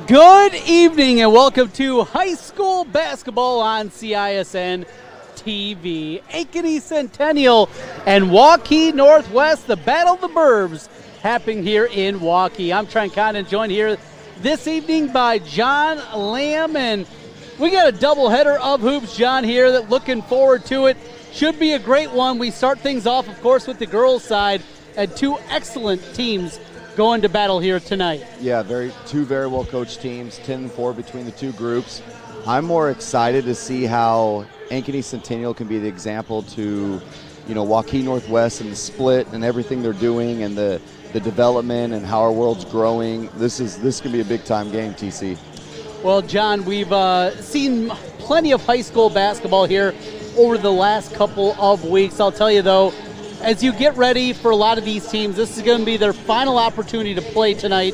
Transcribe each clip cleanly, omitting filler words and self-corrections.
Good evening and welcome to high school basketball on CISN TV. Ankeny Centennial and Waukee Northwest, the Battle of the Burbs, happening here in Waukee. I'm Trent Condon, joined here this evening by John Lamb, and we got a doubleheader of hoops, John, here. That looking forward to it. Should be a great one. We start things off, of course, with the girls' side, and two excellent teams going to battle here tonight. Yeah, two very well coached teams, 10-4 between the two groups. I'm more excited to see how Ankeny Centennial can be the example to, Waukee Northwest and the split and everything they're doing and the development and how our world's growing. This can be a big time game, TC. Well, John, we've seen plenty of high school basketball here over the last couple of weeks. I'll tell you though, as you get ready for a lot of these teams, this is going to be their final opportunity to play tonight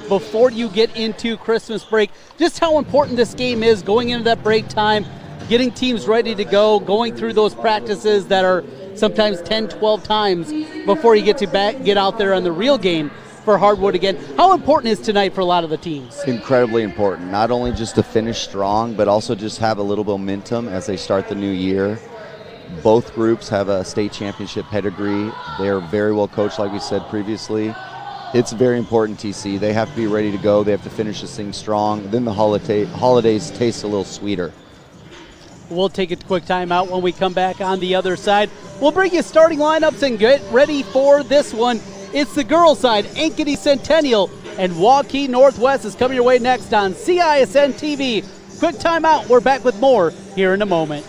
before you get into Christmas break. Just how important this game is going into that break time, getting teams ready to go, going through those practices that are sometimes 10, 12 times before you get out there on the real game for hardwood again. How important is tonight for a lot of the teams? Incredibly important, not only just to finish strong, but also just have a little momentum as they start the new year. Both groups have a state championship pedigree. They are very well coached, like we said previously. It's very important, TC. They have to be ready to go. They have to finish this thing strong. Then the holidays taste a little sweeter. We'll take a quick timeout. When we come back on the other side, we'll bring you starting lineups and get ready for this one. It's the girls' side. Ankeny Centennial and Waukee Northwest is coming your way next on CISN TV. Quick timeout. We're back with more here in a moment.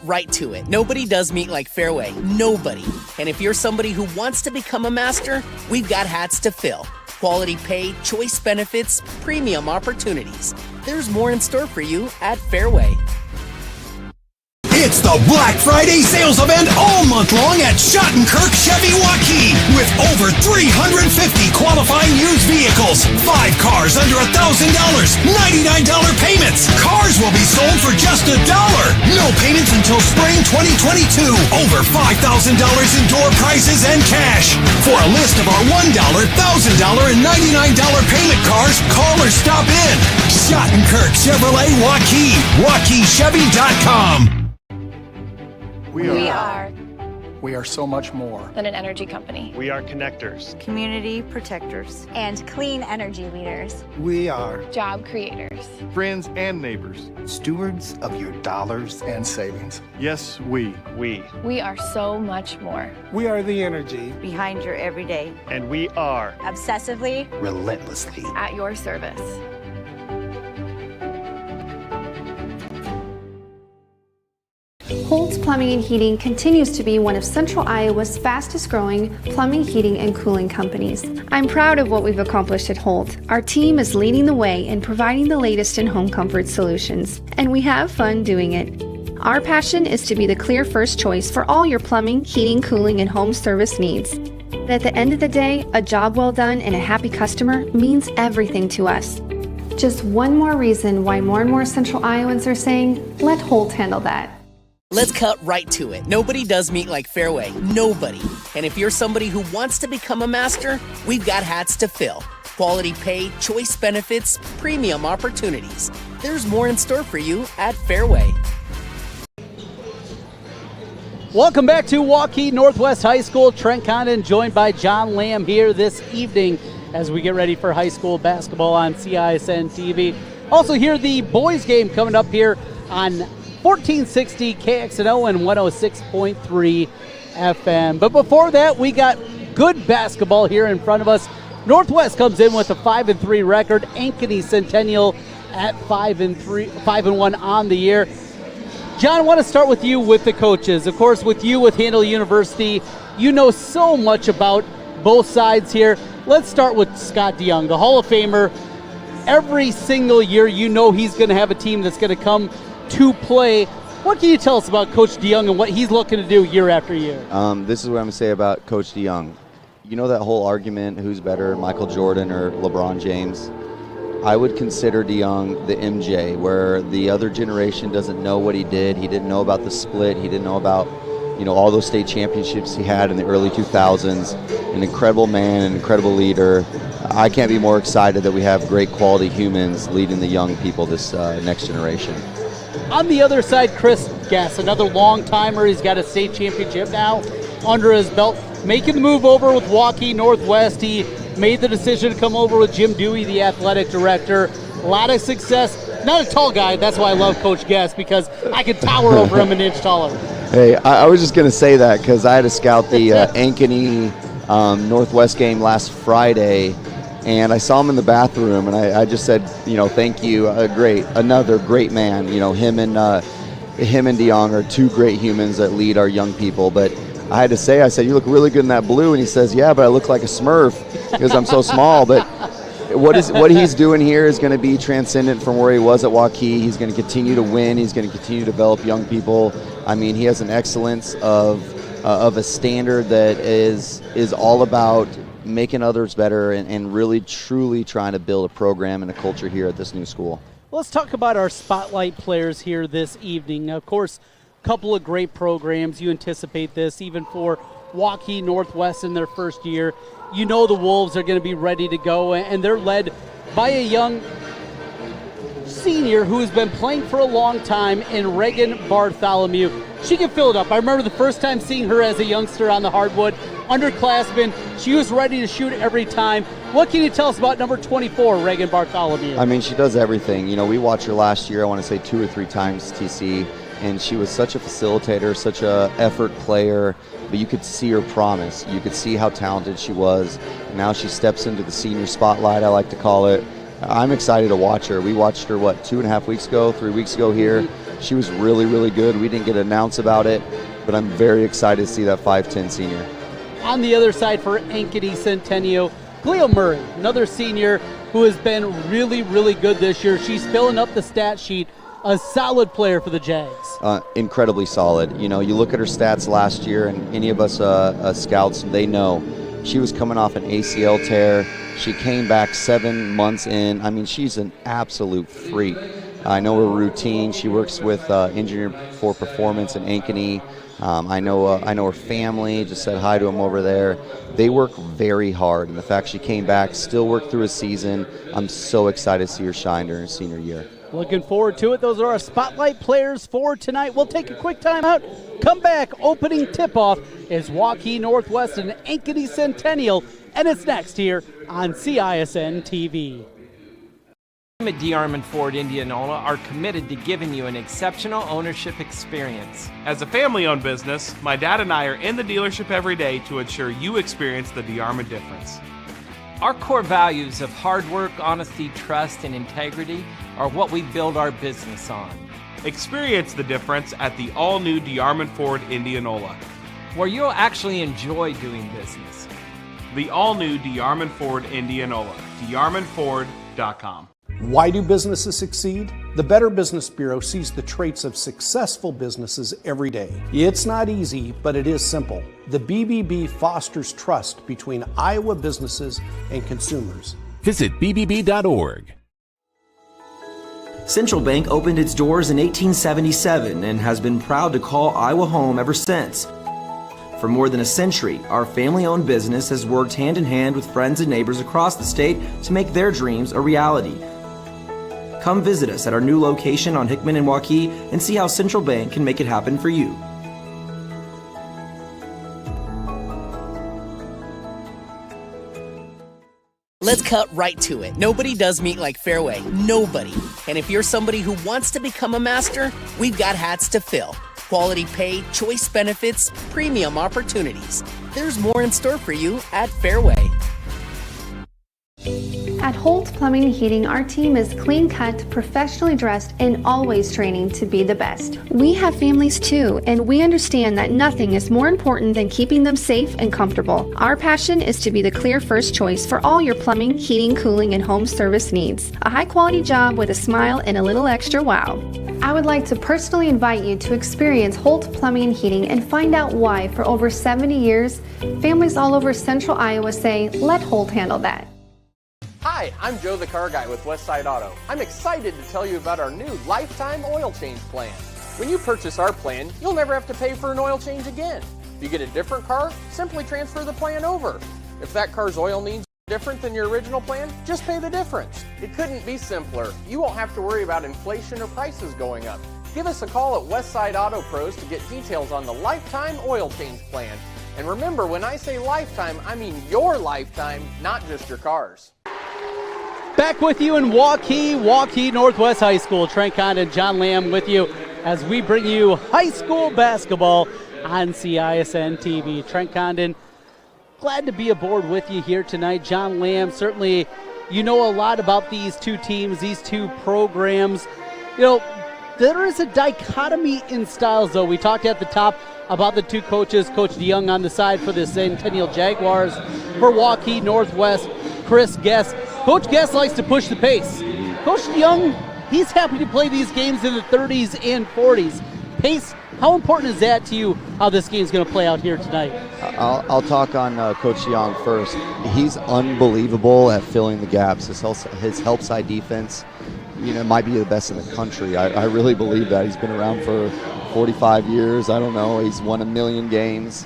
Right to it. Nobody does meat like Fairway. Nobody. And if you're somebody who wants to become a master, we've got hats to fill. Quality pay, choice benefits, premium opportunities. There's more in store for you at Fairway. It's the Black Friday sales event all month long at Schottenkirk Chevy Waukee with over 350 qualifying used vehicles, 5 cars under $1,000, $99 payments. Cars will be sold for just $1. No payments until spring 2022. Over $5,000 in door prizes and cash. For a list of our $1, $1,000, and $99 payment cars, call or stop in. Schottenkirk Chevrolet Waukee. WaukeeChevy.com. We are so much more than an energy company. We are connectors, community protectors, and clean energy leaders. We are job creators, friends and neighbors, stewards of your dollars and savings. Yes, we are so much more. We are the energy behind your everyday. And we are obsessively, relentlessly at your service. Holt's Plumbing and Heating continues to be one of Central Iowa's fastest growing plumbing, heating, and cooling companies. I'm proud of what we've accomplished at Holt. Our team is leading the way in providing the latest in home comfort solutions, and we have fun doing it. Our passion is to be the clear first choice for all your plumbing, heating, cooling, and home service needs. At the end of the day, a job well done and a happy customer means everything to us. Just one more reason why more and more Central Iowans are saying, let Holt handle that. Let's cut right to it. Nobody does meat like Fairway. Nobody. And if you're somebody who wants to become a master, we've got hats to fill. Quality pay, choice benefits, premium opportunities. There's more in store for you at Fairway. Welcome back to Waukee Northwest High School. Trent Condon joined by John Lamb here this evening as we get ready for high school basketball on CISN TV. Also here, the boys game coming up here on 1460 KXNO and 106.3 FM. But before that, we got good basketball here in front of us. Northwest comes in with a 5-3 record. Ankeny Centennial at 5-1 on the year. John, I want to start with you with the coaches. Of course, with you with Handle University, you know so much about both sides here. Let's start with Scott DeYoung, the Hall of Famer. Every single year, you know he's going to have a team that's going to come to play. What can you tell us about Coach DeYoung and what he's looking to do year after year? This is what I'm going to say about Coach DeYoung. You know that whole argument, who's better, Michael Jordan or LeBron James? I would consider DeYoung the MJ, where the other generation doesn't know what he did. He didn't know about the split. He didn't know about, all those state championships he had in the early 2000s. An incredible man, an incredible leader. I can't be more excited that we have great quality humans leading the young people this next generation. On the other side, Chris Guess, another long-timer. He's got a state championship now under his belt. Making the move over with Waukee Northwest. He made the decision to come over with Jim Dewey, the athletic director. A lot of success. Not a tall guy. That's why I love Coach Guess, because I could tower over him an inch taller. Hey, I was just going to say that because I had to scout the Ankeny Northwest game last Friday, and I saw him in the bathroom, and I just said, thank you, another great man. Him and DeYoung are two great humans that lead our young people. But I had to say, I said, you look really good in that blue, and he says, yeah, but I look like a Smurf because I'm so small. But what he's doing here is going to be transcendent from where he was at Waukee. He's going to continue to win. He's going to continue to develop young people. I mean, he has an excellence of a standard that is all about making others better and really truly trying to build a program and a culture here at this new school. Let's talk about our spotlight players here this evening. Of course, a couple of great programs. You anticipate this even for Waukee Northwest in their first year. The Wolves are going to be ready to go, and they're led by a young senior who has been playing for a long time in Reagan Bartholomew. She can fill it up. I remember the first time seeing her as a youngster on the hardwood, underclassman. She was ready to shoot every time. What can you tell us about number 24, Reagan Bartholomew? I mean, she does everything. We watched her last year, I want to say 2 or 3 times, TC, and she was such a facilitator, such a effort player, but you could see her promise. You could see how talented she was. Now she steps into the senior spotlight, I like to call it. I'm excited to watch her. We watched her, 2.5 weeks ago, 3 weeks ago here. She was really, really good. We didn't get an ounce about it, but I'm very excited to see that 5'10 senior. On the other side for Ankeny Centennial, Cleo Murray, another senior who has been really, really good this year. She's filling up the stat sheet. a solid player for the Jags. Incredibly solid. You know, you look at her stats last year, and any of us scouts, they know she was coming off an ACL tear. She came back 7 months in. I mean, she's an absolute freak. I know her routine. She works with Engineered for Performance in Ankeny. I know her family. Just said hi to them over there. They work very hard, and the fact she came back, still worked through a season, I'm so excited to see her shine during her senior year. Looking forward to it. Those are our spotlight players for tonight. We'll take a quick timeout. Come back. Opening tip-off is Waukee Northwest and Ankeny Centennial, and it's next here on CISN TV. At DeArmond Ford Indianola are committed to giving you an exceptional ownership experience. As a family-owned business, my dad and I are in the dealership every day to ensure you experience the DeArmond difference. Our core values of hard work, honesty, trust, and integrity are what we build our business on. Experience the difference at the all-new DeArmond Ford Indianola, where you'll actually enjoy doing business. The all-new DeArmond Ford Indianola, DeArmondFord.com. Why do businesses succeed? The Better Business Bureau sees the traits of successful businesses every day. It's not easy, but it is simple. The BBB fosters trust between Iowa businesses and consumers. Visit bbb.org. Central Bank opened its doors in 1877 and has been proud to call Iowa home ever since. For more than a century, our family-owned business has worked hand in hand with friends and neighbors across the state to make their dreams a reality. Come visit us at our new location on Hickman and Waukee and see how Central Bank can make it happen for you. Let's cut right to it. Nobody does meat like Fairway. Nobody. And if you're somebody who wants to become a master, we've got hats to fill. Quality pay, choice benefits, premium opportunities. There's more in store for you at Fairway. At Holt Plumbing and Heating, our team is clean-cut, professionally dressed, and always training to be the best. We have families too, and we understand that nothing is more important than keeping them safe and comfortable. Our passion is to be the clear first choice for all your plumbing, heating, cooling, and home service needs. A high-quality job with a smile and a little extra wow. I would like to personally invite you to experience Holt Plumbing and Heating and find out why, for over 70 years, families all over central Iowa say, let Holt handle that. Hi, I'm Joe the Car Guy with Westside Auto. I'm excited to tell you about our new lifetime oil change plan. When you purchase our plan, you'll never have to pay for an oil change again. If you get a different car, simply transfer the plan over. If that car's oil needs are different than your original plan, just pay the difference. It couldn't be simpler. You won't have to worry about inflation or prices going up. Give us a call at Westside Auto Pros to get details on the lifetime oil change plan. And remember, when I say lifetime, I mean your lifetime, not just your car's. Back with you in Waukee Northwest High School. Trent Condon, John Lamb with you as we bring you high school basketball on CISN TV. Trent Condon, glad to be aboard with you here tonight. John Lamb, certainly you know a lot about these two teams, these two programs. You know, there is a dichotomy in styles, though. We talked at the top about the two coaches, Coach DeYoung on the side for the Centennial Jaguars, for Waukee Northwest, Chris Guest. Coach Guest likes to push the pace. Coach DeYoung, he's happy to play these games in the 30s and 40s. Pace, how important is that to you, how this game's going to play out here tonight? I'll talk on Coach DeYoung first. He's unbelievable at filling the gaps. His help side defense, you know, might be the best in the country. I really believe that. He's been around for 45 years. I don't know. He's won 1 million games.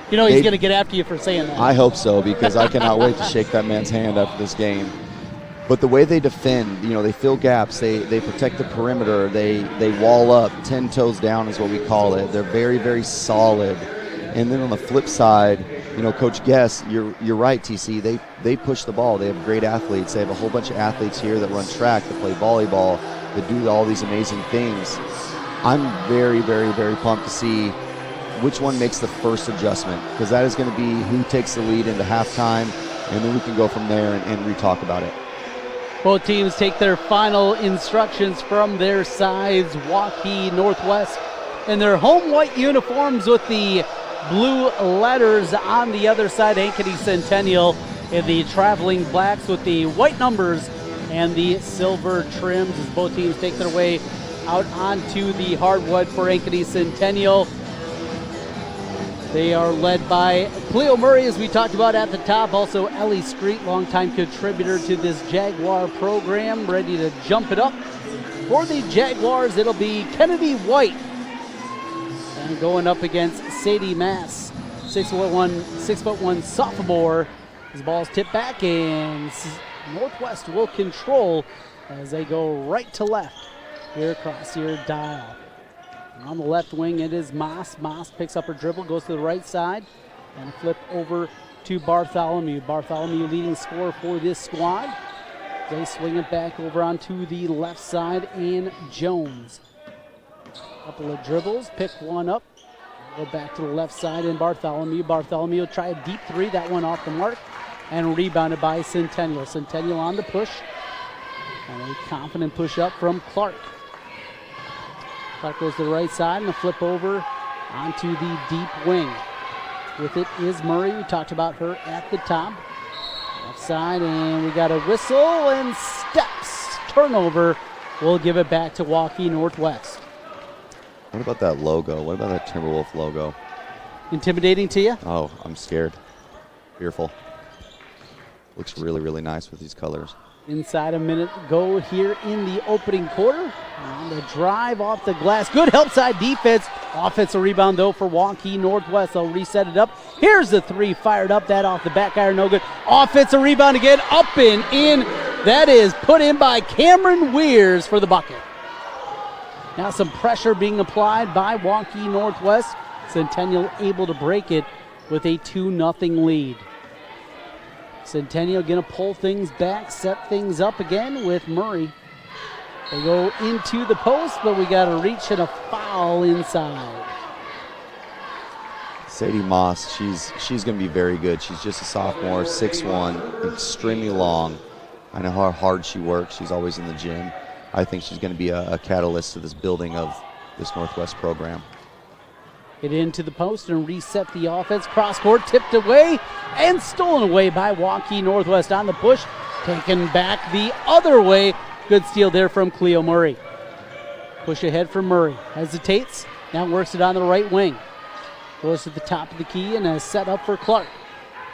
You know he's going to get after you for saying that. I hope so, because I cannot wait to shake that man's hand after this game. But the way they defend, you know, they fill gaps, they protect the perimeter, they wall up, 10 toes down is what we call it. They're very, very solid. And then on the flip side, you know, Coach Guest, you're right, TC, they push the ball. They have great athletes. They have a whole bunch of athletes here that run track, that play volleyball, that do all these amazing things. I'm very, very, very pumped to see which one makes the first adjustment, because that is going to be who takes the lead into halftime, and then we can go from there and re-talk about it. Both teams take their final instructions from their sides. Waukee Northwest in their home white uniforms with the blue letters on the other side. Ankeny Centennial in the traveling blacks with the white numbers and the silver trims as both teams take their way out onto the hardwood for Ankeny Centennial. They are led by Cleo Murray, as we talked about at the top. Also, Ellie Street, longtime contributor to this Jaguar program, ready to jump it up. For the Jaguars, it'll be Kennedy White. And going up against Sadie Mass, 6'1" sophomore. His ball's tipped back, and Northwest will control as they go right to left here across your dial. On the left wing, it is Moss. Moss picks up her dribble, goes to the right side, and a flip over to Bartholomew. Bartholomew leading scorer for this squad. They swing it back over onto the left side, and Jones. Couple of dribbles, pick one up, go back to the left side, and Bartholomew. Bartholomew will try a deep three, that one off the mark, and rebounded by Centennial. Centennial on the push, and a confident push up from Clark. Clark goes to the right side, and a flip over onto the deep wing. With it is Murray. We talked about her at the top. Left side, and we got a whistle and steps. Turnover. We'll give it back to Waukee Northwest. What about that logo? What about that Timberwolf logo? Intimidating to you? Oh, I'm scared. Fearful. Looks really, really nice with these colors. Inside a minute to go here in the opening quarter. On the drive off the glass. Good help side defense. Offensive rebound, though, for Waukee Northwest. They'll reset it up. Here's the three fired up. That off the back iron, no good. Offensive rebound again. Up and in. That is put in by Cameron Weirs for the bucket. Now some pressure being applied by Waukee Northwest. Centennial able to break it with a 2-0 lead. Centennial going to pull things back, set things up again with Murray. They go into the post, but we got a reach and a foul inside. Sadie Moss, she's going to be very good. She's just a sophomore, 6'1", extremely long. I know how hard she works. She's always in the gym. I think she's going to be a catalyst to this building of this Northwest program. Get into the post and reset the offense. Cross court, tipped away and stolen away by Waukee Northwest on the push. Taken back the other way. Good steal there from Cleo Murray. Push ahead for Murray. Hesitates. Now works it on the right wing. Goes to the top of the key and a set up for Clark.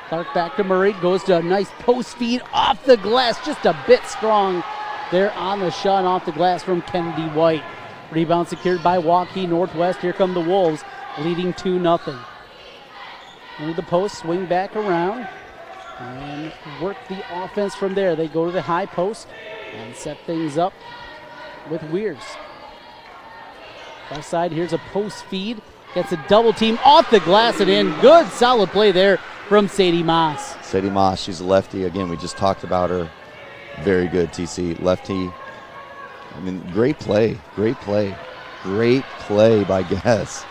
Clark back to Murray. Goes to a nice post feed off the glass. Just a bit strong there on the shot off the glass from Kennedy White. Rebound secured by Waukee Northwest. Here come the Wolves, leading 2-0. Into the post, swing back around, and work the offense from there. They go to the high post and set things up with Weirs. Left side, here's a post feed. Gets a double team off the glass and in. Good, solid play there from Sadie Moss. Sadie Moss, she's a lefty. Again, we just talked about her. Very good, TC. Lefty. I mean, great play. Great play. Great play by Guess.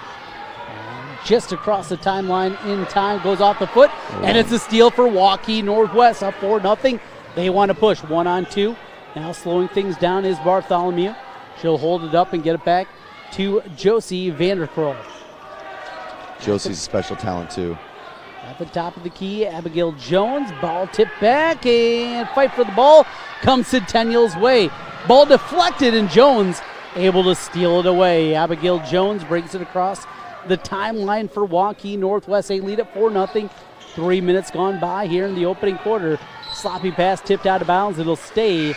Just across the timeline in time, goes off the foot, and it's a steal for Waukee Northwest, up 4-0. They want to push 1-on-2. Now slowing things down is Bartholomew. She'll hold it up and get it back to Josie Vanderkroll. Josie's a special talent too. At the top of the key, Abigail Jones, ball tipped back, and fight for the ball comes Centennial's way. Ball deflected, and Jones able to steal it away. Abigail Jones brings it across the timeline for Waukee Northwest. They lead at 4-0. 3 minutes gone by here in the opening quarter. Sloppy pass tipped out of bounds. It'll stay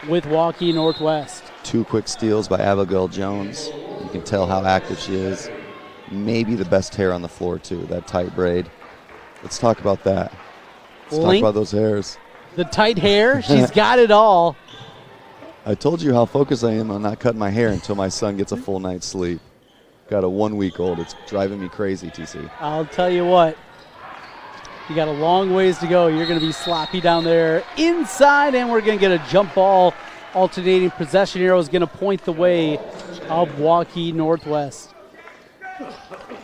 with Waukee Northwest. 2 quick steals by Abigail Jones. You can tell how active she is. Maybe the best hair on the floor too, that tight braid. Let's talk about that. Let's talk about those hairs. The tight hair, she's got it all. I told you how focused I am on not cutting my hair until my son gets a full night's sleep. Got a 1-week-old. It's driving me crazy, TC. I'll tell you what. You got a long ways to go. You're going to be sloppy down there inside, and we're going to get a jump ball. Alternating possession arrow is going to point the way of Waukee Northwest.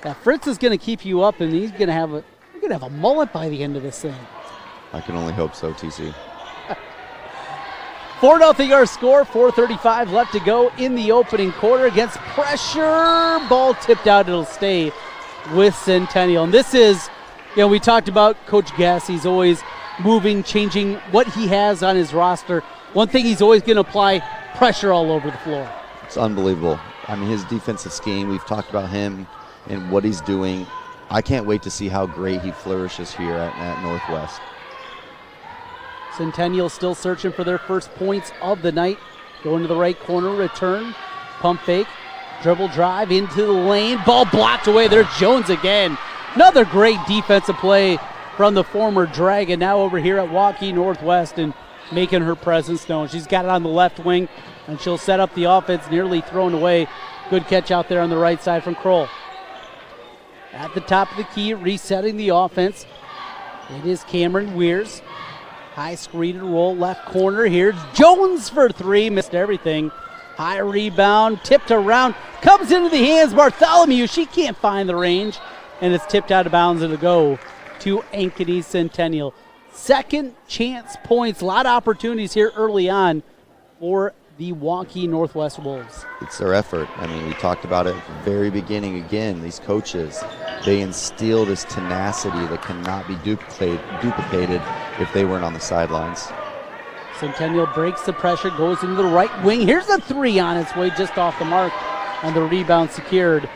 Now Fritz is going to keep you up, and he's going to have a mullet by the end of this thing. I can only hope so, TC. 4-0 our score, 4:35 left to go in the opening quarter. Against pressure, ball tipped out. It'll stay with Centennial. And this is, we talked about Coach Gass. He's always moving, changing what he has on his roster. One thing he's always going to apply, pressure all over the floor. It's unbelievable. I mean, his defensive scheme, we've talked about him and what he's doing. I can't wait to see how great he flourishes here at Northwest. Centennial still searching for their first points of the night. Going to the right corner, return, pump fake, dribble drive into the lane. Ball blocked away. There's Jones again. Another great defensive play from the former Dragon, now over here at Waukee Northwest and making her presence known. She's got it on the left wing, and she'll set up the offense, nearly thrown away. Good catch out there on the right side from Kroll. At the top of the key, resetting the offense. It is Cameron Weirs. High screen and roll, left corner here. Jones for three, missed everything. High rebound, tipped around, comes into the hands. Bartholomew, she can't find the range, and it's tipped out of bounds and a go to Ankeny Centennial. Second chance points, a lot of opportunities here early on for the Waukee Northwest Wolves. It's their effort. I mean, we talked about it at the very beginning. Again, these coaches, they instill this tenacity that cannot be duplicated if they weren't on the sidelines. Centennial breaks the pressure, goes into the right wing. Here's a three on its way, just off the mark, and the rebound secured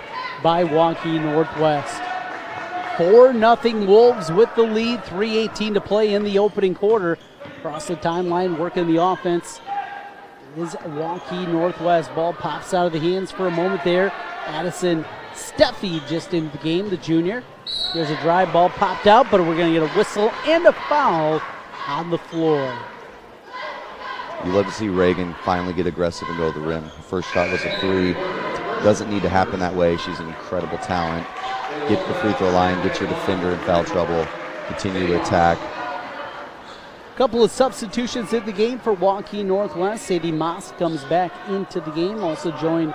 by Waukee Northwest. 4-0 Wolves with the lead, 3:18 to play in the opening quarter. Across the timeline, working the offense is Waukee Northwest. Ball pops out of the hands for a moment there. Addison Steffi just into the game, the junior. There's a drive, ball popped out, but we're going to get a whistle and a foul on the floor. You love to see Reagan finally get aggressive and go to the rim. Her first shot was a three. Doesn't need to happen that way. She's an incredible talent. Get the free throw line, get your defender in foul trouble, continue to attack. Couple of substitutions in the game for Waukee Northwest. Sadie Moss comes back into the game, also joined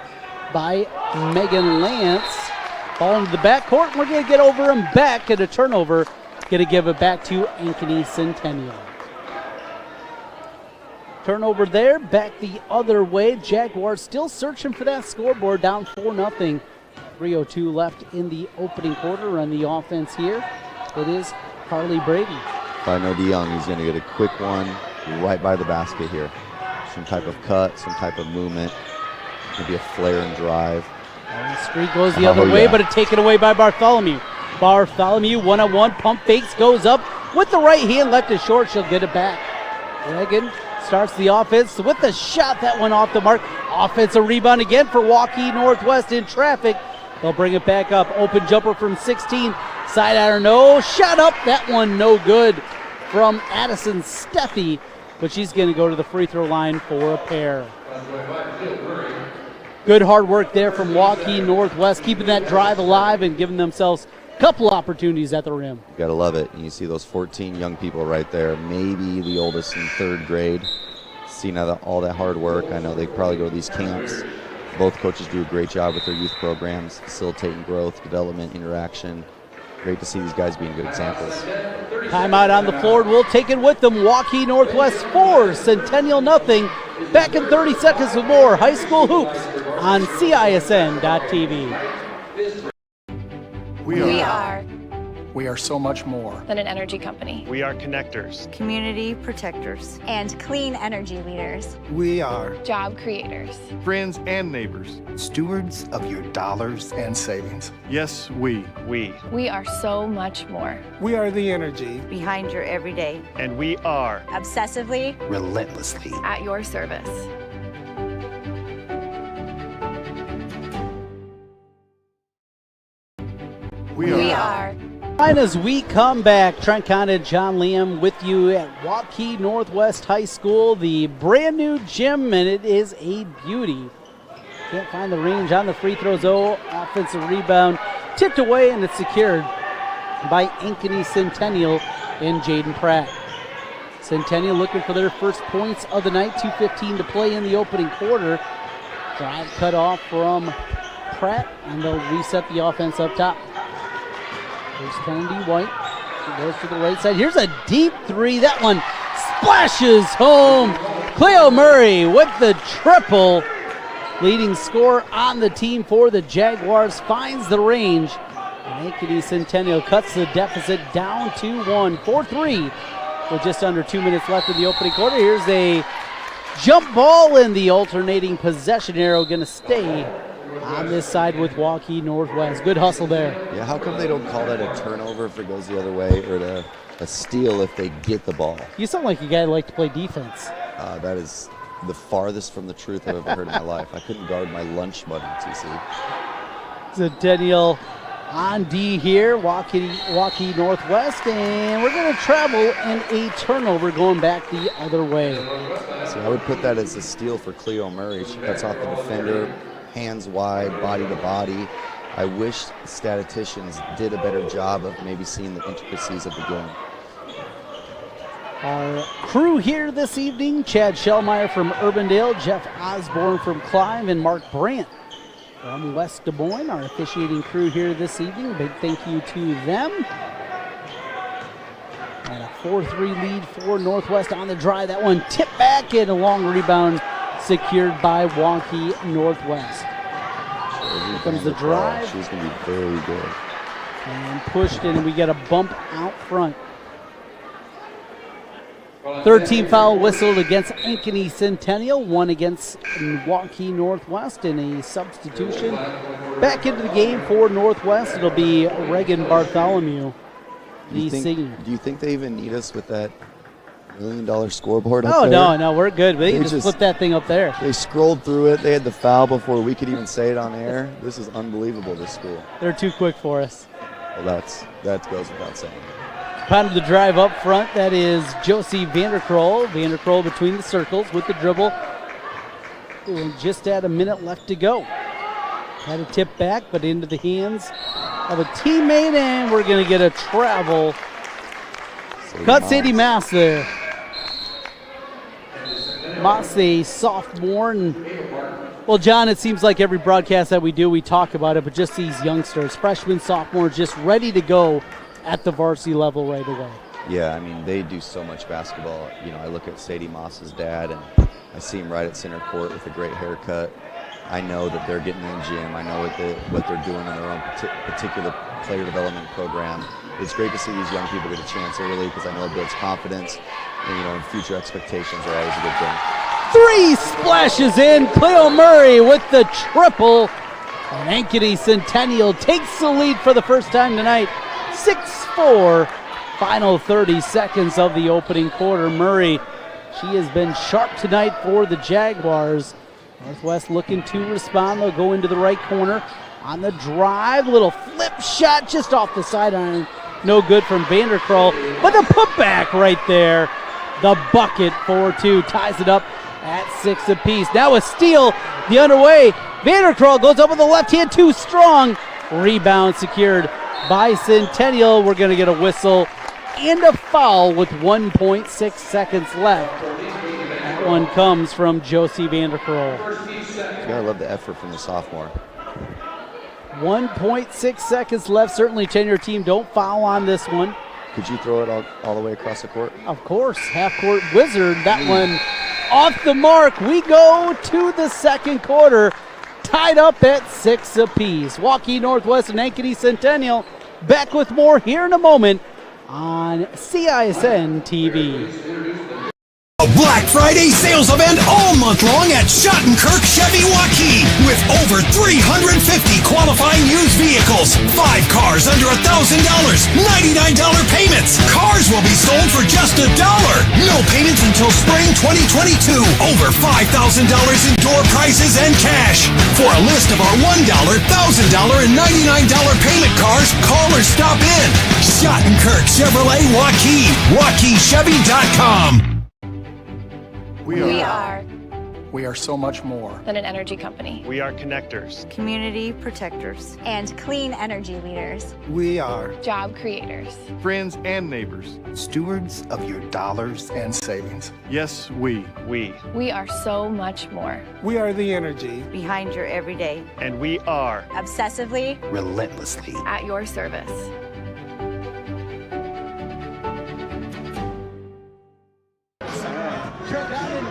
by Megan Lance. Ball into the backcourt, and we're going to get over and back at a turnover. Going to give it back to Ankeny Centennial. Turnover there, back the other way. Jaguars still searching for that scoreboard, down 4-0. 3:02 left in the opening quarter on the offense here. It is Carly Brady. By No DeYoung, he's going to get a quick one right by the basket here. Some type of cut, some type of movement. Maybe a flare and drive. And the streak goes the other way, but it's taken away by Bartholomew. Bartholomew, one-on-one, pump fakes, goes up with the right hand, left is short, she'll get it back. Reagan starts the offense with the shot that went off the mark. Offensive rebound again for Waukee Northwest in traffic. They'll bring it back up. Open jumper from 16. Side iron, no. Shot up. That one no good from Addison Steffi, but she's going to go to the free throw line for a pair. Good hard work there from Waukee Northwest, keeping that drive alive and giving themselves a couple opportunities at the rim. You got to love it. And you see those 14 young people right there, maybe the oldest in third grade. Seeing all that hard work. I know they probably go to these camps. Both coaches do a great job with their youth programs, facilitating growth, development, interaction. Great to see these guys being good examples. Timeout on the floor. We'll take it with them. Waukee Northwest 4, Centennial nothing. Back in 30 seconds with more high school hoops on CISN.TV. We are so much more than an energy company. We are connectors, community protectors, and clean energy leaders. We are job creators, friends and neighbors, stewards of your dollars and savings. Yes, we. We are so much more. We are the energy Behind your everyday. and we are Obsessively. relentlessly. At your service. We are. And as we come back, Trent Conn and John Liam with you at Waukee Northwest High School, the brand new gym, and it is a beauty. Can't find the range on the free throws, though. Offensive rebound tipped away, and it's secured by Ankeny Centennial and Jaden Pratt. Centennial looking for their first points of the night, 2:15 to play in the opening quarter. Drive cut off from Pratt, and they'll reset the offense up top. There's Kennedy White. She goes to the right side. Here's a deep three. That one splashes home. Cleo Murray with the triple. Leading scorer on the team for the Jaguars finds the range. And Ankeny Centennial cuts the deficit down to 1. 4-3 with just under 2 minutes left in the opening quarter. Here's a Jump ball, and the alternating possession arrow going to stay on this side with Waukee Northwest. Good hustle there. Yeah, how come they don't call that a turnover if it goes the other way, or a steal if they get the ball? You sound like a guy who likes to play defense. That is the farthest from the truth I've ever heard in my life. I couldn't guard my lunch money, TC. Centennial on D here, Waukee Northwest, and we're going to travel in a turnover going back the other way. So I would put that as a steal for Cleo Murray. She cuts off the defender, hands wide, body to body. I wish statisticians did a better job of maybe seeing the intricacies of the game. Our crew here this evening, Chad Shellmeyer from Urbandale, Jeff Osborne from Clive, and Mark Brandt from West Des Moines, our officiating crew here this evening. Big thank you to them. And a 4-3 lead for Northwest on the drive. That one tipped back and a long rebound secured by Waukee Northwest. Here comes the drive. She's going to be very good. And pushed in, and we get a bump out front. Third team foul whistled against Ankeny Centennial, one against Waukee Northwest, and a substitution. Back into the game for Northwest, it'll be Reagan Bartholomew. Do you think they even need us with that $1 million scoreboard up there? No, we're good. We can just flip that thing up there. They scrolled through it. They had the foul before we could even say it on air. This is unbelievable, this school. They're too quick for us. Well, that goes without saying. Pounded the drive up front. That is Josie Vanderkroll. Vanderkroll between the circles with the dribble. And just at a minute left to go. Had a tip back, but into the hands of a teammate, and we're going to get a travel. Cut Sadie Mass there. Mass, a sophomore. And, well, John, it seems like every broadcast that we do, we talk about it, but just these youngsters, freshmen, sophomores, just ready to go at the varsity level right away. Yeah, I mean, they do so much basketball. You know, I look at Sadie Moss's dad, and I see him right at center court with a great haircut. I know that they're getting in the gym. I know what they're doing in their own particular player development program. It's great to see these young people get a chance early because I know it builds confidence, and, you know, future expectations are always a good thing. Three splashes in. Cleo Murray with the triple. And Ankeny Centennial takes the lead for the first time tonight. 6-4, final 30 seconds of the opening quarter. Murray, she has been sharp tonight for the Jaguars. Northwest looking to respond. They'll go into the right corner on the drive. Little flip shot just off the sideline. No good from Vanderkroll, but the putback right there. The bucket for two ties it up at 6 apiece. Now a steal the underway. Vanderkroll goes up with the left hand, too strong. Rebound secured by Centennial. We're going to get a whistle and a foul with 1.6 seconds left. That one comes from Josie Vanderkroll. You gotta love the effort from the sophomore. 1.6 seconds left. Certainly, tenure team, don't foul on this one. Could you throw it all the way across the court? Of course. Half-court wizard. That one off the mark. We go to the second quarter. Tied up at 6 apiece. Waukee Northwest and Ankeny Centennial back with more here in a moment on CISN TV. A Black Friday sales event all month long at Schottenkirk Chevy Waukee with over 350 qualifying used vehicles, 5 cars under $1,000, $99 payments. Cars will be sold for just $1. No payments until spring 2022. Over $5,000 in door prizes and cash. For a list of our $1, $1,000, and $99 payment cars, call or stop in. Schottenkirk Chevrolet Waukee. WaukeeChevy.com. We are so much more than an energy company. We are connectors, community protectors, and clean energy leaders. We are job creators, friends and neighbors, stewards of your dollars and savings. Yes, we are so much more. We are the energy behind your everyday, and we are obsessively, relentlessly at your service.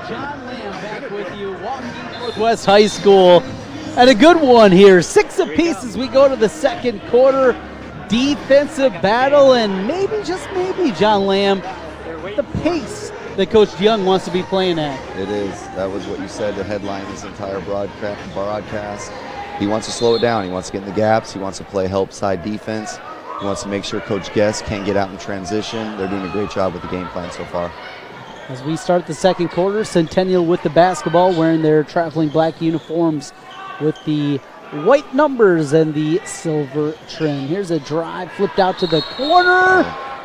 John Lamb back with you, Waukee Northwest High School. And a good one here, 6 apiece as we go to the second quarter. Defensive battle, and maybe, just maybe, John Lamb, the pace that Coach DeYoung wants to be playing at. It is. That was what you said to headline this entire broadcast. He wants to slow it down. He wants to get in the gaps. He wants to play help side defense. He wants to make sure Coach Guest can get out in transition. They're doing a great job with the game plan so far. As we start the second quarter, Centennial with the basketball, wearing their traveling black uniforms with the white numbers and the silver trim. Here's a drive flipped out to the corner.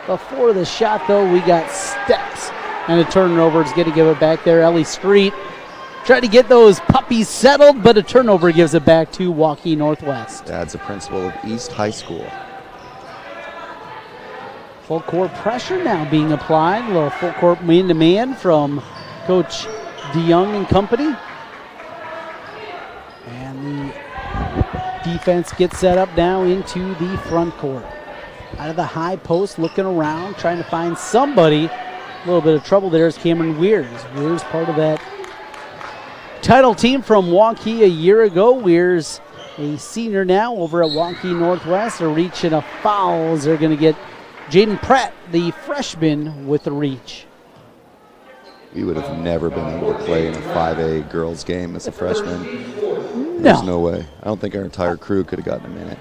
Before the shot, though, we got steps and a turnover. Is going to give it back there. Ellie Street tried to get those puppies settled, but a turnover gives it back to Waukee Northwest. That's the principal of East High School. Full court pressure now being applied. A little full court man-to-man from Coach DeYoung and company. And the defense gets set up now into the front court. Out of the high post, looking around, trying to find somebody. A little bit of trouble there is Cameron Weirs. Weirs part of that title team from Waukee a year ago. Weirs, a senior now over at Waukee Northwest. A reach and a foul as they're going to get Jaden Pratt, the freshman, with the reach. We would have never been able to play in a 5A girls game as a freshman. There's no way. I don't think our entire crew could have gotten a minute.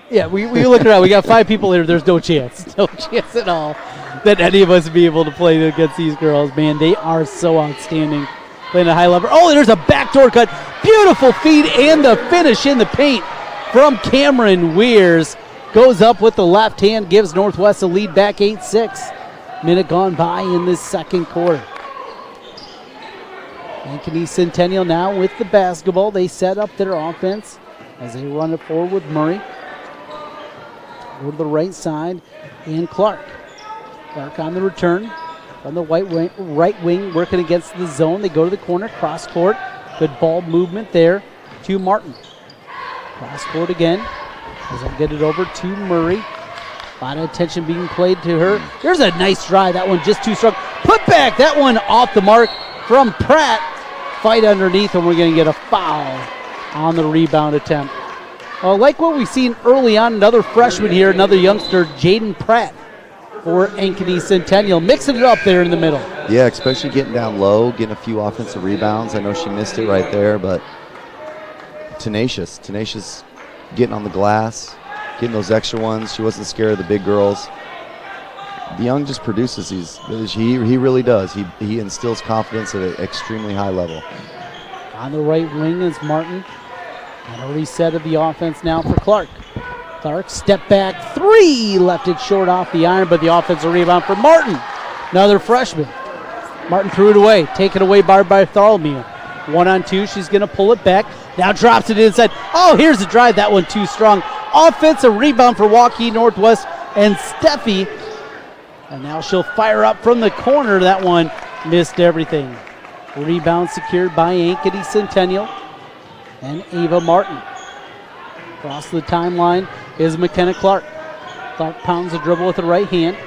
Yeah, we look around. We got 5 people here. There's no chance. No chance at all that any of us would be able to play against these girls. Man, they are so outstanding. Playing at a high level. Oh, there's a backdoor cut. Beautiful feed and the finish in the paint from Cameron Weirs. Goes up with the left hand, gives Northwest a lead back 8-6. Minute gone by in this second quarter. Ankeny Centennial now with the basketball. They set up their offense as they run it forward with Murray. Go to the right side, and Clark. Clark on the return on the right wing, working against the zone. They go to the corner, cross court. Good ball movement there to Martin. Cross court again. As I get it over to Murray. A lot of attention being played to her. There's a nice drive. That one just too strong. Put back. That one off the mark from Pratt. Fight underneath, and we're going to get a foul on the rebound attempt. Like what we've seen early on, another freshman here, another youngster, Jaden Pratt for Ankeny Centennial. Mixing it up there in the middle. Yeah, especially getting down low, getting a few offensive rebounds. I know she missed it right there, but tenacious getting on the glass, getting those extra ones. She wasn't scared of the big girls. DeYoung just produces these. He really does. He instills confidence at an extremely high level. On the right wing is Martin. And a reset of the offense now for Clark. Clark, step back, 3. Left it short off the iron, but the offensive rebound for Martin. Another freshman. Martin threw it away. Taken away by Bartholomew. 1-on-2. She's going to pull it back. Now drops it inside. Oh, here's the drive. That one too strong. Offensive rebound for Waukee Northwest and Steffi. And now she'll fire up from the corner. That one missed everything. Rebound secured by Ankeny Centennial and Ava Martin. Across the timeline is McKenna Clark. Clark pounds the dribble with the right hand.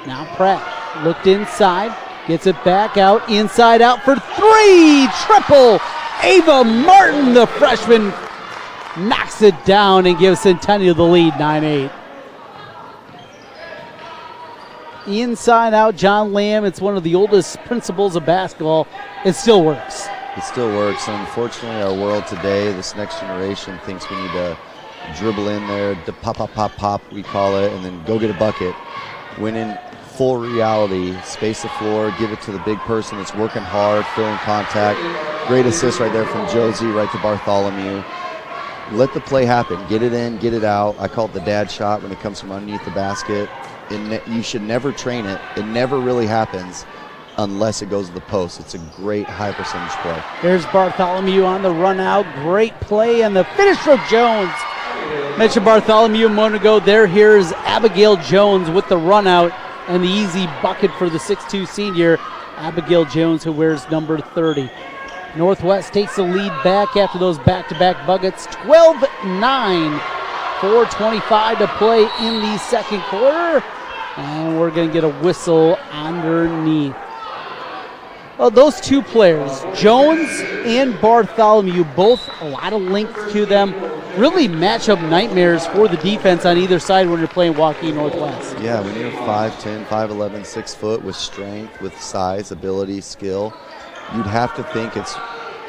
Now Pratt looked inside. Gets it back out, inside out for 3. Triple. Ava Martin, the freshman, knocks it down and gives Centennial the lead, 9-8. Inside out, John Lamb. It's one of the oldest principles of basketball. It still works. It still works. And unfortunately, our world today, this next generation, thinks we need to dribble in there, to pop, we call it, and then go get a bucket. When in full reality, space the floor, give it to the big person that's working hard, filling contact. Great assist right there from Josie, right to Bartholomew. Let the play happen. Get it in, get it out. I call it the dad shot when it comes from underneath the basket. You should never train it. It never really happens unless it goes to the post. It's a great high percentage play. There's Bartholomew on the run out. Great play and the finish from Jones. Mentioned Bartholomew a moment ago. Here's Abigail Jones with the run out and the easy bucket for the 6'2 senior, Abigail Jones, who wears number 30. Northwest takes the lead back after those back-to-back buckets. 12-9, 4:25 to play in the second quarter. And we're going to get a whistle underneath. those two players, Jones and Bartholomew, both a lot of length to them. Really matchup nightmares for the defense on either side when you're playing Waukee Northwest. Yeah, when you're 5'10", 5'11", 6 foot with strength, with size, ability, skill, you'd have to think it's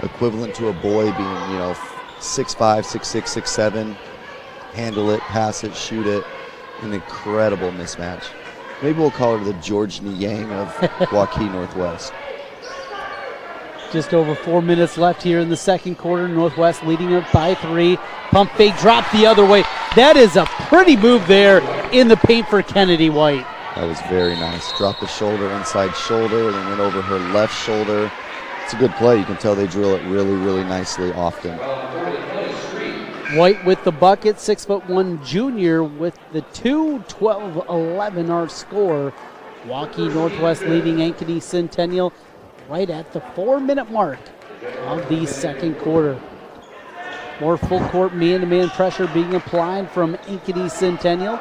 equivalent to a boy being, 6'5", 6'6", 6'7", handle it, pass it, shoot it. An incredible mismatch. Maybe we'll call her the George Niang of Waukee Northwest. Just over 4 minutes left here in the second quarter. Northwest leading up by 3. Pump fake, drop the other way. That is a pretty move there in the paint for Kennedy White. That was very nice. Dropped the shoulder, inside shoulder, then went over her left shoulder. It's a good play. You can tell they drill it really, really nicely often. White with the bucket, 6'1" junior with the 2, 12-11 our score. Waukee Northwest leading Ankeny Centennial right at the 4-minute mark of the second quarter. More full court man-to-man pressure being applied from Ankeny Centennial.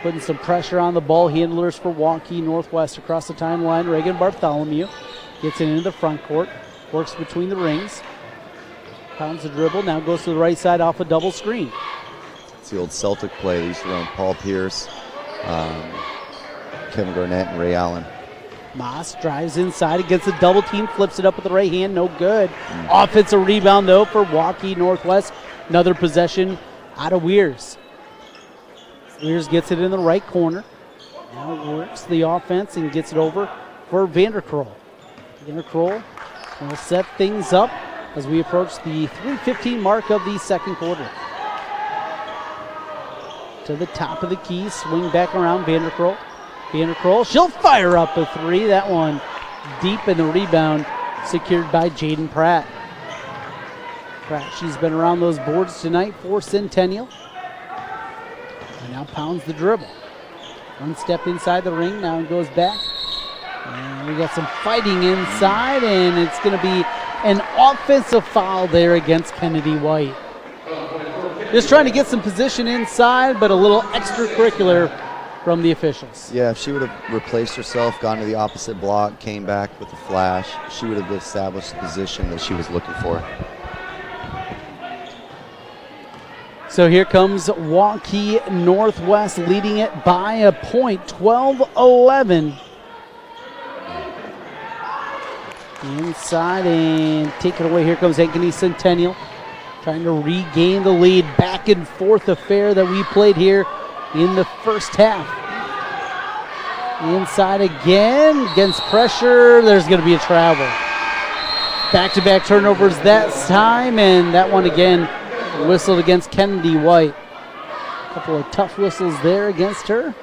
Putting some pressure on the ball handlers for Waukee Northwest across the timeline. Reagan Bartholomew gets it into the front court, works between the rings. Pounds the dribble, now goes to the right side off a double screen. It's the old Celtic play. They used to run Paul Pierce, Kevin Garnett, and Ray Allen. Moss drives inside against the double team, flips it up with the right hand, no good. Offensive rebound though for Waukee Northwest. Another possession out of Weirs. Weirs gets it in the right corner. Now works the offense and gets it over for Vanderkroll. Vanderkroll will set things up as we approach the 3:15 mark of the second quarter. To the top of the key, swing back around Vanderkroll. Vanderkroll, she'll fire up a 3. That one deep in the rebound, secured by Jaden Pratt. Pratt, she's been around those boards tonight for Centennial. And now pounds the dribble. One step inside the ring, now it goes back. And we got some fighting inside, and it's going to be an offensive foul there against Kennedy White. Just trying to get some position inside, but a little extracurricular from the officials. Yeah, if she would have replaced herself, gone to the opposite block, came back with a flash, she would have established the position that she was looking for. So here comes Waukee Northwest leading it by a point, 12-11. Inside and take it away. Here comes Ankeny Centennial trying to regain the lead. Back and forth affair that we played here in the first half. Inside again, against pressure, there's going to be a travel. Back-to-back turnovers that time, and that one again whistled against Kennedy White. A couple of tough whistles there against her.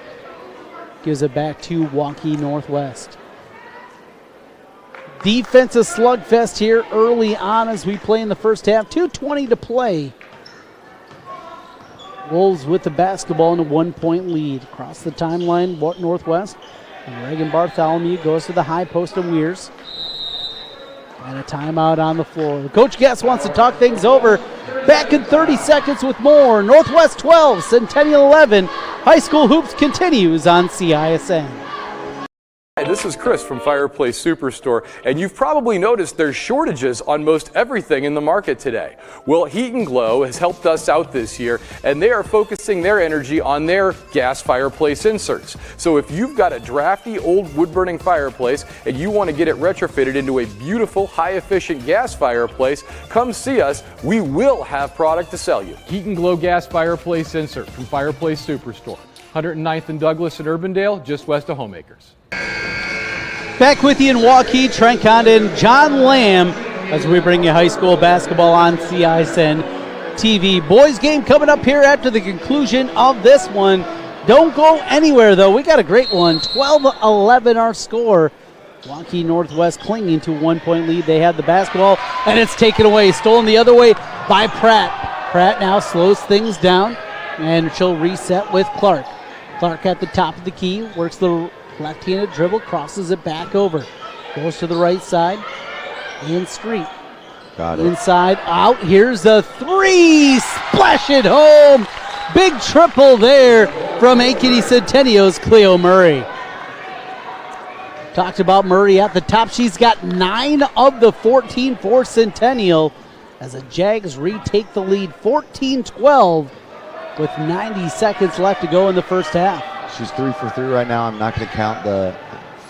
Gives it back to Waukee Northwest. Defensive slugfest here early on as we play in the first half. 2:20 to play. Wolves with the basketball in a 1-point lead. Across the timeline, Northwest. And Reagan Bartholomew goes to the high post of Weirs. And a timeout on the floor. Coach Guest wants to talk things over. Back in 30 seconds with more. Northwest 12, Centennial 11. High school hoops continues on CISN. Hi, this is Chris from Fireplace Superstore, and you've probably noticed there's shortages on most everything in the market today. Well, Heat and Glow has helped us out this year, and they are focusing their energy on their gas fireplace inserts. So if you've got a drafty old wood-burning fireplace and you want to get it retrofitted into a beautiful, high-efficient gas fireplace, come see us. We will have product to sell you. Heat and Glow gas fireplace insert from Fireplace Superstore, 109th and Douglas in Urbandale, just west of Homeacres. Back with you in Waukee, Trent Condon, John Lamb, as we bring you high school basketball on CISN TV. Boys game coming up here after the conclusion of this one. Don't go anywhere, though. We got a great one. 12-11 our score. Waukee Northwest clinging to a 1-point lead. They have the basketball, and it's taken away. Stolen the other way by Pratt. Pratt now slows things down, and she'll reset with Clark. Clark at the top of the key, works the left-handed dribble, crosses it back over. Goes to the right side. And Street. Got it. Inside, out. Here's a 3. Splash it home. Big triple there from Ankeny Centennial's Cleo Murray. Talked about Murray at the top. She's got 9 of the 14 for Centennial as the Jags retake the lead 14-12 with 90 seconds left to go in the first half. She's 3 for 3 right now. I'm not going to count the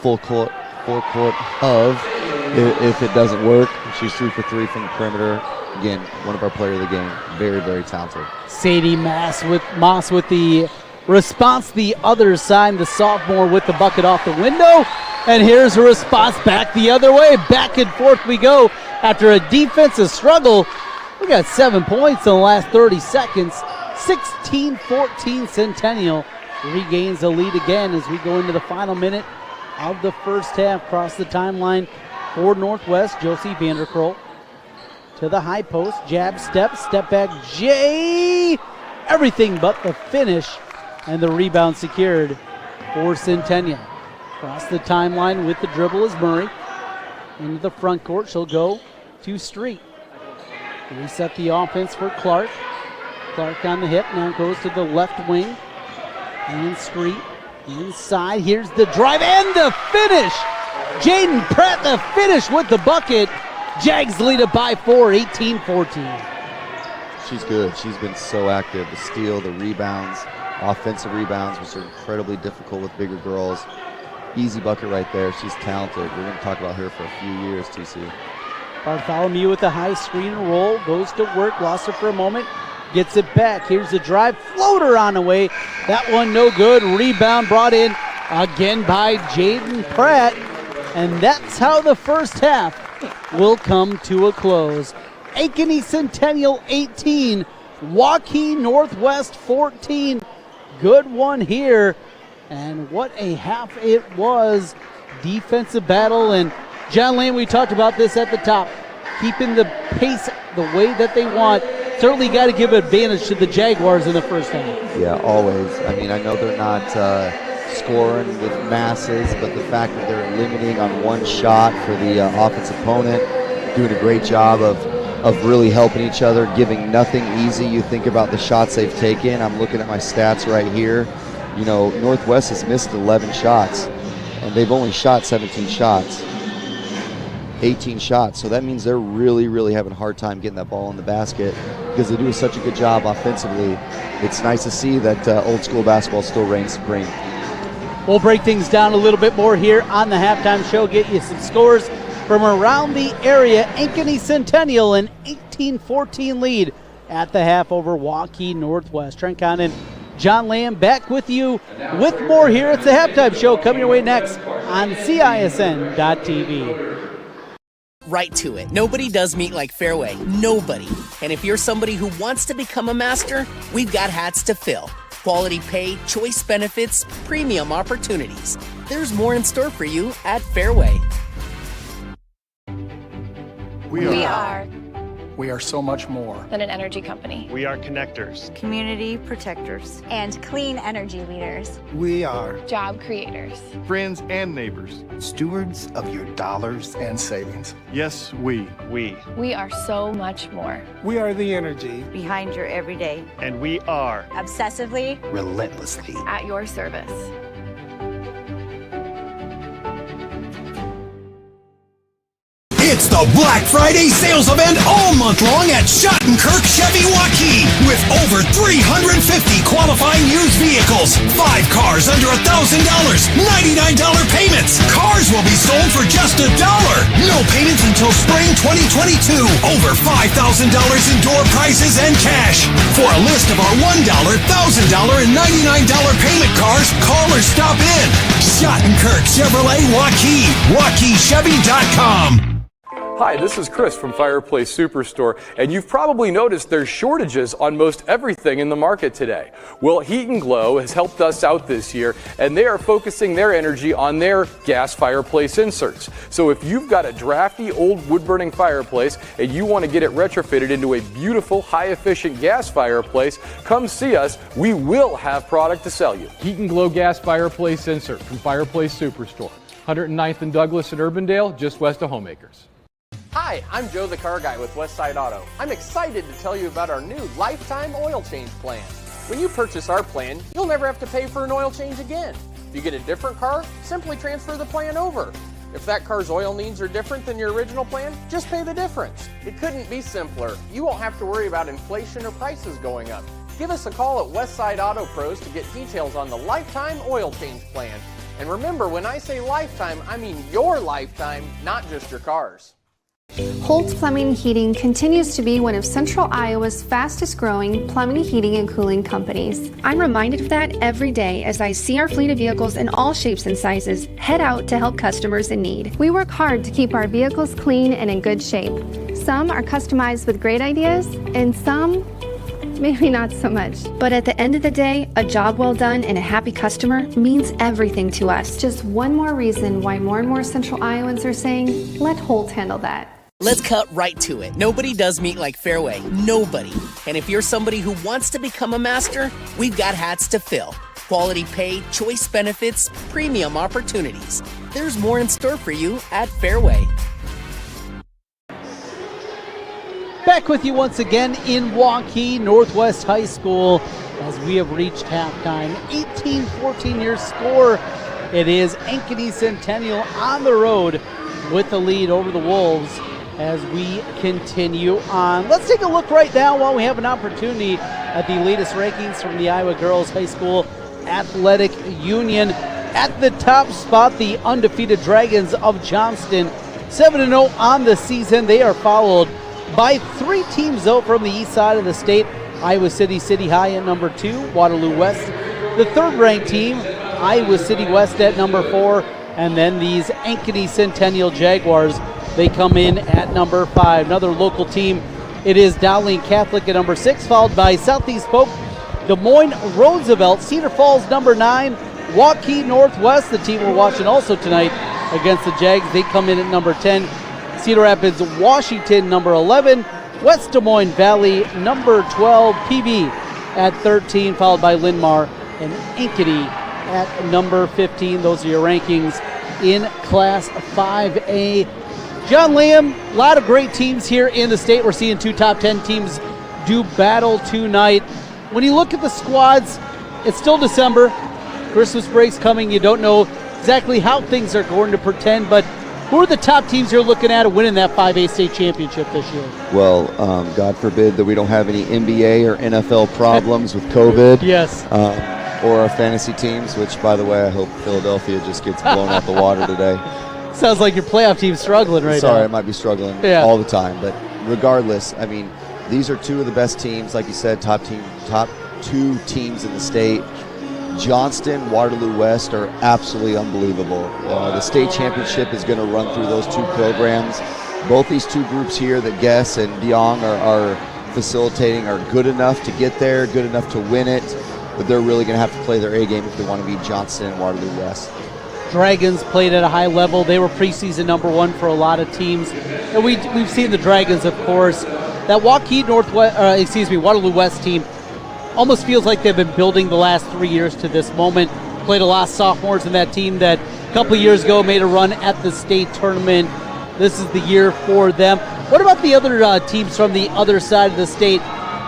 full court of if it doesn't work. She's 3 for 3 from the perimeter. Again, one of our player of the game. Very, very talented. Sadie Moss with the response the other side. The sophomore with the bucket off the window. And here's a response back the other way. Back and forth we go after a defensive struggle. We got 7 points in the last 30 seconds. 16-14 Centennial regains the lead again as we go into the final minute of the first half. Across the timeline for Northwest, Josie Vanderkroll to the high post, jab step back, Jay, everything but the finish, and the rebound secured for Centennial. Across the timeline with the dribble is Murray. Into the front court, she'll go to Street. Reset the offense for Clark. Clark on the hip, now goes to the left wing. And Street inside, here's the drive and the finish! Jaden Pratt, the finish with the bucket. Jags lead it by 4, 18-14. She's good. She's been so active. The steal, the rebounds, offensive rebounds, which are incredibly difficult with bigger girls. Easy bucket right there. She's talented. We're going to talk about her for a few years, TC. Bartholomew with the high screen and roll. Goes to work. Lost it for a moment. Gets it back. Here's the drive. Floater on the way. That one no good. Rebound brought in again by Jaden Pratt. And that's how the first half will come to a close. Ankeny Centennial 18. Waukee Northwest 14. Good one here. And what a half it was. Defensive battle. And John Lane, we talked about this at the top. Keeping the pace the way that they want. Certainly got to give advantage to the Jaguars in the first half. Yeah, always. I mean, I know they're not scoring with masses, but the fact that they're limiting on one shot for the offensive opponent, doing a great job of really helping each other, giving nothing easy. You think about the shots they've taken. I'm looking at my stats right here. You know, Northwest has missed 11 shots, and they've only shot 17 shots. 18 shots, so that means they're really, really having a hard time getting that ball in the basket because they do such a good job offensively. It's nice to see that old school basketball still reigns supreme. We'll break things down a little bit more here on the halftime show, get you some scores from around the area. Ankeny Centennial an 18-14 lead at the half over Waukee Northwest. Trent Condon, John Lamb back with you with more here. It's the halftime show coming your way next on CISN.TV. Right to it. Nobody does meat like Fairway. Nobody. And if you're somebody who wants to become a master, we've got hats to fill. Quality pay, choice benefits, premium opportunities. There's more in store for you at Fairway. We are so much more than an energy company. We are connectors, community protectors, and clean energy leaders. We are job creators, friends and neighbors, stewards of your dollars and savings. Yes, we are so much more. We are the energy behind your everyday. And we are obsessively, relentlessly at your service. It's the Black Friday sales event all month long at Schottenkirk Chevy Waukee with over 350 qualifying used vehicles, 5 cars under $1,000, $99 payments. Cars will be sold for just $1. No payments until spring 2022. Over $5,000 in door prizes and cash. For a list of our $1, $1,000, and $99 payment cars, call or stop in. Schottenkirk Chevrolet Waukee. WaukeeChevy.com. Hi, this is Chris from Fireplace Superstore, and you've probably noticed there's shortages on most everything in the market today. Well, Heat and Glow has helped us out this year, and they are focusing their energy on their gas fireplace inserts. So if you've got a drafty old wood-burning fireplace and you want to get it retrofitted into a beautiful, high-efficient gas fireplace, come see us. We will have product to sell you. Heat and Glow gas fireplace insert from Fireplace Superstore. 109th and Douglas in Urbandale, just west of Homeacres. Hi, I'm Joe the Car Guy with Westside Auto. I'm excited to tell you about our new lifetime oil change plan. When you purchase our plan, you'll never have to pay for an oil change again. If you get a different car, simply transfer the plan over. If that car's oil needs are different than your original plan, just pay the difference. It couldn't be simpler. You won't have to worry about inflation or prices going up. Give us a call at Westside Auto Pros to get details on the lifetime oil change plan. And remember, when I say lifetime, I mean your lifetime, not just your car's. Holt Plumbing and Heating continues to be one of Central Iowa's fastest growing plumbing, heating, and cooling companies. I'm reminded of that every day as I see our fleet of vehicles in all shapes and sizes head out to help customers in need. We work hard to keep our vehicles clean and in good shape. Some are customized with great ideas, and some maybe not so much. But at the end of the day, a job well done and a happy customer means everything to us. Just one more reason why more and more Central Iowans are saying, let Holt handle that. Let's cut right to it. Nobody does meat like Fairway. Nobody. And if you're somebody who wants to become a master, we've got hats to fill. Quality pay, choice benefits, premium opportunities. There's more in store for you at Fairway. Back with you once again in Waukee Northwest High School as we have reached halftime. 18-14 your score. It is Ankeny Centennial on the road with the lead over the Wolves as we continue on. Let's take a look right now while we have an opportunity at the latest rankings from the Iowa Girls High School Athletic Union. At the top spot, the undefeated Dragons of Johnston, 7-0 on the season. They are followed by three teams though from the east side of the state. Iowa City High at number 2, Waterloo West, the third ranked team, Iowa City West at number 4, and then these Ankeny Centennial Jaguars, they come in at number 5. Another local team, it is Dowling Catholic at number 6, followed by Southeast Pope, Des Moines Roosevelt, Cedar Falls number 9, Waukee Northwest, the team we're watching also tonight against the Jags, they come in at number 10. Cedar Rapids, Washington, number 11. West Des Moines Valley, number 12. PB at 13, followed by Linn-Mar and Ankeny at number 15. Those are your rankings in Class 5A. John Liam, a lot of great teams here in the state. We're seeing 2 top 10 teams do battle tonight. When you look at the squads, it's still December. Christmas break's coming. You don't know exactly how things are going to pretend, but who are the top teams you're looking at winning that 5A state championship this year? Well, God forbid that we don't have any NBA or NFL problems with COVID. Yes. Or our fantasy teams, which, by the way, I hope Philadelphia just gets blown out the water today. Sounds like your playoff team's struggling right now. Sorry, I might be struggling all the time. But regardless, I mean, these are 2 of the best teams. Like you said, top 2 teams in the state. Johnston, Waterloo West are absolutely unbelievable. The state championship is going to run through those 2 programs. Both these 2 groups here that Guess and DeYoung are facilitating are good enough to get there, good enough to win it, but they're really going to have to play their A game if they want to beat Johnston and Waterloo West. Dragons played at a high level. They were preseason number 1 for a lot of teams. And we've seen the Dragons, of course. That Waterloo West team almost feels like they've been building the last 3 years to this moment. Played a lot of sophomores in that team that a couple of years ago made a run at the state tournament. This is the year for them. What about the other teams from the other side of the state?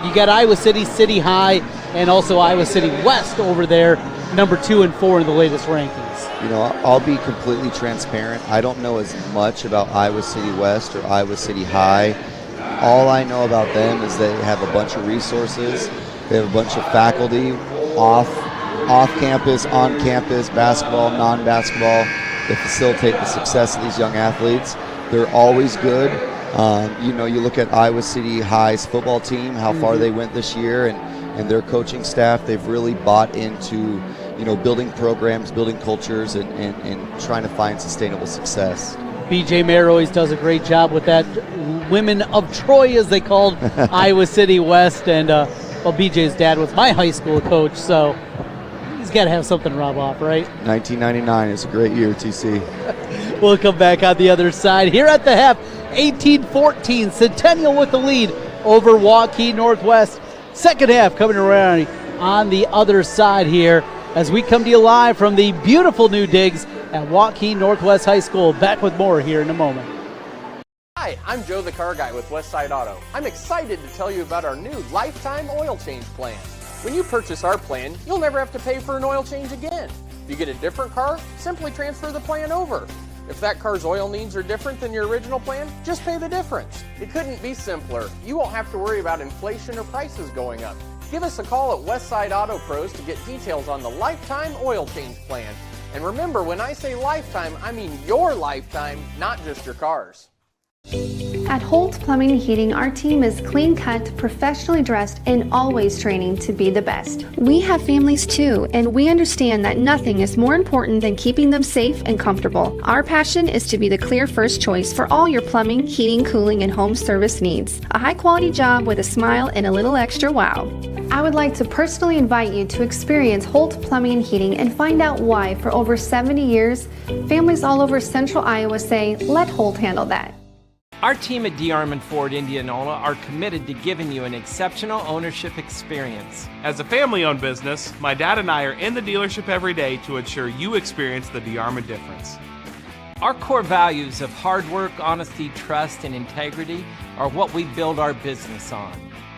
You got Iowa City High, and also Iowa City West over there, number 2 and 4 in the latest rankings. You know, I'll be completely transparent. I don't know as much about Iowa City West or Iowa City High. All I know about them is they have a bunch of resources. They have a bunch of faculty, off campus, on campus, basketball, non-basketball, that facilitate the success of these young athletes. They're always good. You look at Iowa City High's football team, how far they went this year, and their coaching staff. They've really bought into, building programs, building cultures, and trying to find sustainable success. BJ Mayer always does a great job with that. Women of Troy, as they called Iowa City West, and BJ's dad was my high school coach, so he's got to have something to rub off, right? 1999 is a great year, TC. We'll come back on the other side. Here at the half, 18-14, Centennial with the lead over Waukee Northwest. Second half coming around on the other side here as we come to you live from the beautiful new digs at Waukee Northwest High School. Back with more here in a moment. Hi, I'm Joe the Car Guy with Westside Auto. I'm excited to tell you about our new lifetime oil change plan. When you purchase our plan, you'll never have to pay for an oil change again. If you get a different car, simply transfer the plan over. If that car's oil needs are different than your original plan, just pay the difference. It couldn't be simpler. You won't have to worry about inflation or prices going up. Give us a call at Westside Auto Pros to get details on the lifetime oil change plan. And remember, when I say lifetime, I mean your lifetime, not just your car's. At Holt Plumbing and Heating, our team is clean-cut, professionally dressed, and always training to be the best. We have families too, and we understand that nothing is more important than keeping them safe and comfortable. Our passion is to be the clear first choice for all your plumbing, heating, cooling, and home service needs. A high-quality job with a smile and a little extra wow. I would like to personally invite you to experience Holt Plumbing and Heating and find out why, for over 70 years, families all over central Iowa say, let Holt handle that. Our team at DeArmond Ford Indianola are committed to giving you an exceptional ownership experience. As a family-owned business, my dad and I are in the dealership every day to ensure you experience the DeArmond difference. Our core values of hard work, honesty, trust, and integrity are what we build our business on.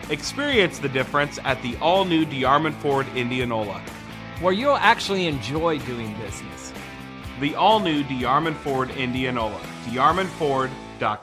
Experience the difference at the all-new DeArmond Ford Indianola, where you'll actually enjoy doing business. The all-new DeArmond Ford Indianola, DeArmondFord.com.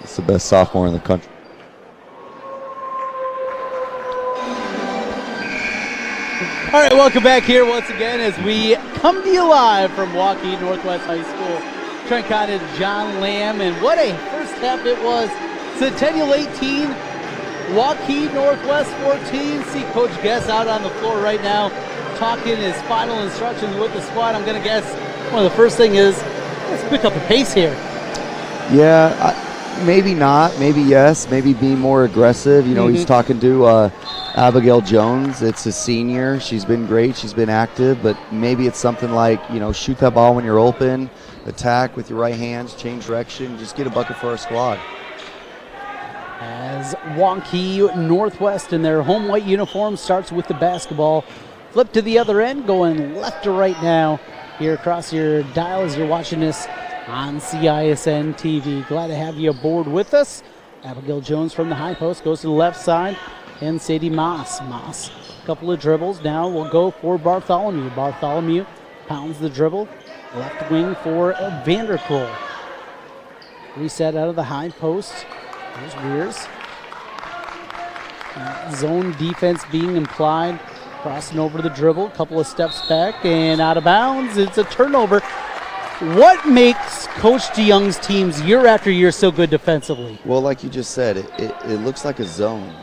It's the best sophomore in the country. All right, welcome back here once again as we come to you live from Waukee Northwest High School. Trent Condon, John Lamb, and what a first half it was. Centennial 18, Waukee Northwest 14. See Coach Guess out on the floor right now talking his final instructions with the squad. I'm going to guess one of the first thing is, let's pick up the pace here. Yeah, maybe not, maybe yes, maybe be more aggressive. You know, he's talking to Abigail Jones. It's a senior. She's been great. She's been active, but maybe it's something like, you know, shoot that ball when you're open, attack with your right hands, change direction, just get a bucket for our squad. As Waukee Northwest in their home white uniform starts with the basketball. Flip to the other end, going left to right now here across your dial as you're watching this on CISN TV. Glad to have you aboard with us. Abigail Jones from the high post goes to the left side, and Sadie Moss. Moss, a couple of dribbles. Now will go for Bartholomew. Bartholomew pounds the dribble. Left wing for Vanderkroll. Reset out of the high post. There's Weirs. Zone defense being implied. Crossing over the dribble. Couple of steps back and out of bounds. It's a turnover. What makes Coach DeYoung's teams year after year so good defensively? Well, like you just said, it looks like a zone,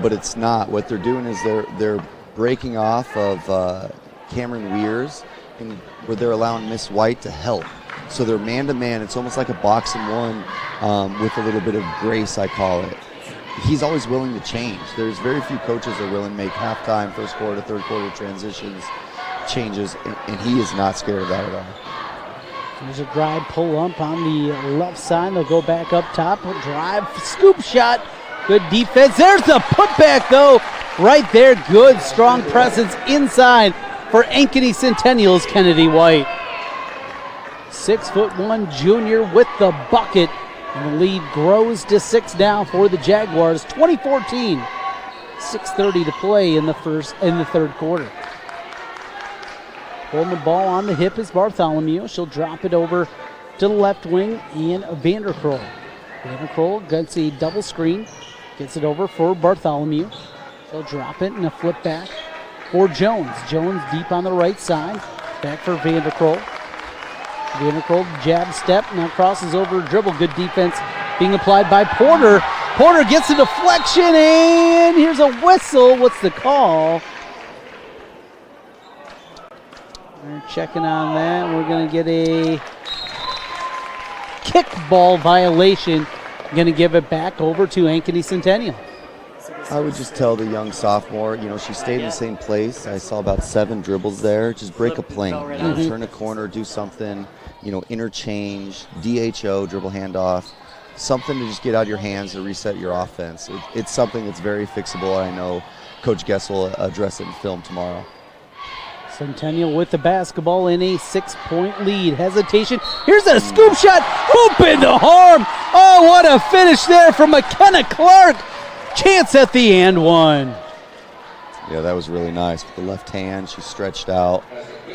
but it's not. What they're doing is they're breaking off of Cameron Weirs, and where they're allowing Miss White to help. So they're man-to-man. It's almost like a box and one with a little bit of grace, I call it. He's always willing to change. There's very few coaches that are willing to make halftime, first quarter, third quarter transitions, changes, and he is not scared of that at all. There's a drive pull up on the left side. They'll go back up top. Drive, scoop shot. Good defense. There's the putback, though. Right there. Good, strong presence inside for Ankeny Centennial's Kennedy White. 6'1" junior with the bucket. And the lead grows to 6 now for the Jaguars. 2014. 6:30 to play in the third quarter. Holding the ball on the hip is Bartholomew. She'll drop it over to the left wing and Vanderkroll. Vanderkroll gets a double screen. Gets it over for Bartholomew. She'll drop it and a flip back for Jones. Jones deep on the right side. Back for Vanderkroll. Vanderkroll jab step, now crosses over dribble. Good defense being applied by Porter. Porter gets a deflection, and here's a whistle. What's the call? We're checking on that. We're going to get a kickball violation. Going to give it back over to Ankeny Centennial. So I would just tell the young sophomore, she stayed in the same place. I saw about 7 dribbles there. Just break a plane, turn a corner, do something, interchange, DHO, dribble handoff, something to just get out of your hands to reset your offense. It's something that's very fixable. I know Coach Guess will address it in film tomorrow. Centennial with the basketball in a 6-point lead. Hesitation. Here's a scoop shot. Hoop into arm. Oh, what a finish there from McKenna Clark. Chance at the and one. Yeah, that was really nice. With the left hand, she stretched out,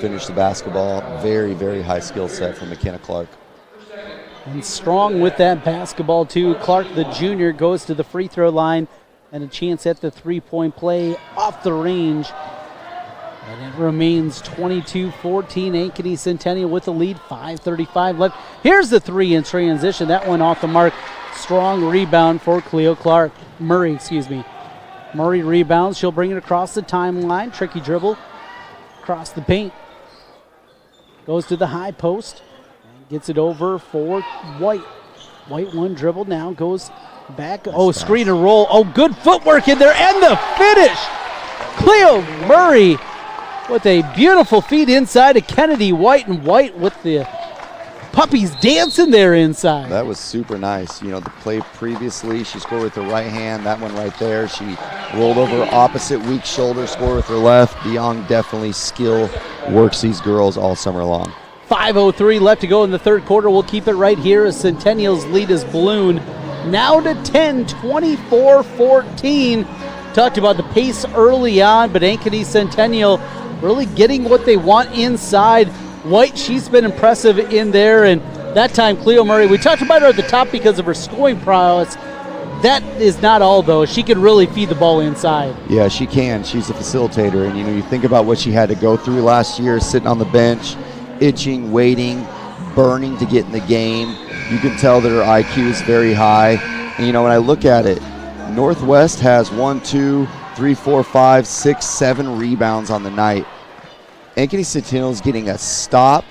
finished the basketball. Very, very high skill set from McKenna Clark. And strong with that basketball, too. Clark, the junior, goes to the free throw line and a chance at the 3-point play off the range. And it remains 22-14. Ankeny Centennial with the lead, 5:35 left. Here's the 3 in transition. That one off the mark. Strong rebound for Murray. Murray rebounds. She'll bring it across the timeline. Tricky dribble across the paint. Goes to the high post. And gets it over for White. White one dribble now. Goes back. Screen and roll. Good footwork in there. And the finish. Cleo Murray with a beautiful feed inside to Kennedy White, and White with the puppies dancing there inside. That was super nice. The play previously, she scored with her right hand. That one right there, she rolled over opposite weak shoulder, scored with her left. DeYoung definitely skill works these girls all summer long. 5:03 left to go in the third quarter. We'll keep it right here as Centennial's lead is ballooned now to 10, 24-14. Talked about the pace early on, but Ankeny Centennial really getting what they want inside. White, she's been impressive in there, and that time Cleo Murray, we talked about her at the top because of her scoring prowess. That is not all, though. She can really feed the ball inside. Yeah, she can. She's a facilitator, and you think about what she had to go through last year, sitting on the bench, itching, waiting, burning to get in the game. You can tell that her IQ is very high. And when I look at it, Northwest has 1, 2, 3, 4, 5, 6, 7 rebounds on the night. Ankeny Centennial is getting a stop,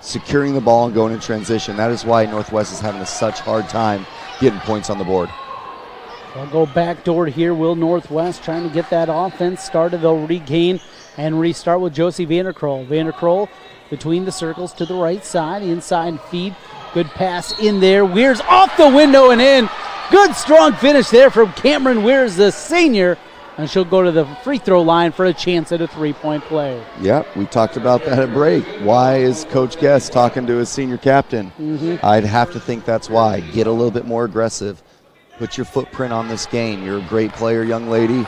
securing the ball, and going in transition. That is why Northwest is having such hard time getting points on the board. They'll go backdoor here, will Northwest, trying to get that offense started. They'll regain and restart with Josie Vanderkroll. Vanderkroll between the circles to the right side, inside feed. Good pass in there. Weirs off the window and in. Good strong finish there from Cameron Weirs, the senior. And she'll go to the free throw line for a chance at a 3-point play. Yep, we talked about that at break. Why is Coach Guest talking to his senior captain? I'd have to think that's why. Get a little bit more aggressive. Put your footprint on this game. You're a great player, young lady.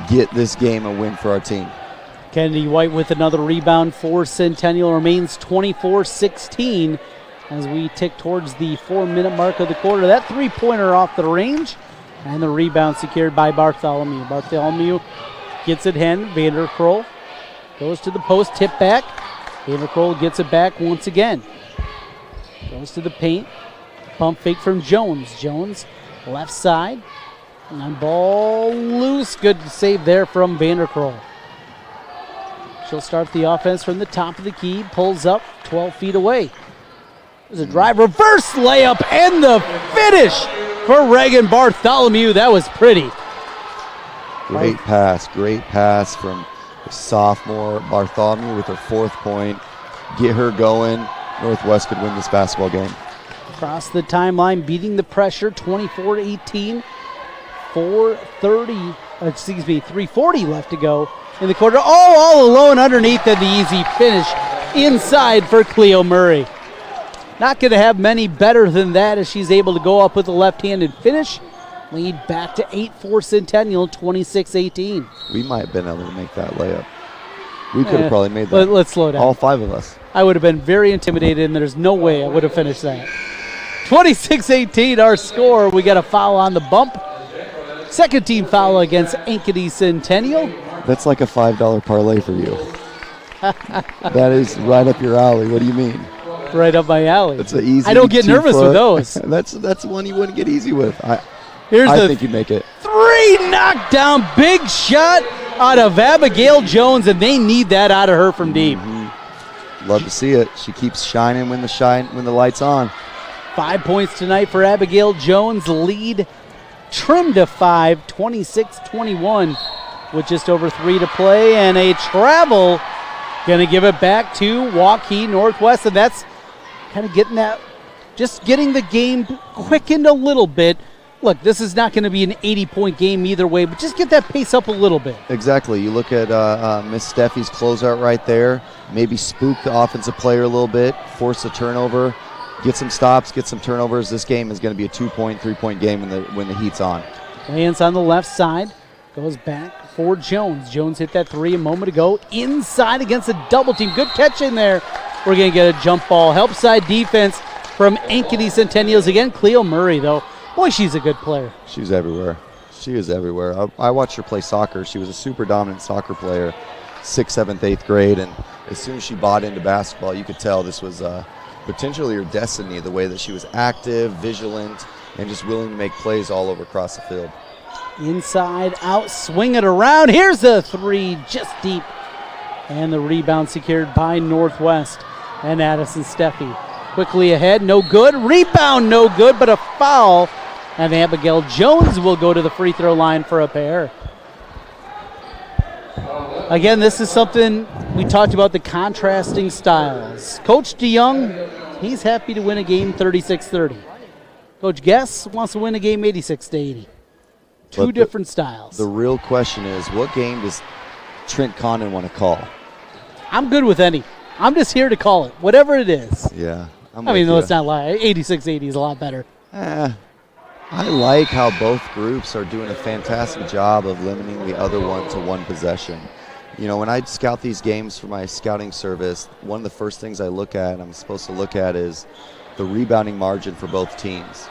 Get this game a win for our team. Kennedy White with another rebound for Centennial. Remains 24-16 as we tick towards the 4-minute mark of the quarter. That 3-pointer off the range. And the rebound secured by Bartholomew. Bartholomew gets it hen. Vanderkroll goes to the post, tip back. Vanderkroll gets it back once again. Goes to the paint. Pump fake from Jones. Jones, left side. And ball loose. Good save there from Vanderkroll. She'll start the offense from the top of the key. Pulls up 12 feet away. There's a drive, reverse layup, and the finish for Reagan Bartholomew. That was pretty. Great pass from the sophomore Bartholomew with her 4th point. Get her going. Northwest could win this basketball game. Across the timeline, beating the pressure, 24-18. 3:40 left to go in the quarter. All alone underneath, and the easy finish inside for Cleo Murray. Not going to have many better than that as she's able to go up with a left-handed finish. Lead back to 8 for Centennial, 26-18. We might have been able to make that layup. We could have probably made that. Let's slow down. All 5 of us. I would have been very intimidated, and there's no way I would have finished that. 26-18 our score. We got a foul on the bump. Second team foul against Ankeny Centennial. That's like a $5 parlay for you. That is right up your alley. What do you mean? Right up my alley. That's an easy. I don't get nervous with those. That's one you wouldn't get easy with. I think you make it. 3 knockdown, big shot out of Abigail Jones, and they need that out of her from deep. Love to see it. She keeps shining when the light's on. 5 points tonight for Abigail Jones. Lead trimmed to 5, 26-21 with just over 3 to play, and a travel. Going to give it back to Waukee Northwest, and that's kind of getting the game quickened a little bit. Look, this is not going to be an 80-point game either way, but just get that pace up a little bit. Exactly. You look at Miss Steffi's closeout right there, maybe spook the offensive player a little bit, force a turnover, get some stops, get some turnovers. This game is going to be a 2-point, 3-point game when the heat's on. Lance on the left side, goes back for Jones. Jones hit that 3 a moment ago, inside against a double team. Good catch in there. We're going to get a jump ball. Help side defense from Ankeny Centennials. Again, Cleo Murray, though. Boy, she's a good player. She's everywhere. She is everywhere. I watched her play soccer. She was a super dominant soccer player, 6th, 7th, 8th grade, and as soon as she bought into basketball, you could tell this was potentially her destiny, the way that she was active, vigilant, and just willing to make plays all over across the field. Inside, out, swing it around. Here's a 3, just deep. And the rebound secured by Northwest. And Addison Steffi quickly ahead, no good. Rebound, no good, but a foul. And Abigail Jones will go to the free throw line for a pair. Again, this is something we talked about, the contrasting styles. Coach DeYoung, he's happy to win a game 36-30. Coach Guess wants to win a game 86-80. Two different styles. The real question is, what game does Trent Condon want to call? I'm good with any. I'm just here to call it, whatever it is. Yeah. Let's not lie. 86-80 is a lot better. I like how both groups are doing a fantastic job of limiting the other one to one possession. You know, when I scout these games for my scouting service, one of the first things I look at, I'm supposed to look at, is the rebounding margin for both teams.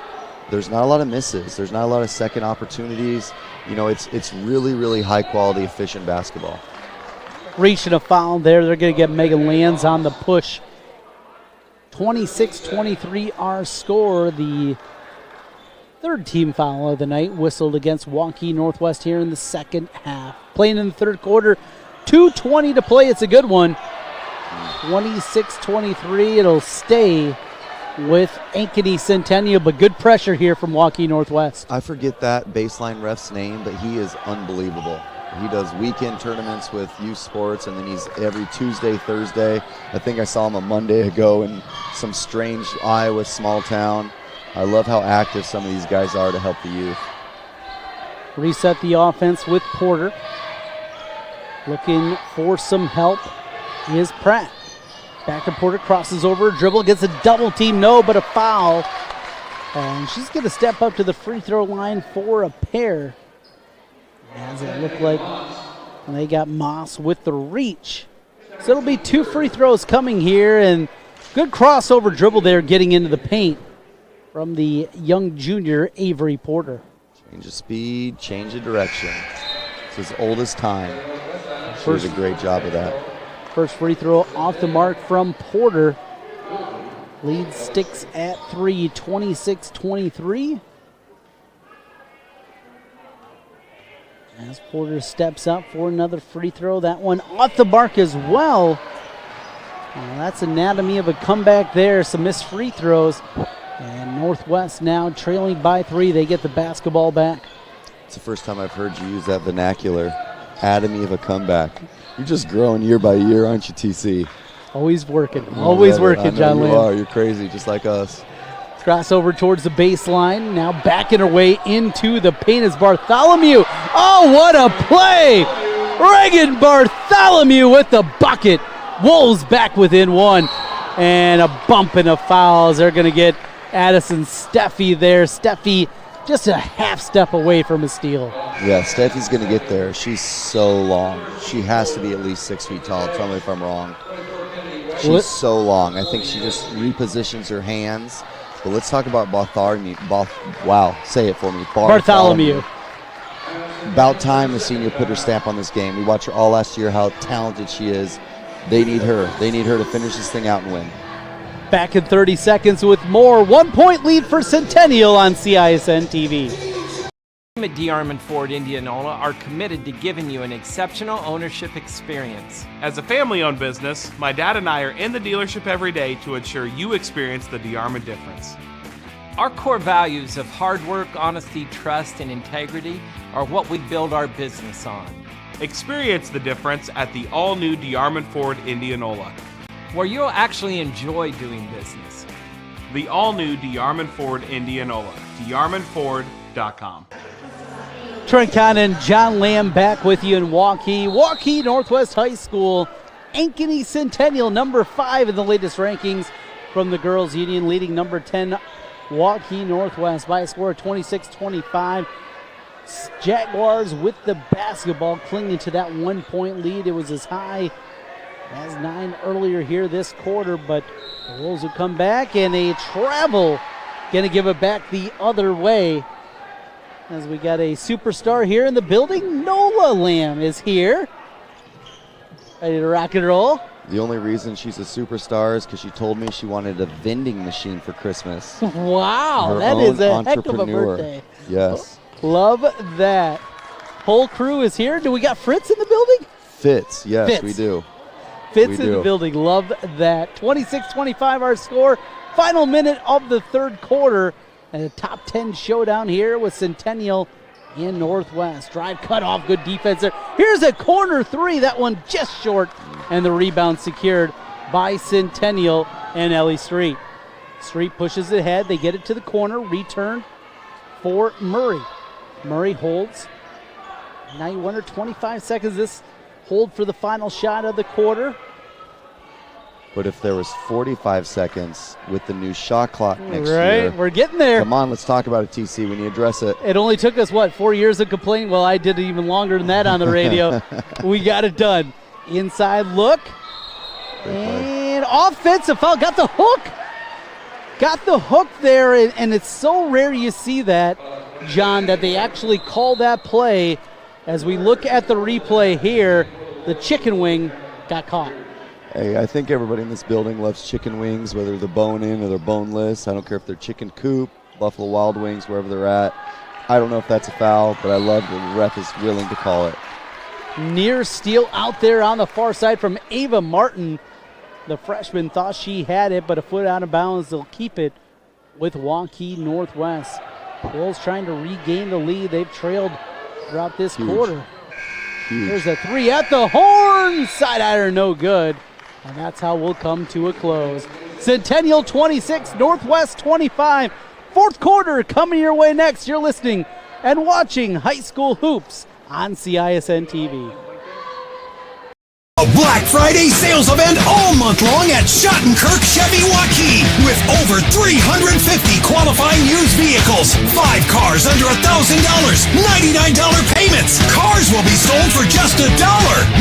There's not a lot of misses. There's not a lot of second opportunities. You know, it's really, really high-quality, efficient basketball. Reaching a foul there. They're going to get Megan Lands on the push. 26-23 our score. The third team foul of the night whistled against Waukee Northwest here in the second half. Playing in the third quarter. 2:20 to play. It's a good one. 26-23. It'll stay with Ankeny Centennial, but good pressure here from Waukee Northwest. I forget that baseline ref's name, but he is unbelievable. He does weekend tournaments with youth sports, and then he's every Tuesday, Thursday. I think I saw him a Monday ago in some strange Iowa small town. I love how active some of these guys are to help the youth. Reset the offense with Porter. Looking for some help is Pratt. Back to Porter, crosses over, dribble, gets a double team, no, but a foul. And she's going to step up to the free throw line for a pair. As it looked like they got Moss with the reach. So it'll be 2 free throws coming here, and good crossover dribble there getting into the paint from the young junior Avery Porter. Change of speed, change of direction. It's as old as time. She did a great job of that. First free throw off the mark from Porter. Lead sticks at 3, 26-23. As Porter steps up for another free throw. That one off the mark as well. That's anatomy of a comeback there. Some missed free throws. And Northwest now trailing by 3. They get the basketball back. It's the first time I've heard you use that vernacular. Anatomy of a comeback. You're just growing year by year, aren't you, TC? Always working. Always working, John Lamb. You are. You're crazy, just like us. Crossover towards the baseline. Now backing her way into the paint is Bartholomew. Oh, what a play! Reagan Bartholomew with the bucket. Wolves back within 1. And a bump and a foul. They're going to get Addison Steffi there. Steffi just a half step away from a steal. Yeah, Steffi's going to get there. She's so long. She has to be at least 6 feet tall. Tell me if I'm wrong. She's so long. I think she just repositions her hands. But let's talk about Bartholomew. Wow, say it for me. Bartholomew. About time the senior put her stamp on this game. We watched her all last year, how talented she is. They need her. They need her to finish this thing out and win. Back in 30 seconds with more. 1-point lead for Centennial on CISN TV. At D. Armand Ford Indianola are committed to giving you an exceptional ownership experience. As a family-owned business, my dad and I are in the dealership every day to ensure you experience the D. Armand difference. Our core values of hard work, honesty, trust, and integrity are what we build our business on. Experience the difference at the all-new DeArmond Ford Indianola, where you'll actually enjoy doing business. The all-new DeArmond Ford Indianola, DeArmondFord.com. Trent Conn, John Lamb back with you in Waukee. Waukee Northwest High School, Ankeny Centennial, number 5 in the latest rankings from the Girls Union, leading number 10, Waukee Northwest by a score of 26-25. Jaguars with the basketball, clinging to that 1-point lead. It was as high as 9 earlier here this quarter, but the Wolves will come back, and a travel going to give it back the other way. As we got a superstar here in the building, Nola Lamb is here. Ready to rock and roll? The only reason she's a superstar is because she told me she wanted a vending machine for Christmas. Wow, that is a heck of a birthday. Yes. Love that. Whole crew is here. Do we got Fritz in the building? Fitz, yes, Fitz. we do. Fitz in the building. Love that. 26-25 our score. Final minute of the third quarter. And a top 10 showdown here with Centennial and Northwest. Drive cut off. Good defense there. Here's a corner three. That one just short. And the rebound secured by Centennial and Ellie Street. Street pushes it ahead. They get it to the corner. Return for Murray. Murray holds. Now you wonder, 25 seconds. This hold for the final shot of the quarter. But if there was 45 seconds with the new shot clock next year. We're getting there. Come on, let's talk about it, TC. We need to address it. It only took us, 4 years of complaining? Well, I did it even longer than that on the radio. We got it done. Inside look. And offensive foul. Got the hook. Got the hook there, and it's so rare you see that, John, that they actually call that play. As we look at the replay here, the chicken wing got caught. Hey, I think everybody in this building loves chicken wings, whether they're bone-in or they're boneless. I don't care if they're chicken coop, Buffalo Wild Wings, wherever they're at. I don't know if that's a foul, but I love that the ref is willing to call it. Near steal out there on the far side from Ava Martin. The freshman thought she had it, but a foot out of bounds. They'll keep it with Waukee Northwest. Wolves trying to regain the lead. They've trailed throughout this quarter. Huge. There's a three at the horn. Side-iron, no good. And that's how we'll come to a close. Centennial 26, Northwest 25. Fourth quarter coming your way next. You're listening and watching High School Hoops on CISN TV. A Black Friday sales event all month long at Schottenkirk Chevy Waukee with over 350 qualifying used vehicles. 5 cars under $1,000. $99 payments. Cars will be sold for just $1.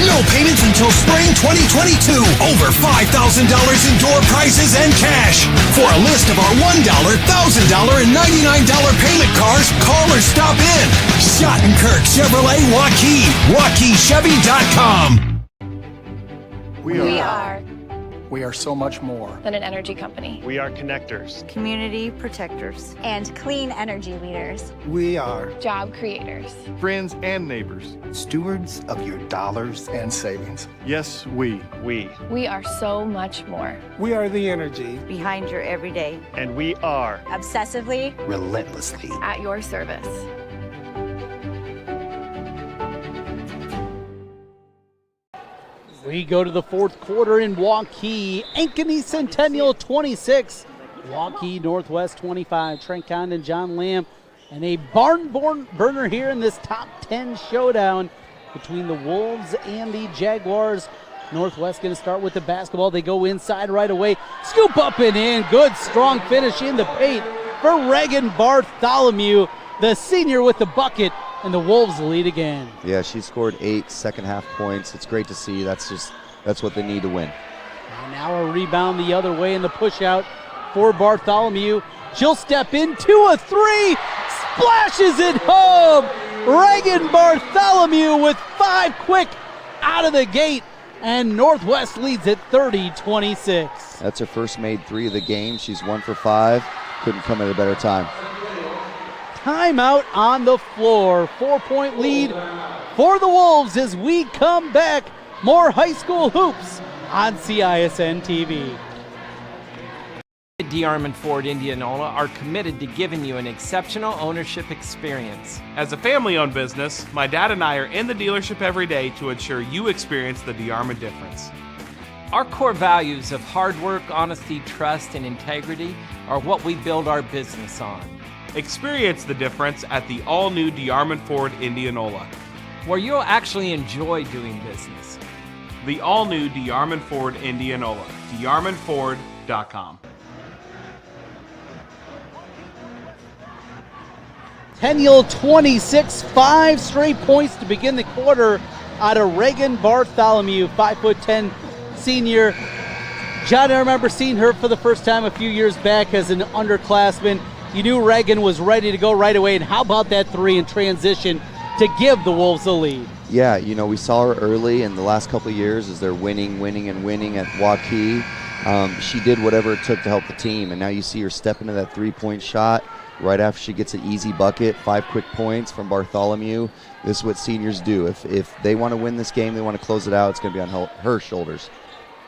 No payments until spring 2022. Over $5,000 in door prizes and cash. For a list of our $1, $1,000, and $99 payment cars, call or stop in. Schottenkirk Chevrolet Waukee. WaukeeChevy.com. We are so much more than an energy company. We are connectors, community protectors, and clean energy leaders. We are job creators, friends and neighbors, stewards of your dollars and savings. Yes, we. We are so much more. We are the energy Behind your everyday. And we are Obsessively. relentlessly At your service. We go to the fourth quarter in Waukee. Ankeny Centennial 26, Waukee Northwest 25. Trent Conn and John Lamb, and a barn burner here in this top 10 showdown between the Wolves and the Jaguars. Northwest going to start with the basketball. They go inside right away. Scoop up and in. Good, strong finish in the paint for Reagan Bartholomew, the senior with the bucket. And the Wolves lead again. Yeah, she scored 8 second-half points. It's great to see. That's what they need to win. And now a rebound the other way in the push-out for Bartholomew. She'll step into a three. Splashes it home. Reagan Bartholomew with 5 quick out of the gate. And Northwest leads at 30-26. That's her first made 3 of the game. She's 1 for 5. Couldn't come at a better time. Timeout on the floor. 4-point lead for the Wolves as we come back. More high school hoops on CISN TV. at DeArmond Ford Indianola are committed to giving you an exceptional ownership experience. As a family-owned business, my dad and I are in the dealership every day to ensure you experience the DeArmond difference. Our core values of hard work, honesty, trust, and integrity are what we build our business on. Experience the difference at the all-new DeArmond Ford Indianola, where you'll actually enjoy doing business. The all-new DeArmond Ford Indianola, DeArmondFord.com. Centennial 26, 5 straight points to begin the quarter out of Reagan Bartholomew, 5'10" senior. John, I remember seeing her for the first time a few years back as an underclassman. You knew Reagan was ready to go right away, and how about that three in transition to give the Wolves a lead? Yeah, you know, we saw her early in the last couple of years as they're winning at Waukee. She did whatever it took to help the team, and now you see her step into that three-point shot right after she gets an easy bucket, 5 quick points from Bartholomew. This is what seniors do. If they want to win this game, they want to close it out, it's going to be on her shoulders.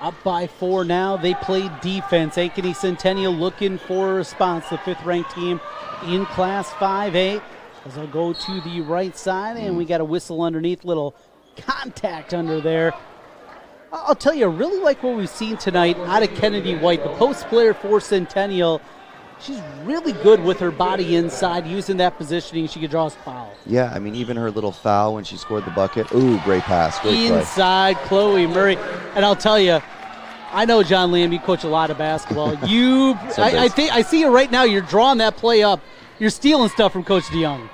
Up by 4 now. They play defense. Ankeny Centennial looking for a response. The 5th-ranked team in Class 5A. As I'll go to the right side, and we got a whistle underneath. Little contact under there. I'll tell you, I really like what we've seen tonight out of Kennedy White, the post player for Centennial. She's really good with her body inside, using that positioning. She could draw us foul. Yeah, I mean, even her little foul when she scored the bucket. Ooh, great pass. Great inside, play. Chloe Murray. And I'll tell you, I know, John Lamb, you coach a lot of basketball. I see you right now. You're drawing that play up. You're stealing stuff from Coach DeYoung.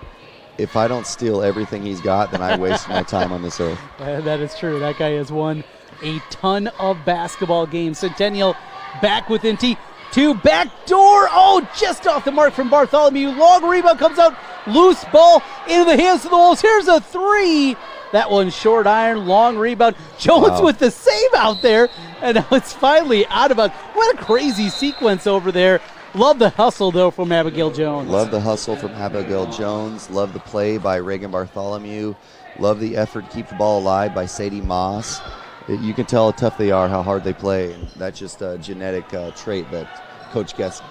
If I don't steal everything he's got, then I waste my time on this earth. That is true. That guy has won a ton of basketball games. Centennial back within T2. Back door. Oh, just off the mark from Bartholomew. Long rebound comes out. Loose ball into the hands of the Wolves. Here's a three. That one short iron. Long rebound. Jones with the save out there. And now it's finally out of bounds. What a crazy sequence over there. Love the hustle, though, from Abigail Jones. Love the hustle from Abigail Jones. Love the play by Reagan Bartholomew. Love the effort to keep the ball alive by Sadie Moss. You can tell how tough they are, how hard they play. And that's just a genetic trait that Coach Guest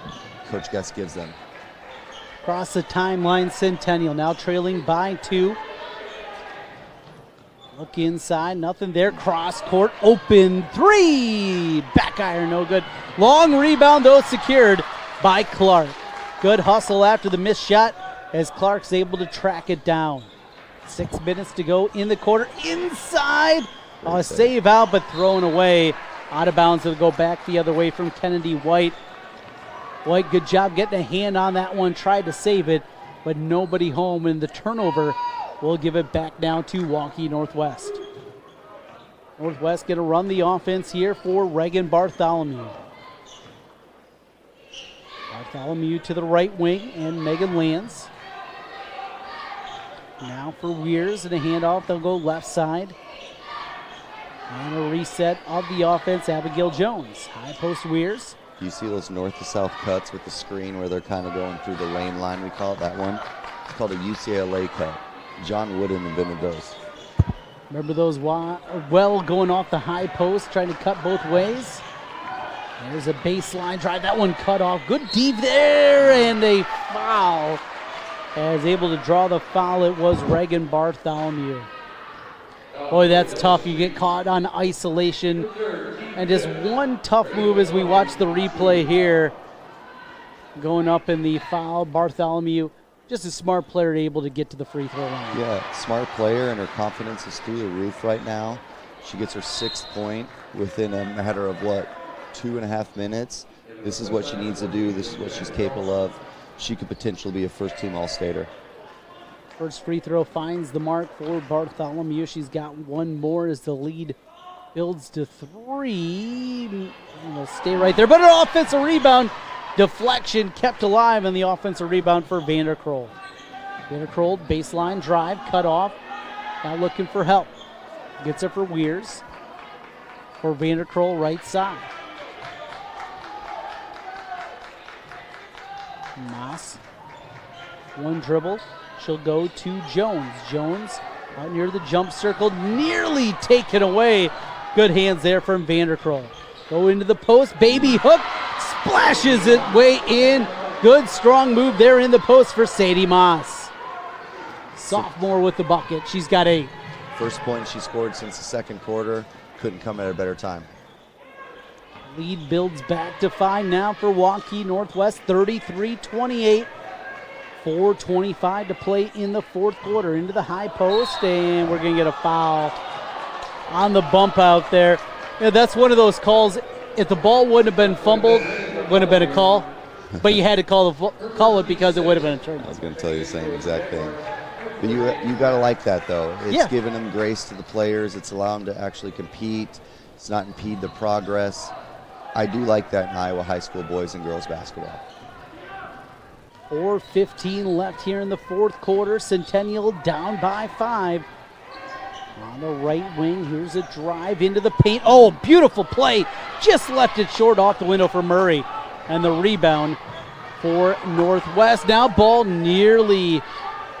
gives them. Across the timeline, Centennial now trailing by 2. Look inside, nothing there. Cross court, open three. Back iron, no good. Long rebound, though, secured by Clark. Good hustle after the missed shot as Clark's able to track it down. 6 minutes to go in the quarter. Inside, a save out, but thrown away. Out of bounds, it'll go back the other way from Kennedy White. White, good job getting a hand on that one. Tried to save it, but nobody home, and the turnover will give it back now to Waukee Northwest. Northwest going to run the offense here for Reagan Bartholomew. Bartholomew to the right wing, and Megan lands. Now for Weirs, and a handoff. They'll go left side. And a reset of the offense, Abigail Jones. High post Weirs. You see those north to south cuts with the screen where they're kind of going through the lane line, we call it that one. It's called a UCLA cut. John Wooden invented those. Remember those well going off the high post, trying to cut both ways. There's a baseline drive. That one cut off. Good deep there, and a foul. As able to draw the foul, it was Reagan Bartholomew. Boy, that's tough. You get caught on isolation. And just one tough move as we watch the replay here. Going up in the foul, Bartholomew, just a smart player able to get to the free throw line. Yeah, smart player, and her confidence is through the roof right now. She gets her 6th point within a matter of, 2.5 minutes. This is what she needs to do. This is what she's capable of. She could potentially be a first-team All-Stater. First free throw finds the mark for Bartholomew. She's got one more as the lead builds to 3. And will stay right there. But an offensive rebound. Deflection kept alive, and the offensive rebound for Vanderkroll. Vanderkroll, baseline drive, cut off. Now looking for help. Gets it for Weirs. For Vanderkroll, right side. Moss. One dribble. She'll go to Jones. Jones out near the jump circle, nearly taken away. Good hands there from Vanderkroll. Go into the post, baby hook, splashes it way in. Good, strong move there in the post for Sadie Moss. Sophomore with the bucket. She's got 8. First point she scored since the second quarter. Couldn't come at a better time. Lead builds back to 5 now for Waukee Northwest, 33-28. 4:25 to play in the fourth quarter. Into the high post, and we're going to get a foul on the bump out there. Yeah, that's one of those calls. If the ball wouldn't have been fumbled, wouldn't have been a call. But you had to call it because it would have been a turnover. I was going to tell you the same exact thing. But you got to like that, though. It's giving them grace to the players. It's allowing them to actually compete. It's not impede the progress. I do like that in Iowa high school boys and girls basketball. 4:15 left here in the fourth quarter. Centennial down by 5. On the right wing, here's a drive into the paint. Oh, beautiful play. Just left it short off the window for Murray. And the rebound for Northwest. Now ball nearly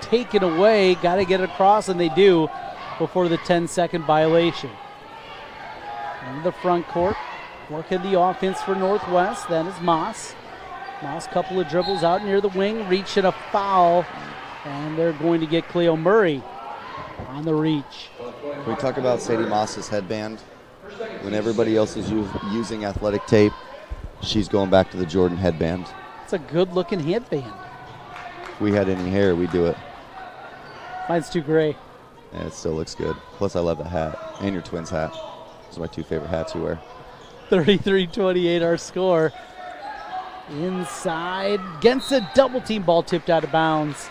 taken away. Got to get it across, and they do before the 10-second violation. In the front court, working the offense for Northwest. That is Moss. Moss, couple of dribbles out near the wing, reaching a foul, and they're going to get Cleo Murray on the reach. Can we talk about Sadie Moss's headband? When everybody else is using athletic tape, she's going back to the Jordan headband. It's a good-looking headband. If we had any hair, we'd do it. Mine's too gray. Yeah, it still looks good. Plus, I love the hat and your twins' hat. Those are my 2 favorite hats you wear. 33-28 our score. Inside, against a double team, ball tipped out of bounds.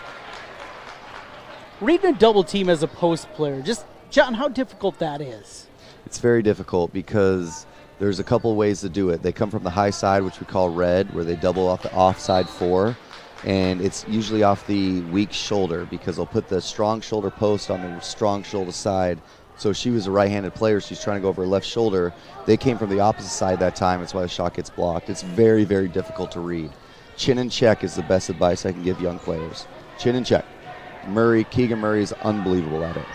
Reading a double team as a post player, just, John, how difficult that is? It's very difficult because there's a couple ways to do it. They come from the high side, which we call red, where they double off the offside 4, and it's usually off the weak shoulder because they'll put the strong shoulder post on the strong shoulder side. So she was a right-handed player. She's trying to go over her left shoulder. They came from the opposite side that time. That's why the shot gets blocked. It's very, very difficult to read. Chin and check is the best advice I can give young players. Chin and check. Keegan Murray is unbelievable at it.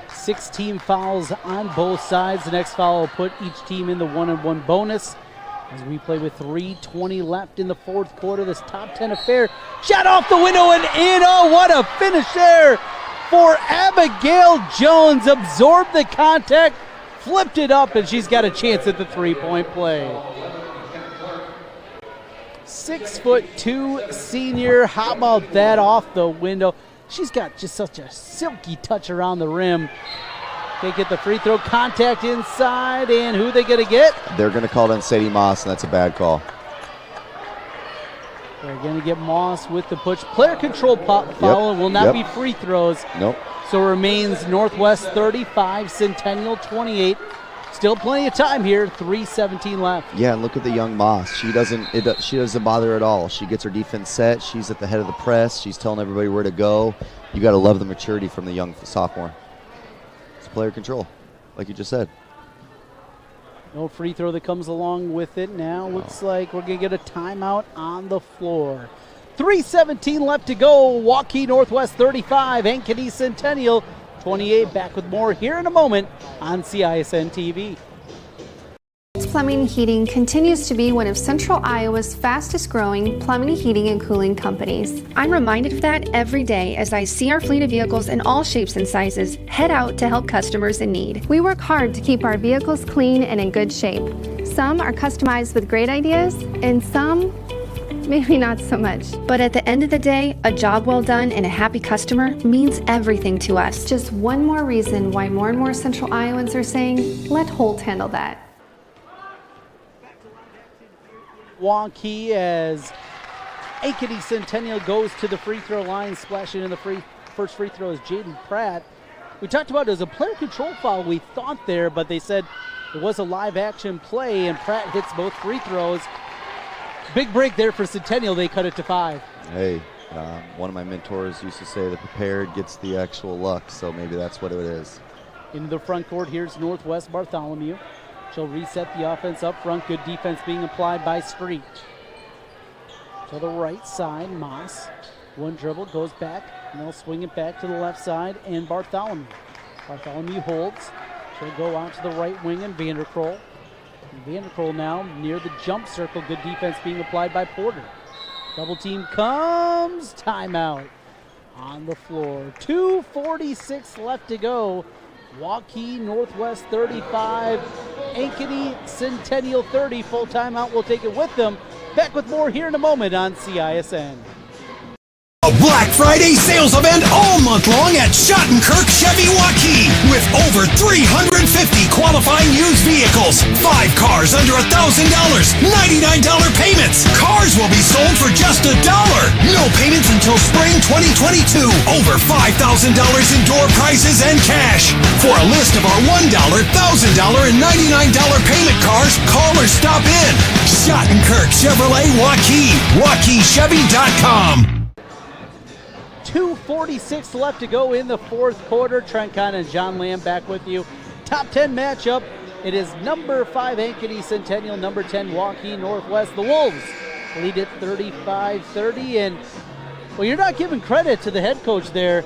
16 fouls on both sides. The next foul will put each team in the 1-on-1 bonus. As we play with 3:20 left in the fourth quarter, this top 10 affair. Shot off the window and in. Oh, what a finish there for Abigail Jones. Absorbed the contact, flipped it up, and she's got a chance at the three-point play. 6'2" senior. How about that off the window? She's got just such a silky touch around the rim. They get the free throw, contact inside, and who they going to get? They're going to call on Sadie Moss, and that's a bad call. They're going to get Moss with the push. Player control foul will not be free throws. Nope. So remains Northwest 35, Centennial 28. Still plenty of time here. 3:17 left. Yeah, and look at the young Moss. She doesn't bother her at all. She gets her defense set. She's at the head of the press. She's telling everybody where to go. You got to love the maturity from the young sophomore. It's player control, like you just said. No free throw that comes along with it. Now looks like we're going to get a timeout on the floor. 3:17 left to go. Waukee Northwest 35, Ankeny Centennial 28. Back with more here in a moment on CISN TV. Plumbing and Heating continues to be one of Central Iowa's fastest growing plumbing, heating, and cooling companies. I'm reminded of that every day as I see our fleet of vehicles in all shapes and sizes head out to help customers in need. We work hard to keep our vehicles clean and in good shape. Some are customized with great ideas, and some maybe not so much. But at the end of the day, a job well done and a happy customer means everything to us. Just one more reason why more and more Central Iowans are saying, let Holt handle that. Waukee as Ankeny Centennial goes to the free throw line, splashing in the first free throw is Jaden Pratt. We talked about it as a player control foul, we thought there, but they said it was a live action play, and Pratt hits both free throws. Big break there for Centennial. They cut it to 5. Hey, one of my mentors used to say the prepared gets the actual luck, so maybe that's what it is. Into the front court, here's Northwest Bartholomew. She'll reset the offense up front. Good defense being applied by Street. To the right side, Moss. One dribble, goes back, and they'll swing it back to the left side, and Bartholomew. Bartholomew holds. She'll go out to the right wing, and Vanderkroll Vanderpool now near the jump circle. Good defense being applied by Porter. Double team comes. Timeout on the floor. 2:46 left to go. Waukee Northwest 35. Ankeny Centennial 30. Full timeout. We'll take it with them. Back with more here in a moment on CISN. A Black Friday sales event all month long at Schottenkirk Chevy Waukee with over 350 qualifying used vehicles. 5 cars under $1,000. $99 payments. Cars will be sold for just $1. No payments until spring 2022. Over $5,000 in door prizes and cash. For a list of our $1, $1,000, and $99 payment cars, call or stop in. Schottenkirk Chevrolet Waukee. WaukeeChevy.com. 2:46 left to go in the fourth quarter. Trent Conn and John Lamb back with you. Top 10 matchup. It is number 5 Ankeny Centennial, number 10 Waukee Northwest. The Wolves lead it 35-30. And, well, you're not giving credit to the head coach there.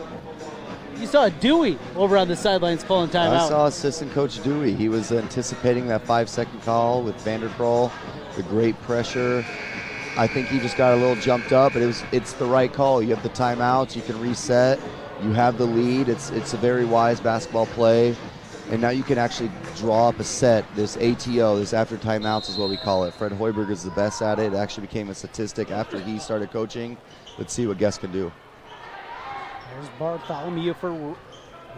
You saw Dewey over on the sidelines calling timeout. I saw assistant coach Dewey. He was anticipating that 5-second call with Vanderpool, the great pressure. I think he just got a little jumped up, but it's the right call. You have the timeouts, you can reset, you have the lead. It's a very wise basketball play, and now you can actually draw up a set. This ATO, this after timeouts is what we call it. Fred Hoiberg is the best at it. It actually became a statistic after he started coaching. Let's see what Guest can do. There's Bartholomew for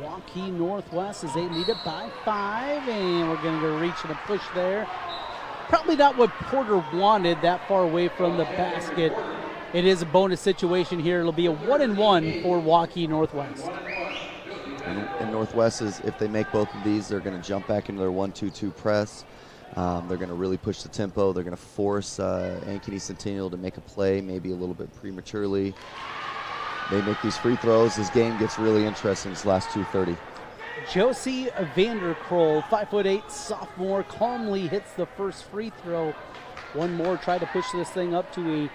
Waukee Northwest as they lead it by 5, and we're going to go reach and a push there. Probably not what Porter wanted, that far away from the basket. It is a bonus situation here. It'll be a 1-and-1 for Waukee Northwest. And Northwest is, if they make both of these, they're going to jump back into their 1-2-2 press. They're going to really push the tempo. They're going to force Ankeny Centennial to make a play, maybe a little bit prematurely. They make these free throws. This game gets really interesting this last 2:30. Josie Vanderkroll, 5'8", sophomore, calmly hits the first free throw. One more, try to push this thing up to a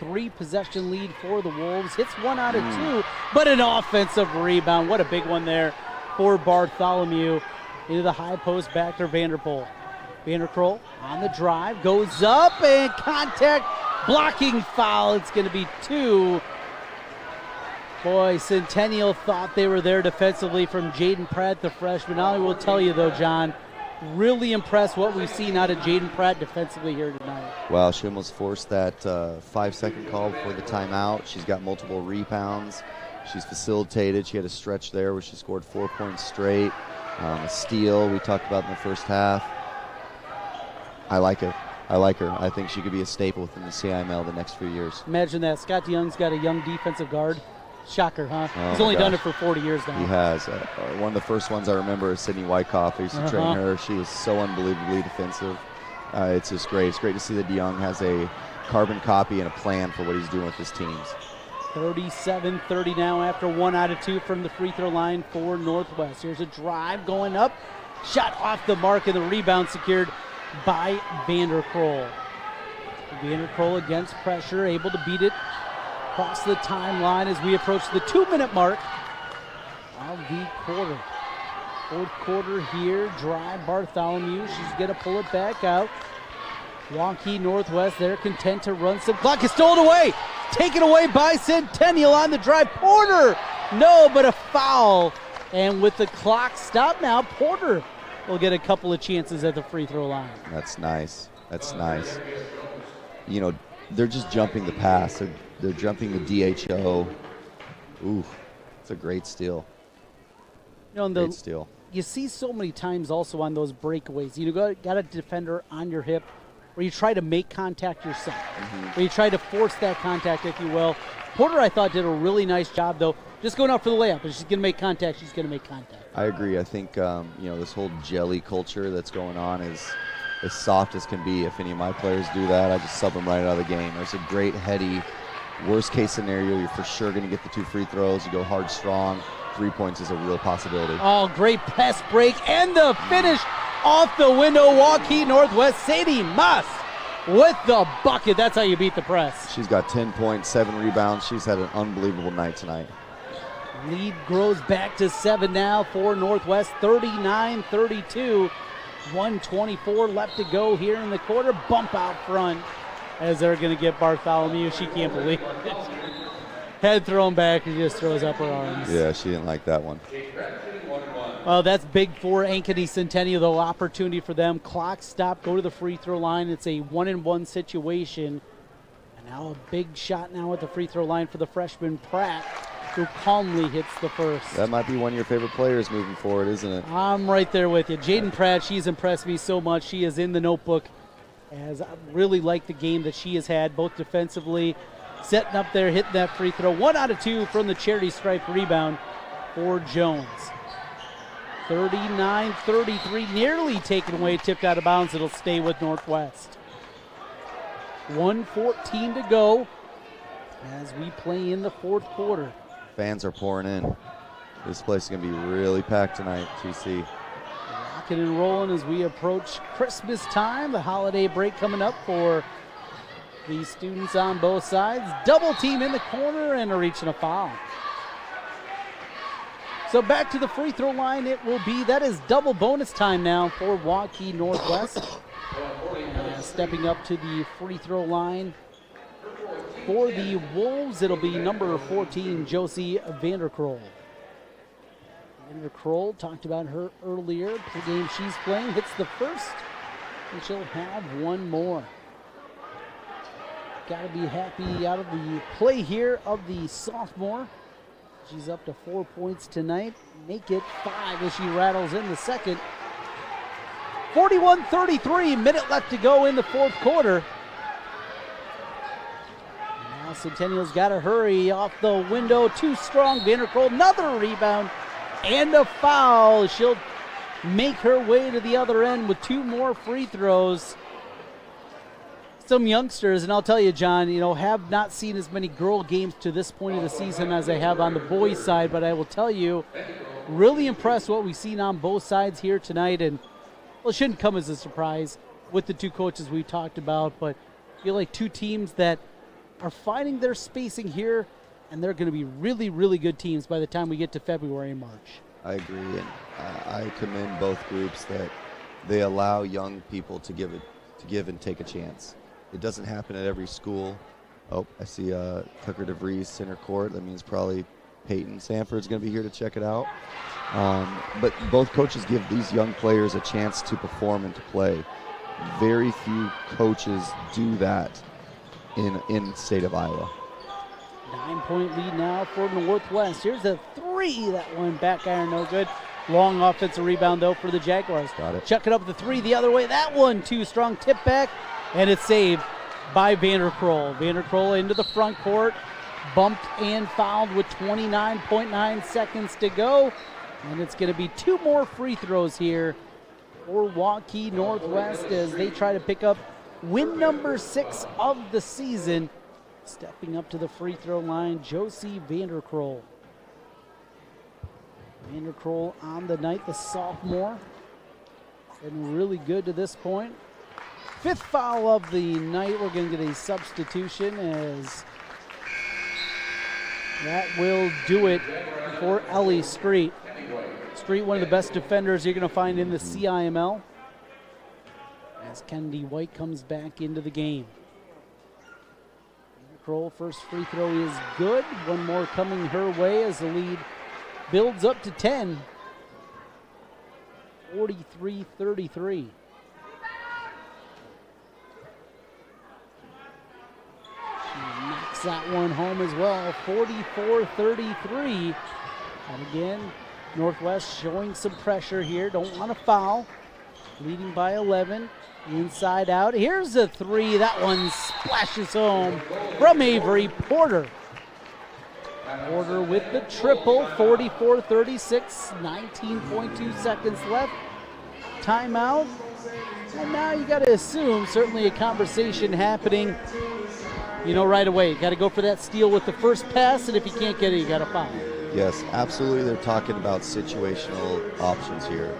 3-possession lead for the Wolves. Hits 1 out of 2, but an offensive rebound. What a big one there for Bartholomew. Into the high post, back to Vanderpool. Vanderkroll on the drive, goes up, and contact, blocking foul. It's going to be 2. Boy, Centennial thought they were there defensively from Jaden Pratt, the freshman. I will tell you, though, John, really impressed what we've seen out of Jaden Pratt defensively here tonight. Well, she almost forced that 5-second call before the timeout. She's got multiple rebounds. She's facilitated. She had a stretch there where she scored 4 points straight. A steal we talked about in the first half. I like her. I think she could be a staple within the CIML the next few years. Imagine that. Scott DeYoung's got a young defensive guard. Shocker, huh? Oh, He's only done it for 40 years now. He has. One of the first ones I remember is Sydney Wyckoff. I used to train her. She is so unbelievably defensive. It's just great. It's great to see that DeYoung has a carbon copy and a plan for what he's doing with his teams. 37-30 now after 1 out of 2 from the free throw line for Northwest. Here's a drive going up. Shot off the mark, and the rebound secured by Vanderkroll. Vanderkroll against pressure, able to beat it across the timeline as we approach the 2-minute mark of the quarter. Fourth quarter here, drive Bartholomew. She's going to pull it back out. Waukee Northwest, they're content to run some clock. It's stolen away. Taken away by Centennial on the drive. Porter, no, but a foul. And with the clock stopped now, Porter will get a couple of chances at the free throw line. That's nice. That's nice. You know, they're just jumping the pass. They're jumping the DHO. Ooh, it's a great steal. You know, Great steal. You see so many times also on those breakaways. You got a defender on your hip where you try to make contact yourself, where you try to force that contact, if you will. Porter, I thought, did a really nice job, though, just going out for the layup. If she's going to make contact, she's going to make contact. I agree. I think, this whole jelly culture that's going on is as soft as can be. If any of my players do that, I just sub them right out of the game. There's a great heady, worst case scenario, you're for sure going to get the 2 free throws. You go hard, strong. 3 points is a real possibility. Oh, great pass break and the finish off the window. Waukee Northwest, Sadie Moss with the bucket. That's how you beat the press. She's got 10 points, 7 rebounds. She's had an unbelievable night tonight. Lead grows back to 7 now for Northwest, 39-32. 1:24 left to go here in the quarter. Bump out front as they're going to get Bartholomew. She can't believe it. Head thrown back and just throws up her arms. Yeah, she didn't like that one. Well, that's big for Ankeny Centennial, though. Opportunity for them. Clock stop, go to the free throw line. It's a 1-and-1 situation. And now a big shot now at the free throw line for the freshman Pratt, who calmly hits the first. That might be one of your favorite players moving forward, isn't it? I'm right there with you. Jaden Pratt, she's impressed me so much. She is in the notebook, as I really like the game that she has had, both defensively, setting up there, hitting that free throw. 1 out of 2 from the charity stripe rebound for Jones. 39-33, nearly taken away, tipped out of bounds. It'll stay with Northwest. 1:14 to go as we play in the fourth quarter. Fans are pouring in. This place is going to be really packed tonight, TC. Rocking and rolling as we approach Christmas time, the holiday break coming up for the students on both sides. Double team in the corner and a reach and a foul. So back to the free throw line it will be. That is double bonus time now for Waukee Northwest. Stepping up to the free throw line for the Wolves, it'll be number 14, Josie Vanderkroll. Vanderkroll, talked about her earlier. The game she's playing, hits the first, and she'll have one more. Got to be happy out of the play here of the sophomore. She's up to 4 points tonight. Make it 5 as she rattles in the second. 41-33, minute left to go in the fourth quarter. Now Centennial's got to hurry off the window. Too strong, Vanderkroll, another rebound and a foul. She'll make her way to the other end with 2 more free throws. Some youngsters, and I'll tell you, John, have not seen as many girl games to this point of the season as I have on the boys' side, but I will tell you, really impressed what we've seen on both sides here tonight, and well, it shouldn't come as a surprise with the 2 coaches we talked about, but I feel like 2 teams that are finding their spacing here, and they're going to be really, really good teams by the time we get to February and March. I agree, and I commend both groups that they allow young people to give and take a chance. It doesn't happen at every school. Oh, I see Tucker DeVries center court. That means probably Peyton Sanford's going to be here to check it out. But both coaches give these young players a chance to perform and to play. Very few coaches do that in the state of Iowa. 9-point lead now for Northwest. Here's a 3. That one back iron, no good. Long offensive rebound, though, for the Jaguars. Got it. Chuck it up the 3 the other way. That one too strong. Tip back, and it's saved by Vanderkroll. Vanderkroll into the front court. Bumped and fouled with 29.9 seconds to go. And it's going to be 2 more free throws here for Waukee Northwest as they try to pick up win number 6 of the season. Stepping up to the free throw line, Josie Vanderkroll. Vanderkroll on the night, the sophomore. Been really good to this point. 5th foul of the night. We're going to get a substitution as that will do it for Ellie Street. Street, one of the best defenders you're going to find in the CIML. As Kennedy White comes back into the game. Vanderkroll, first free throw is good. One more coming her way as the lead builds up to 10. 43-33. Knocks that one home as well. 44-33. And again, Northwest showing some pressure here. Don't want to foul. Leading by 11. Inside out. Here's a 3. That one splashes home from Avery Porter. Porter with the triple. 44-36. 19.2 seconds left. Timeout. And now you got to assume certainly a conversation happening, right away. You got to go for that steal with the first pass, and if you can't get it, you got to foul. Yes, absolutely. They're talking about situational options here.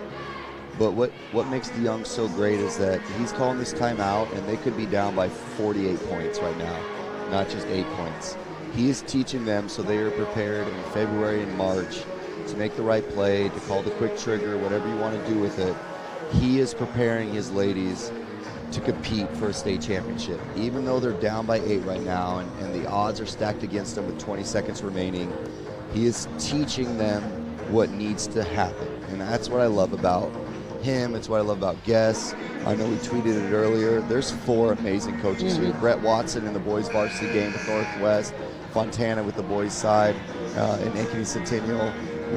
But what makes DeYoung so great is that he's calling this timeout, and they could be down by 48 points right now, not just 8 points. He is teaching them so they are prepared in February and March to make the right play, to call the quick trigger, whatever you want to do with it. he is preparing his ladies to compete for a state championship. Even though they're down by 8 right now and the odds are stacked against them with 20 seconds remaining, he is teaching them what needs to happen. And that's what I love about him. It's what I love about Guess. I know we tweeted it earlier. There's 4 amazing coaches here. Brett Watson in the boys varsity game with Northwest, Fontana with the boys side, and Ankeny Centennial.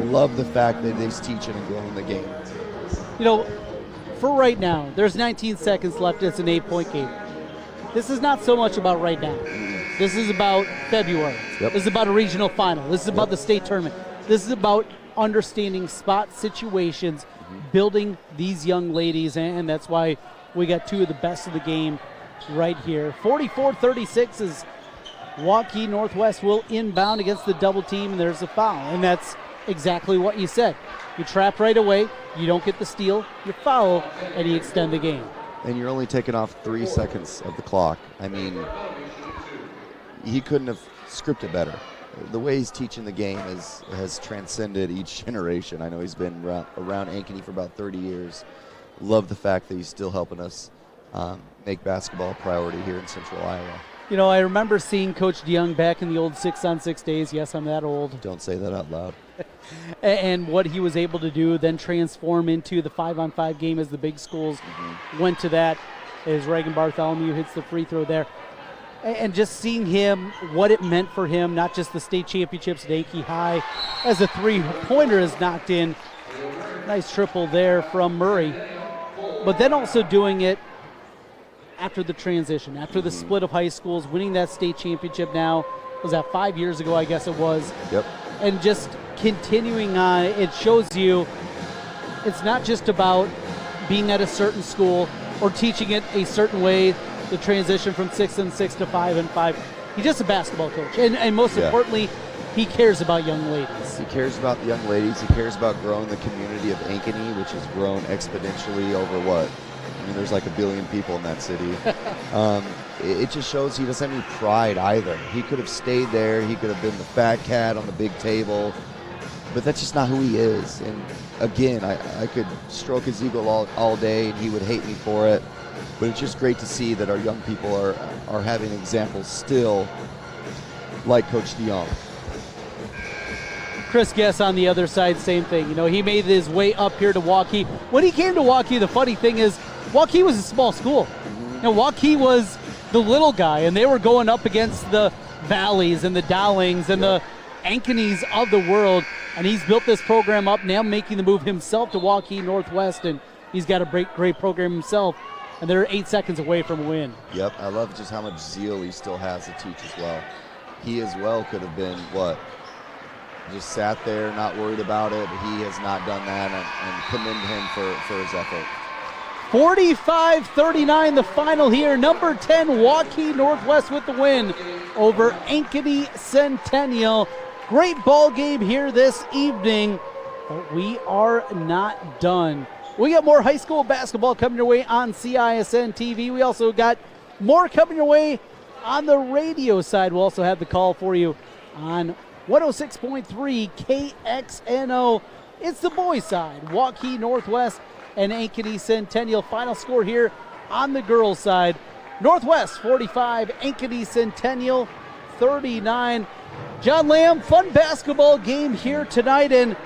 Love the fact that he's teaching and growing the game. You know, for right now, there's 19 seconds left. It's an 8-point game. This is not so much about right now. This is about February. Yep. This is about a regional final. This is about the state tournament. This is about understanding spot situations, building these young ladies, and that's why we got 2 of the best of the game right here. 44-36 is Waukee Northwest will inbound against the double team, and there's a foul. And that's exactly what you said. You trap right away, you don't get the steal, you foul, and you extend the game. And you're only taking off 3 seconds of the clock. I mean, he couldn't have scripted better. The way he's teaching the game has transcended each generation. I know he's been around Ankeny for about 30 years. Love the fact that he's still helping us make basketball a priority here in Central Iowa. You know, I remember seeing Coach DeYoung back in the old 6-on-6 days. Yes, I'm that old. Don't say that out loud. And what he was able to do, then transform into the 5-on-5 game as the big schools went to that, as Reagan Bartholomew hits the free throw there. And just seeing him, what it meant for him, not just the state championships at Ankeny High, as a 3-pointer is knocked in. Nice triple there from Murray. But then also doing it after the transition, after the split of high schools, winning that state championship now. Was that 5 years ago, I guess it was? Yep. And just continuing on, it shows you it's not just about being at a certain school or teaching it a certain way, the transition from 6-on-6 to 5-on-5. He's just a basketball coach. And most importantly, he cares about young ladies. He cares about the young ladies. He cares about growing the community of Ankeny, which has grown exponentially over what? I mean, there's like 1 billion people in that city. It just shows he doesn't have any pride either. He could have stayed there. He could have been the fat cat on the big table. But that's just not who he is. And again, I could stroke his ego all day and he would hate me for it. But it's just great to see that our young people are having examples still like Coach DeYoung. Chris Guess on the other side, same thing. You know, he made his way up here to Waukee. When he came to Waukee, the funny thing is, Waukee was a small school. You know, Waukee was the little guy, and they were going up against the Valleys and the Dowlings and the Ankenys of the world. And he's built this program up, now making the move himself to Waukee Northwest, and he's got a great program himself. And they're 8 seconds away from a win. Yep, I love just how much zeal he still has to teach as well. He as well could have been, just sat there, not worried about it. But he has not done that, and commend him for his effort. 45-39 the final here. Number 10, Waukee Northwest with the win over Ankeny Centennial. Great ball game here this evening, but we are not done. We got more high school basketball coming your way on CISN TV. We also got more coming your way on the radio side. We'll also have the call for you on 106.3 KXNO. It's the boys side, Waukee Northwest and Ankeny Centennial. Final score here on the girls side, Northwest 45, Ankeny Centennial 39. John Lamb, fun basketball game here tonight, and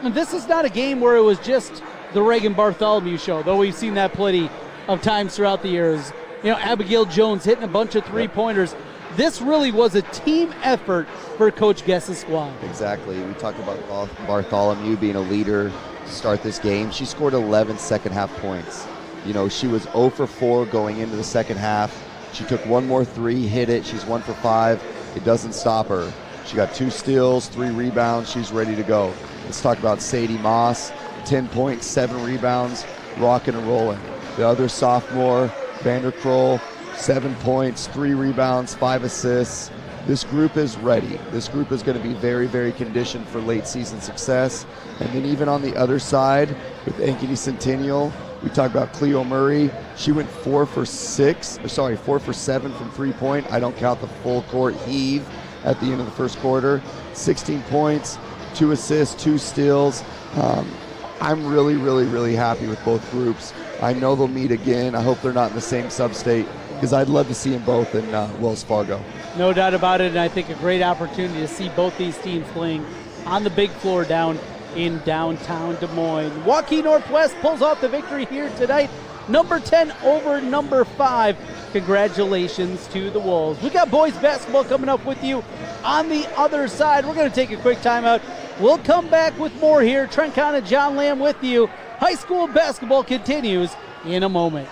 this is not a game where it was just the Reagan Bartholomew show, though we've seen that plenty of times throughout the years. You know, Abigail Jones hitting a bunch of three-pointers. This really was a team effort for Coach Guess's squad. Exactly. We talked about Bartholomew being a leader to start this game. She scored 11 second-half points. You know, she was 0 for 4 going into the second half. She took one more three, hit it. She's 1 for 5. It doesn't stop her. She got 2 steals, 3 rebounds. She's ready to go. Let's talk about Sadie Moss. 10 points, 7 rebounds, rocking and rolling. The other sophomore, Vander Kroll, 7 points, 3 rebounds, 5 assists. This group is ready. This group is going to be very, very conditioned for late season success. And then even on the other side with Ankeny Centennial, we talked about Cleo Murray. She went 4 for 7 from 3-point. I don't count the full court heave at the end of the first quarter. 16 points, 2 assists, 2 steals. I'm really, really, really happy with both groups. I know they'll meet again. I hope they're not in the same sub-state because I'd love to see them both in Wells Fargo. No doubt about it, and I think a great opportunity to see both these teams playing on the big floor down in downtown Des Moines. Waukee Northwest pulls off the victory here tonight. Number 10 over number 5. Congratulations to the Wolves. We got boys basketball coming up with you on the other side. We're going to take a quick timeout. We'll come back with more here. Trent Conn and John Lamb with you. High school basketball continues in a moment.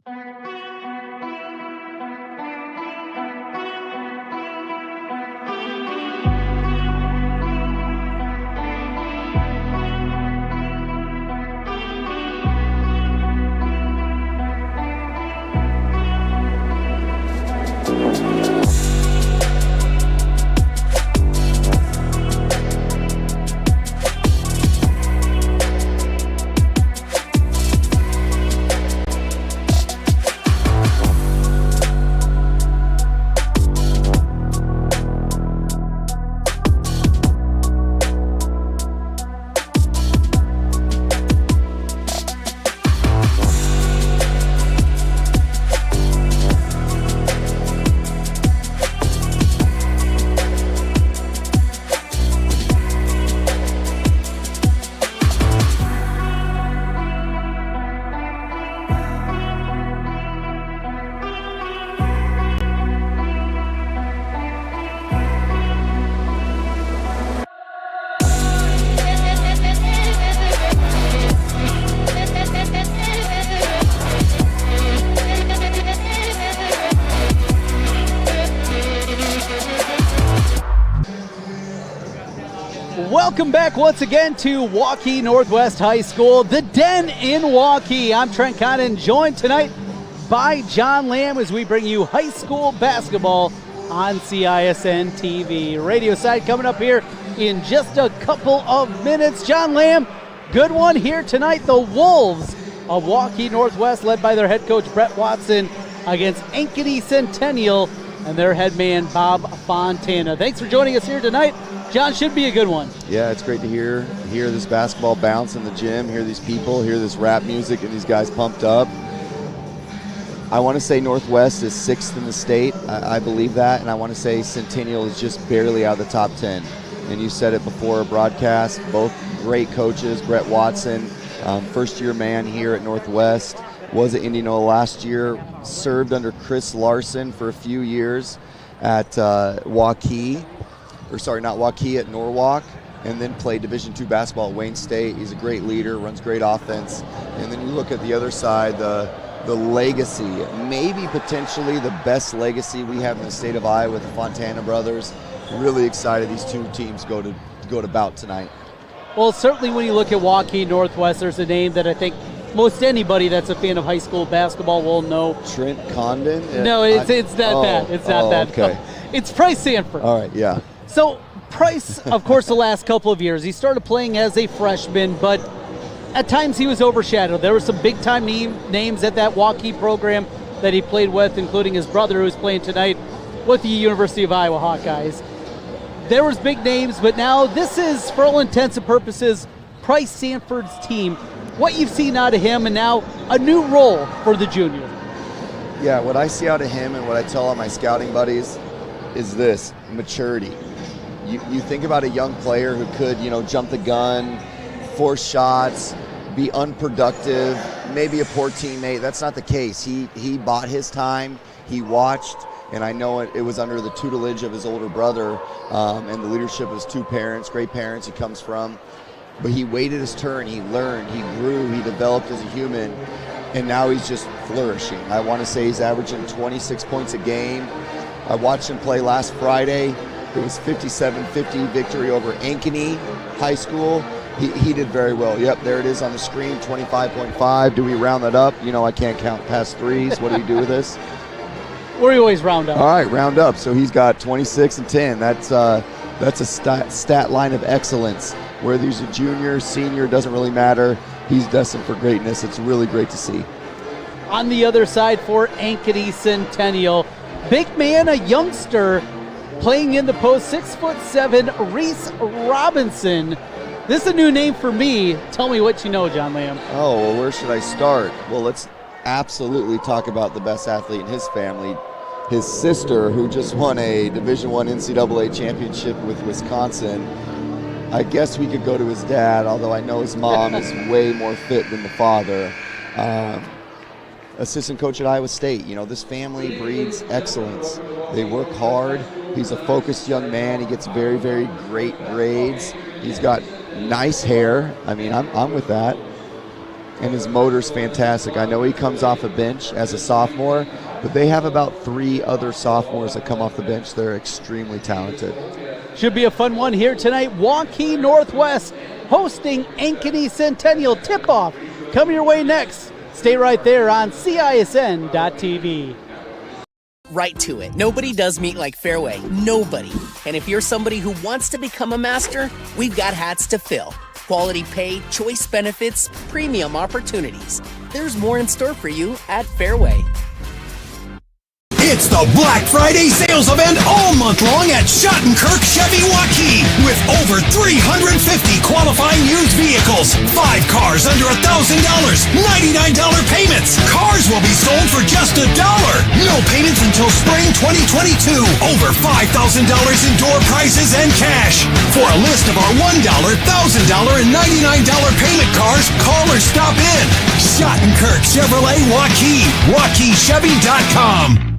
Welcome back once again to Waukee Northwest High School, the Den in Waukee. I'm Trent Condon, joined tonight by John Lamb as we bring you high school basketball on CISN TV. Radio side coming up here in just a couple of minutes. John Lamb, good one here tonight. The Wolves of Waukee Northwest, led by their head coach Brett Watson, against Ankeny Centennial and their head man Bob Fontana. Thanks for joining us here tonight. John, should be a good one. Yeah, it's great to hear this basketball bounce in the gym, hear these people, hear this rap music, and these guys pumped up. I want to say Northwest is 6th in the state. I believe that, and I want to say Centennial is just barely out of the top 10. And you said it before broadcast, both great coaches. Brett Watson, first-year man here at Northwest, was at Indianola last year, served under Chris Larson for a few years at Waukee. Or sorry, not Waukee, at Norwalk, and then played Division II basketball at Wayne State. He's a great leader, runs great offense. And then you look at the other side, the legacy, maybe potentially the best legacy we have in the state of Iowa with the Fontana brothers. Really excited these two teams go to bout tonight. Well, certainly when you look at Waukee Northwest, there's a name that I think most anybody that's a fan of high school basketball will know. Trent Condon? No, it's not that. It's not that. Okay. It's Price Sanford. All right, yeah. So Price, of course, the last couple of years, he started playing as a freshman, but at times he was overshadowed. There were some big-time names at that Waukee program that he played with, including his brother, who's playing tonight with the University of Iowa Hawkeyes. There was big names, but now this is, for all intents and purposes, Price Sanford's team. What you've seen out of him, and now a new role for the junior. Yeah, what I see out of him and what I tell all my scouting buddies is this: maturity. You think about a young player who could, jump the gun, force shots, be unproductive, maybe a poor teammate. That's not the case. He bought his time, he watched, and I know it was under the tutelage of his older brother and the leadership of his two parents, great parents he comes from. But he waited his turn, he learned, he grew, he developed as a human, and now he's just flourishing. I want to say he's averaging 26 points a game. I watched him play last Friday. It was 57-50 victory over Ankeny High School. He did very well. Yep, there it is on the screen, 25.5. Do we round that up? I can't count past threes. What do we do with this? We always round up. All right, round up. So he's got 26 and 10. That's a stat line of excellence. Whether he's a junior, senior, doesn't really matter. He's destined for greatness. It's really great to see. On the other side for Ankeny Centennial, big man, a youngster, playing in the post, 6'7", Reese Robinson. This is a new name for me. Tell me what you know, John Lamb. Oh, well, where should I start? Well, let's absolutely talk about the best athlete in his family, his sister, who just won a Division I NCAA championship with Wisconsin. I guess we could go to his dad, although I know his mom is way more fit than the father. Assistant coach at Iowa State. This family breeds excellence. They work hard. He's a focused young man. He gets very, very great grades. He's got nice hair. I mean, I'm with that. and his motor's fantastic. I know he comes off a bench as a sophomore, but they have about 3 other sophomores that come off the bench. They're extremely talented. Should be a fun one here tonight. Waukee Northwest hosting Ankeny Centennial. Tip-off coming your way next. Stay right there on CISN.TV. Right to it. Nobody does meet like Fairway. Nobody. And if you're somebody who wants to become a master, we've got hats to fill. Quality pay, choice benefits, premium opportunities. There's more in store for you at Fairway. It's the Black Friday sales event all month long at Schottenkirk Chevy Waukee with over 350 qualifying used vehicles. 5 cars under $1,000, $99 payments. Cars will be sold for just $1. No payments until spring 2022. Over $5,000 in door prizes and cash. For a list of our $1, $1,000, and $99 payment cars, call or stop in. Schottenkirk Chevrolet Waukee. WaukeeChevy.com.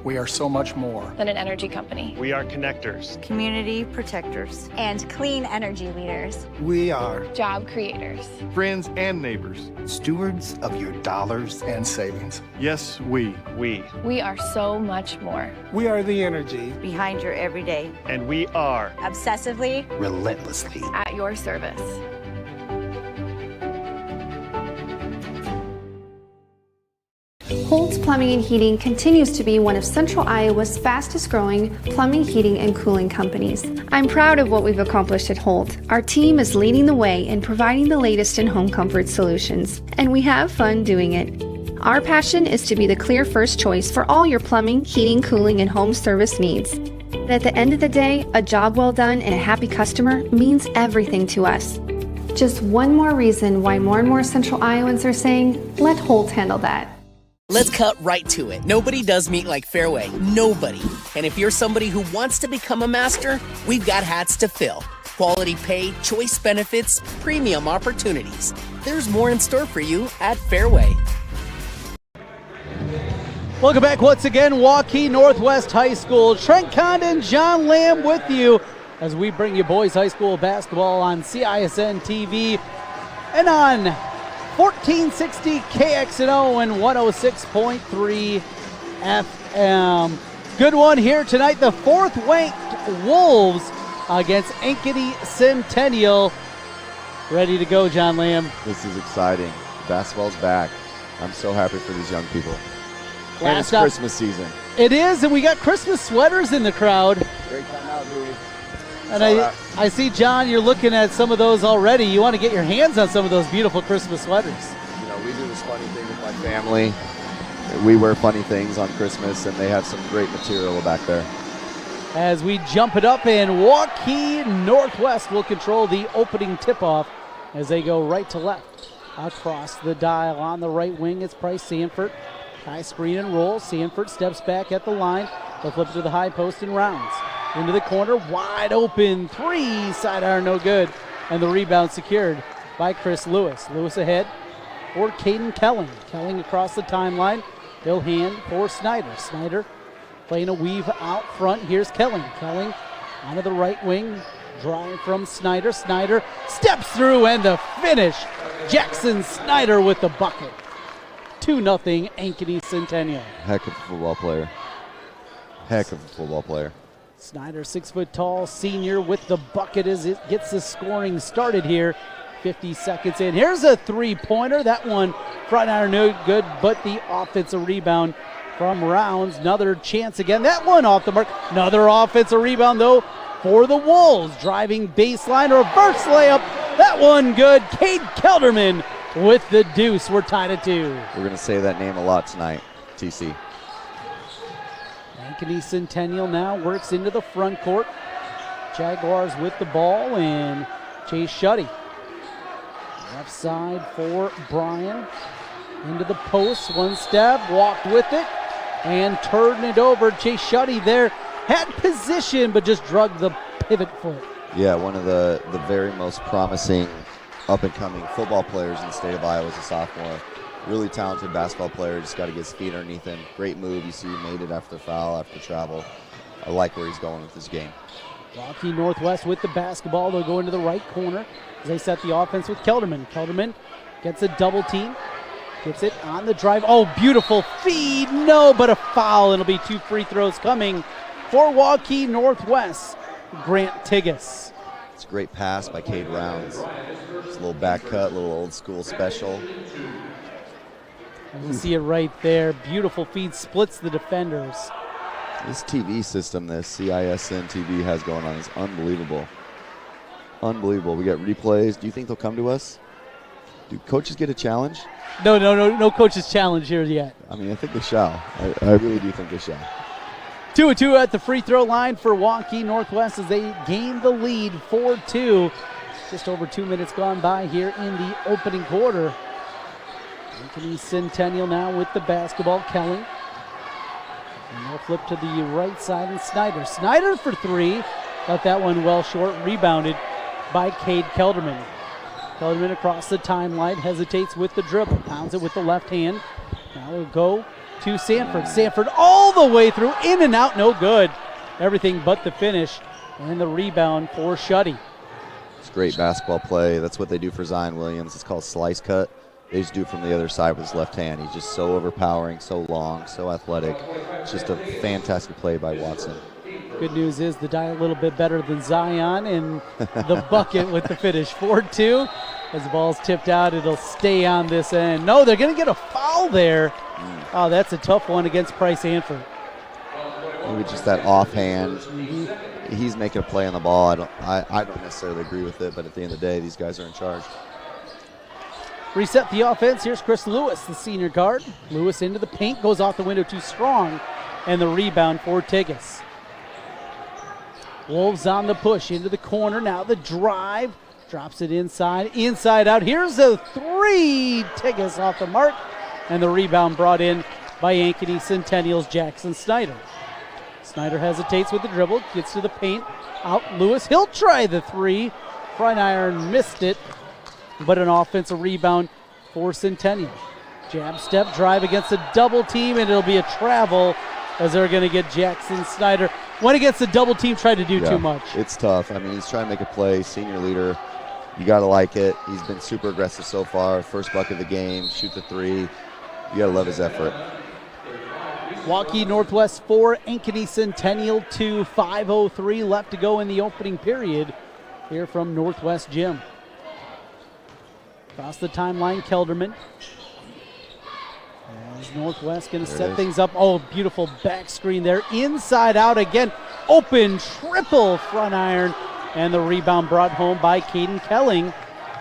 We are so much more than an energy company. We are connectors, community protectors, and clean energy leaders. We are job creators, friends and neighbors, stewards of your dollars and savings. Yes, we are so much more. We are the energy behind your everyday. And we are obsessively, relentlessly at your service. Holt's Plumbing and Heating continues to be one of Central Iowa's fastest growing plumbing, heating, and cooling companies. I'm proud of what we've accomplished at Holt. Our team is leading the way in providing the latest in home comfort solutions, and we have fun doing it. Our passion is to be the clear first choice for all your plumbing, heating, cooling, and home service needs. And at the end of the day, a job well done and a happy customer means everything to us. Just one more reason why more and more Central Iowans are saying, let Holt handle that. Let's cut right to it. Nobody does meet like Fairway. Nobody. And if you're somebody who wants to become a master, we've got hats to fill. Quality pay, choice benefits, premium opportunities. There's more in store for you at Fairway. Welcome back once again, Waukee Northwest High School. Trent Condon, John Lamb with you as we bring you boys high school basketball on CISN TV and on 1460 KXNO and 106.3 FM. Good one here tonight. The 4th-ranked Wolves against Ankeny Centennial. Ready to go, John Lamb. This is exciting. Basketball's back. I'm so happy for these young people. And it's Christmas season. It is, and we got Christmas sweaters in the crowd. Great timeout, Louie. And I see, John, you're looking at some of those already. You want to get your hands on some of those beautiful Christmas sweaters. You know, we do this funny thing with my family. We wear funny things on Christmas, and they have some great material back there. As we jump it up, and Waukee Northwest will control the opening tip-off as they go right to left. Across the dial on the right wing, it's Bryce Sanford. High screen and roll. Sanford steps back at the line. They'll flip it to the high post and rounds. Into the corner, wide open three, side iron no good, and the rebound secured by Chris Lewis. Lewis ahead for Caden Kelling. Kelling across the timeline. He'll hand for Snyder. Snyder playing a weave out front. Here's Kelling. Kelling onto the right wing, drawing from Snyder. Snyder steps through, and the finish. Jackson Snyder with the bucket. 2-0 Ankeny Centennial. Heck of a football player. Heck of a football player. Snyder, 6 foot tall senior with the bucket as it gets the scoring started here. 50 seconds in. Here's a three-pointer. That one front iron no good, but the offensive rebound from Rounds. Another chance again. That one off the mark. Another offensive rebound though for the Wolves. Driving baseline, reverse layup. That one good. Cade Kelderman with the deuce. We're tied at 2. We're going to say that name a lot tonight, TC. Ankeny Centennial now works into the front court. Jaguars with the ball, and Chase Shuddy. Left side for Bryan. Into the post, one step, walked with it, and turned it over. Chase Shuddy there had position, but just drug the pivot foot. Yeah, one of the very most promising up-and-coming football players in the state of Iowa as a sophomore. Really talented basketball player. Just got to get his feet underneath him. Great move. You see he made it after foul, after travel. I like where he's going with this game. Waukee Northwest with the basketball. They'll go into the right corner as they set the offense with Kelderman. Kelderman gets a double team. Gets it on the drive. Oh, beautiful feed. No, but a foul. It'll be 2 free throws coming for Waukee Northwest. Grant Tigas. It's a great pass by Cade Rounds. It's a little back cut, a little old school special. You see it right there. Beautiful feed, splits the defenders. This TV system that CISN TV has going on is unbelievable. Unbelievable. We got replays. Do you think they'll come to us? Do coaches get a challenge? No coaches challenge here yet. I mean, I think they shall. I really do think they shall. 2-2 at the free throw line for Waukee Northwest as they gain the lead 4-2. Just over 2 minutes gone by here in the opening quarter. Ankeny Centennial now with the basketball. Kelly. And they'll flip to the right side and Snyder. Snyder for 3. Got that one well short. Rebounded by Cade Kelderman. Kelderman across the timeline. Hesitates with the dribble. Pounds it with the left hand. Now we'll go to Sanford. Sanford all the way through. In and out. No good. Everything but the finish. And the rebound for Shuddy. It's great basketball play. That's what they do for Zion Williams. It's called slice cut. They just do it from the other side with his left hand. He's just so overpowering, so long, so athletic. It's just a fantastic play by Watson. Good news is the die a little bit better than Zion, and the bucket with the finish. 4-2. As the ball's tipped out, it'll stay on this end. No, they're going to get a foul there. Oh, that's a tough one against Price Hanford. Maybe just that offhand. He's making a play on the ball. I don't necessarily agree with it, but at the end of the day, these guys are in charge. Reset the offense. Here's Chris Lewis, the senior guard. Lewis into the paint, goes off the window too strong, and the rebound for Tigas. Wolves on the push into the corner. Now the drive. Drops it inside out. Here's a 3. Tigas off the mark, and the rebound brought in by Ankeny Centennial's Jackson Snyder. Snyder hesitates with the dribble, gets to the paint. Out Lewis. He'll try the 3. Front iron missed it, but an offensive rebound for Centennial. Jab step drive against a double team, and it'll be a travel as they're going to get Jackson Snyder. Went against the double team, tried to do too much. It's tough. I mean, he's trying to make a play, senior leader. You got to like it. He's been super aggressive so far. First bucket of the game, shoot the 3. You got to love his effort. Waukee Northwest 4, Ankeny Centennial 2, 5:03 left to go in the opening period here from Northwest Gym. Across the timeline, Kelderman. As Northwest going to set things up. Oh, beautiful back screen there. Inside out again. Open triple front iron. And the rebound brought home by Caden Kelling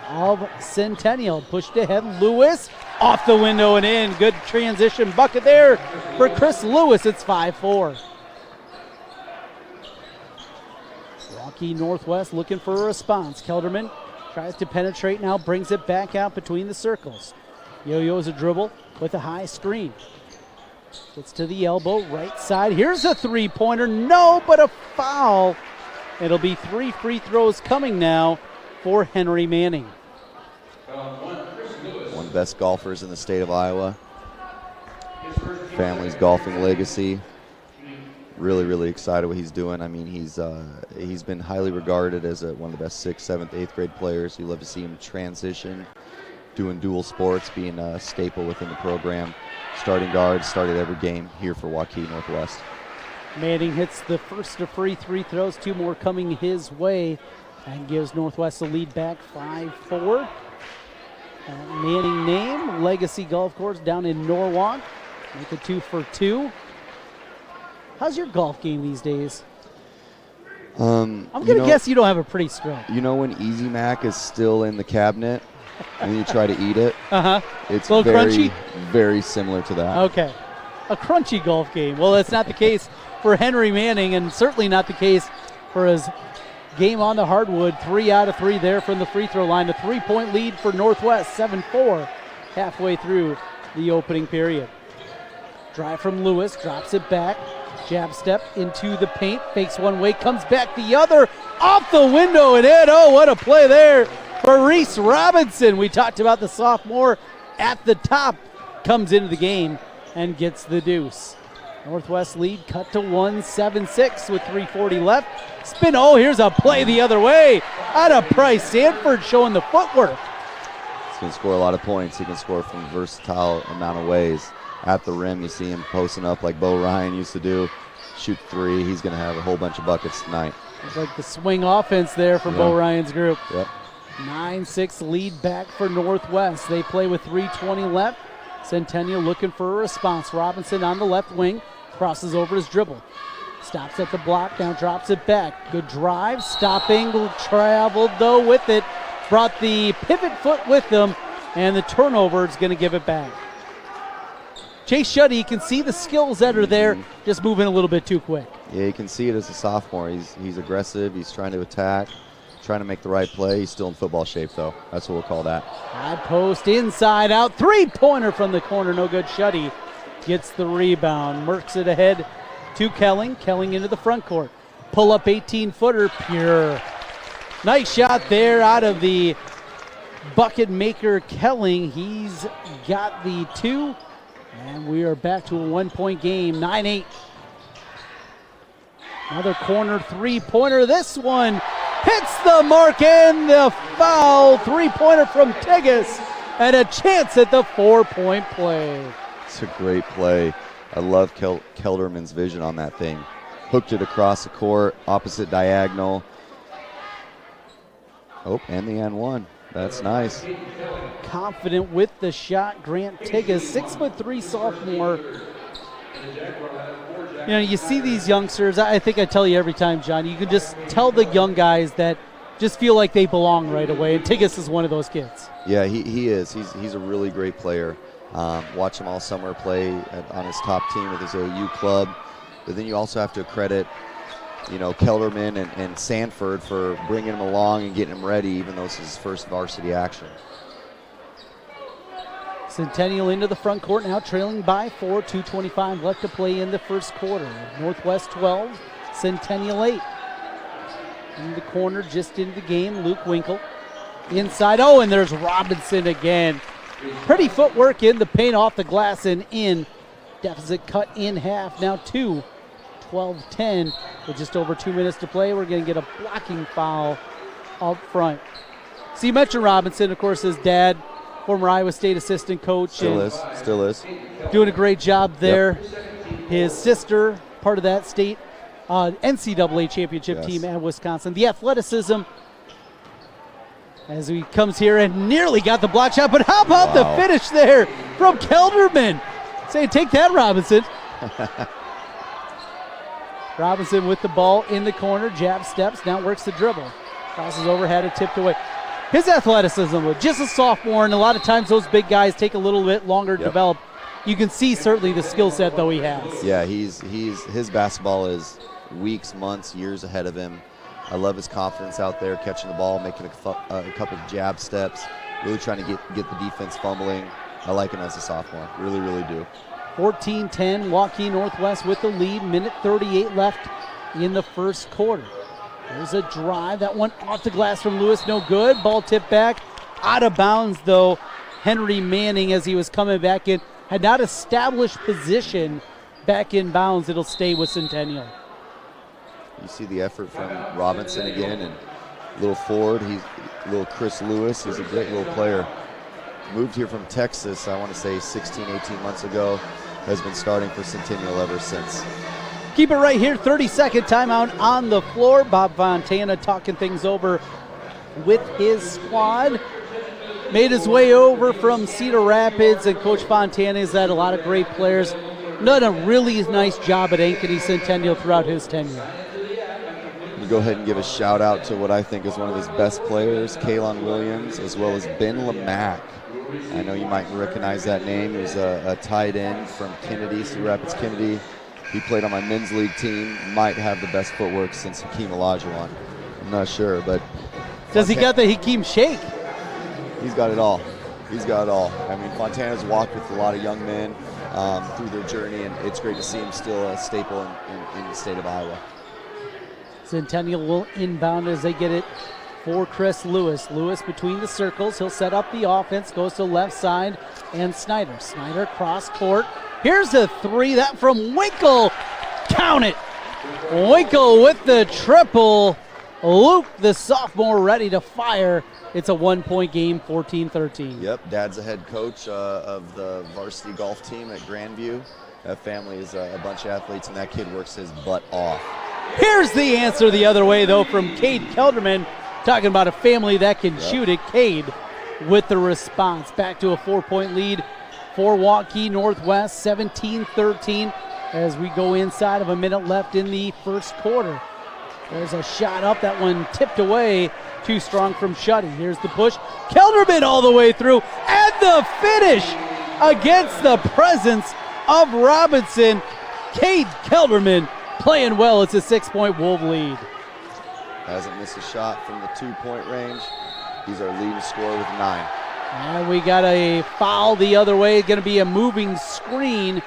of Centennial. Pushed ahead. Lewis off the window and in. Good transition bucket there for Chris Lewis. It's 5-4. Waukee Northwest looking for a response. Kelderman tries to penetrate now, brings it back out between the circles. Yo-yo's a dribble with a high screen. Gets to the elbow, right side. Here's a 3-pointer. No, but a foul. It'll be 3 free throws coming now for Henry Manning. One of the best golfers in the state of Iowa. Family's golfing legacy. Really, really excited what he's doing. I mean, he's been highly regarded as one of the best 6th, 7th, 8th grade players. You love to see him transition, doing dual sports, being a staple within the program. Starting guard, started every game here for Waukee Northwest. Manning hits the first of free throws, 2 more coming his way, and gives Northwest the lead back 5-4. Manning name, Legacy Golf Course down in Norwalk. Make it 2 for 2. How's your golf game these days? I'm going to guess you don't have a pretty stroke. You know when Easy Mac is still in the cabinet and you try to eat it? It's a little crunchy? Very similar to that. Okay. A crunchy golf game. Well, that's not the case for Henry Manning, and certainly not the case for his game on the hardwood. 3 out of 3 there from the free throw line. A 3-point lead for Northwest, 7-4, halfway through the opening period. Drive from Lewis, drops it back. Jab step into the paint, fakes one way, comes back the other, off the window and in. Oh, what a play there for Reese Robinson. We talked about the sophomore at the top, comes into the game and gets the deuce. Northwest lead cut to 1-7-6 with 3:40 left. Spin, oh, here's a play the other way. Out of Price, Sanford showing the footwork. He's going to score a lot of points. He can score from a versatile amount of ways. At the rim, you see him posting up like Bo Ryan used to do. Shoot three. He's going to have a whole bunch of buckets tonight. It's like the swing offense there from Bo Ryan's group. Yep. 9-6 lead back for Northwest. They play with 3:20 left. Centennial looking for a response. Robinson on the left wing. Crosses over his dribble. Stops at the block, now drops it back. Good drive, stopping, traveled though with it. Brought the pivot foot with him, and the turnover is going to give it back. Chase Shuddy, you can see the skills that are there, just moving a little bit too quick. Yeah, you can see it as a sophomore. He's aggressive, he's trying to attack, trying to make the right play. He's still in football shape though. That's what we'll call that. High post, inside out, three-pointer from the corner, no good. Shuddy gets the rebound, mercs it ahead to Kelling. Kelling into the front court. Pull up 18-footer, pure. Nice shot there out of the bucket maker Kelling. He's got the two, and we are back to a 1-point game, 9-8. Another corner three-pointer. This one hits the mark and the foul. Three-pointer from Tigas, and a chance at the 4-point play. It's a great play. I love Kelderman's vision on that thing. Hooked it across the court, opposite diagonal. Oh, and the and one. That's nice. Confident with the shot, Grant Tigas, 6'3" sophomore. You know, you see these youngsters, I think I tell you every time, John, you can just tell the young guys that just feel like they belong right away, and Tigas is one of those kids. Yeah, he is. He's a really great player. Watch him all summer play on his top team with his OU club. But then you also have to credit, you know, Kelderman and Sanford for bringing him along and getting him ready, even though it's his first varsity action. Centennial into the front court, now trailing by 4, 2:25 left to play in the first quarter. Northwest 12, Centennial 8. In the corner, just into the game, Luke Winkle. Inside, oh, and there's Robinson again. Pretty footwork in the paint, off the glass and in. Deficit cut in half, now 2, 12-10. With just over 2 minutes to play, we're going to get a blocking foul up front. So you mentioned Robinson, of course, his dad, former Iowa State assistant coach. Still is. Doing a great job there. Yep. His sister, part of that state NCAA championship team at Wisconsin. The athleticism, as he comes here and nearly got the block shot, but how about the finish there from Kelderman? Say, take that, Robinson. Robinson with the ball in the corner, jab steps, now works the dribble. Crosses over, had it tipped away. His athleticism, just a sophomore, and a lot of times those big guys take a little bit longer to develop. You can see certainly the skill set, though, he has. Yeah, his basketball is weeks, months, years ahead of him. I love his confidence out there, catching the ball, making a couple of jab steps, really trying to get the defense fumbling. I like him as a sophomore, really, really do. 14-10, Waukee Northwest with the lead, minute 38 left in the first quarter. There's a drive, that one off the glass from Lewis, no good. Ball tipped back, out of bounds though. Henry Manning, as he was coming back in, had not established position back in bounds. It'll stay with Centennial. You see the effort from Robinson again, and little forward, he's little Chris Lewis. He's a great little player. Moved here from Texas, I want to say 16, 18 months ago. Has been starting for Centennial ever since. Keep it right here, 30-second timeout on the floor. Bob Fontana talking things over with his squad. Made his way over from Cedar Rapids, and Coach Fontana has had a lot of great players. Done a really nice job at Ankeny Centennial throughout his tenure. Go ahead and give a shout out to what I think is one of his best players, Kaylon Williams, as well as Ben Lamack. I know you might recognize that name. He was a tight end from Kennedy, Cedar Rapids Kennedy. He played on my men's league team. Might have the best footwork since Hakeem Olajuwon. I'm not sure, but does he got the Hakeem shake? He's got it all. He's got it all. I mean, Fontana's walked with a lot of young men through their journey, and it's great to see him still a staple in the state of Iowa. Centennial will inbound as they get it for Chris Lewis. Lewis between the circles. He'll set up the offense, goes to the left side, and Snyder. Snyder cross court. Here's a three, that from Winkle. Count it. Winkle with the triple. Luke, the sophomore, ready to fire. It's a 1-point game, 14-13. Yep, Dad's the head coach of the varsity golf team at Grandview. That family is a bunch of athletes, and that kid works his butt off. Here's the answer the other way, though, from Cade Kelderman. Talking about a family that can shoot it. Cade with the response. Back to a 4-point lead for Waukee Northwest, 17-13, as we go inside of a minute left in the first quarter. There's a shot up. That one tipped away. Too strong from Shuddy. Here's the push. Kelderman all the way through. And the finish against the presence of Robinson. Cade Kelderman playing well. It's a 6-point Wolf lead. Hasn't missed a shot from the 2-point range. He's our leading scorer with 9. And we got a foul the other way. Going to be a moving screen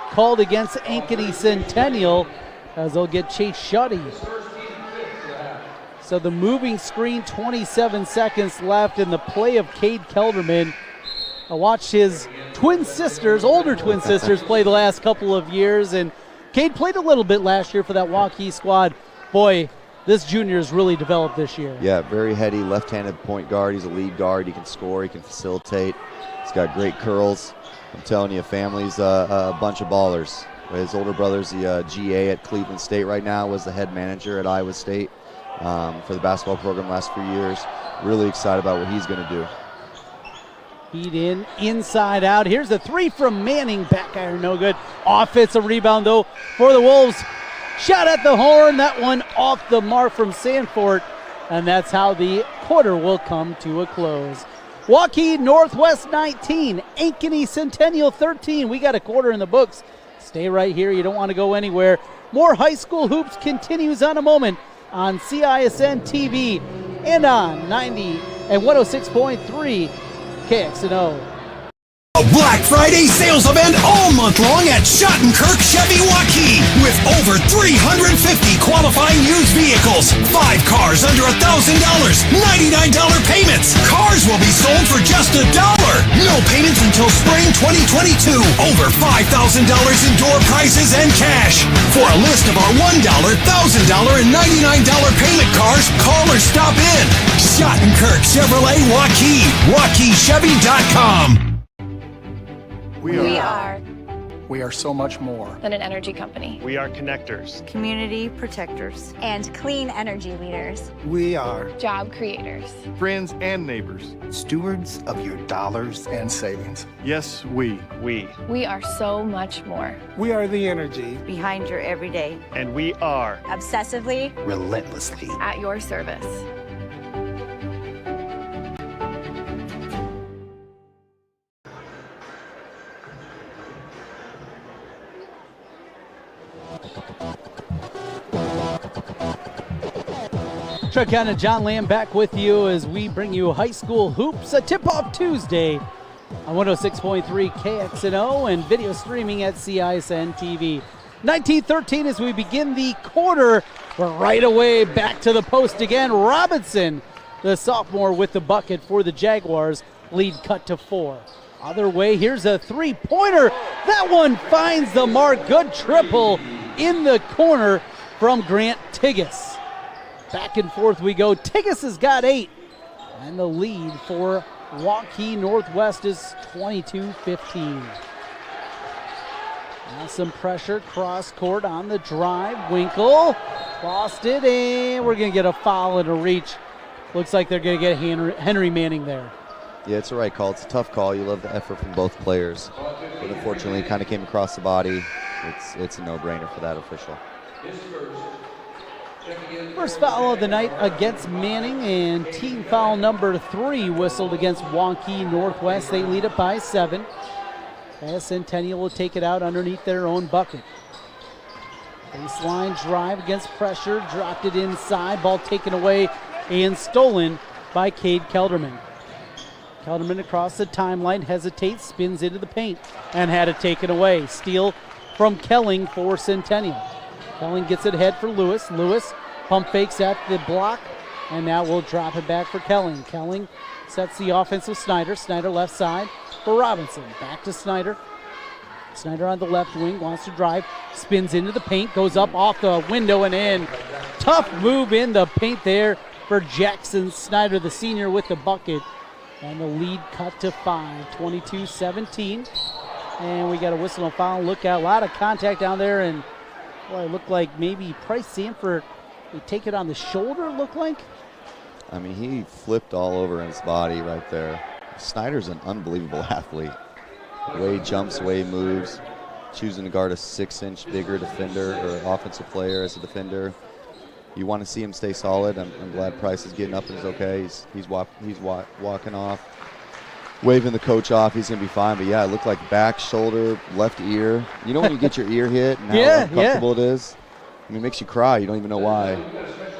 called against Ankeny Centennial, as they'll get Chase Shuddy. So the moving screen, 27 seconds left in the play of Cade Kelderman. I watched his twin sisters, older twin sisters, play the last couple of years, and Cade played a little bit last year for that Waukee squad. Boy, this junior has really developed this year. Yeah, very heady, left-handed point guard. He's a lead guard. He can score. He can facilitate. He's got great curls. I'm telling you, family's a bunch of ballers. His older brother's the GA at Cleveland State right now, was the head manager at Iowa State for the basketball program last few years. Really excited about what he's going to do. Feed in, inside out. Here's a three from Manning. Back iron, no good. Offensive rebound, though, for the Wolves. Shot at the horn. That one off the mark from Sanford. And that's how the quarter will come to a close. Waukee Northwest 19, Ankeny Centennial 13. We got a quarter in the books. Stay right here. You don't want to go anywhere. More high school hoops continues on a moment on CISN TV and on 90 and 106.3 KXNO. A Black Friday sales event all month long at Schottenkirk Chevy Waukee with over 350 qualifying used vehicles. 5 cars under $1,000, $99 payments. Cars will be sold for just $1. No payments until spring 2022. Over $5,000 in door prizes and cash. For a list of our $1, $1,000, and $99 payment cars, call or stop in. Schottenkirk Chevrolet Waukee. WaukeeChevy.com. We are so much more than an energy company. We are connectors, community protectors, and clean energy leaders. We are job creators, friends and neighbors, stewards of your dollars and savings. Yes, we are so much more. We are the energy behind your everyday. And we are obsessively, relentlessly at your service. Truck County John Lamb back with you as we bring you high school hoops, a tip-off Tuesday on 106.3 KXNO and video streaming at CISN TV. 19-13 as we begin the quarter. We're right away back to the post again. Robinson, the sophomore, with the bucket for the Jaguars. Lead cut to 4. Other way, here's a three-pointer. That one finds the mark. Good triple in the corner from Grant Tigas. Back and forth we go. Tigas has got 8. And the lead for Waukee Northwest is 22-15. Now some pressure, cross court on the drive. Winkle lost it, and we're going to get a foul and a reach. Looks like they're going to get Henry Manning there. Yeah, it's the right call. It's a tough call. You love the effort from both players. But unfortunately, it kind of came across the body. It's a no-brainer for that official. First foul of the night against Manning, and team foul number 3 whistled against Waukee Northwest. They lead it by 7. As Centennial will take it out underneath their own bucket. Baseline drive against pressure, dropped it inside, ball taken away and stolen by Cade Kelderman. Kelderman across the timeline, hesitates, spins into the paint, and had it taken away. Steal from Kelling for Centennial. Kelling gets it ahead for Lewis. Lewis pump fakes at the block, and now we'll drop it back for Kelling. Kelling sets the offense with Snyder. Snyder left side for Robinson. Back to Snyder. Snyder on the left wing, wants to drive, spins into the paint, goes up off the window and in. Tough move in the paint there for Jackson Snyder, the senior, with the bucket. And the lead cut to 5, 22-17. And we got a whistle and foul. Look out, a lot of contact down there, and boy, it looked like maybe Price Sanford, they take it on the shoulder, it looked like. I mean, he flipped all over his body right there. Snyder's an unbelievable athlete. Way jumps, way moves, choosing to guard a 6-inch bigger defender or offensive player as a defender. You want to see him stay solid. I'm glad Price is getting up and is okay. He's walking off, waving the coach off. He's going to be fine. But, yeah, it looked like back, shoulder, left ear. You know when you get your ear hit and how uncomfortable it is? I mean, it makes you cry. You don't even know why.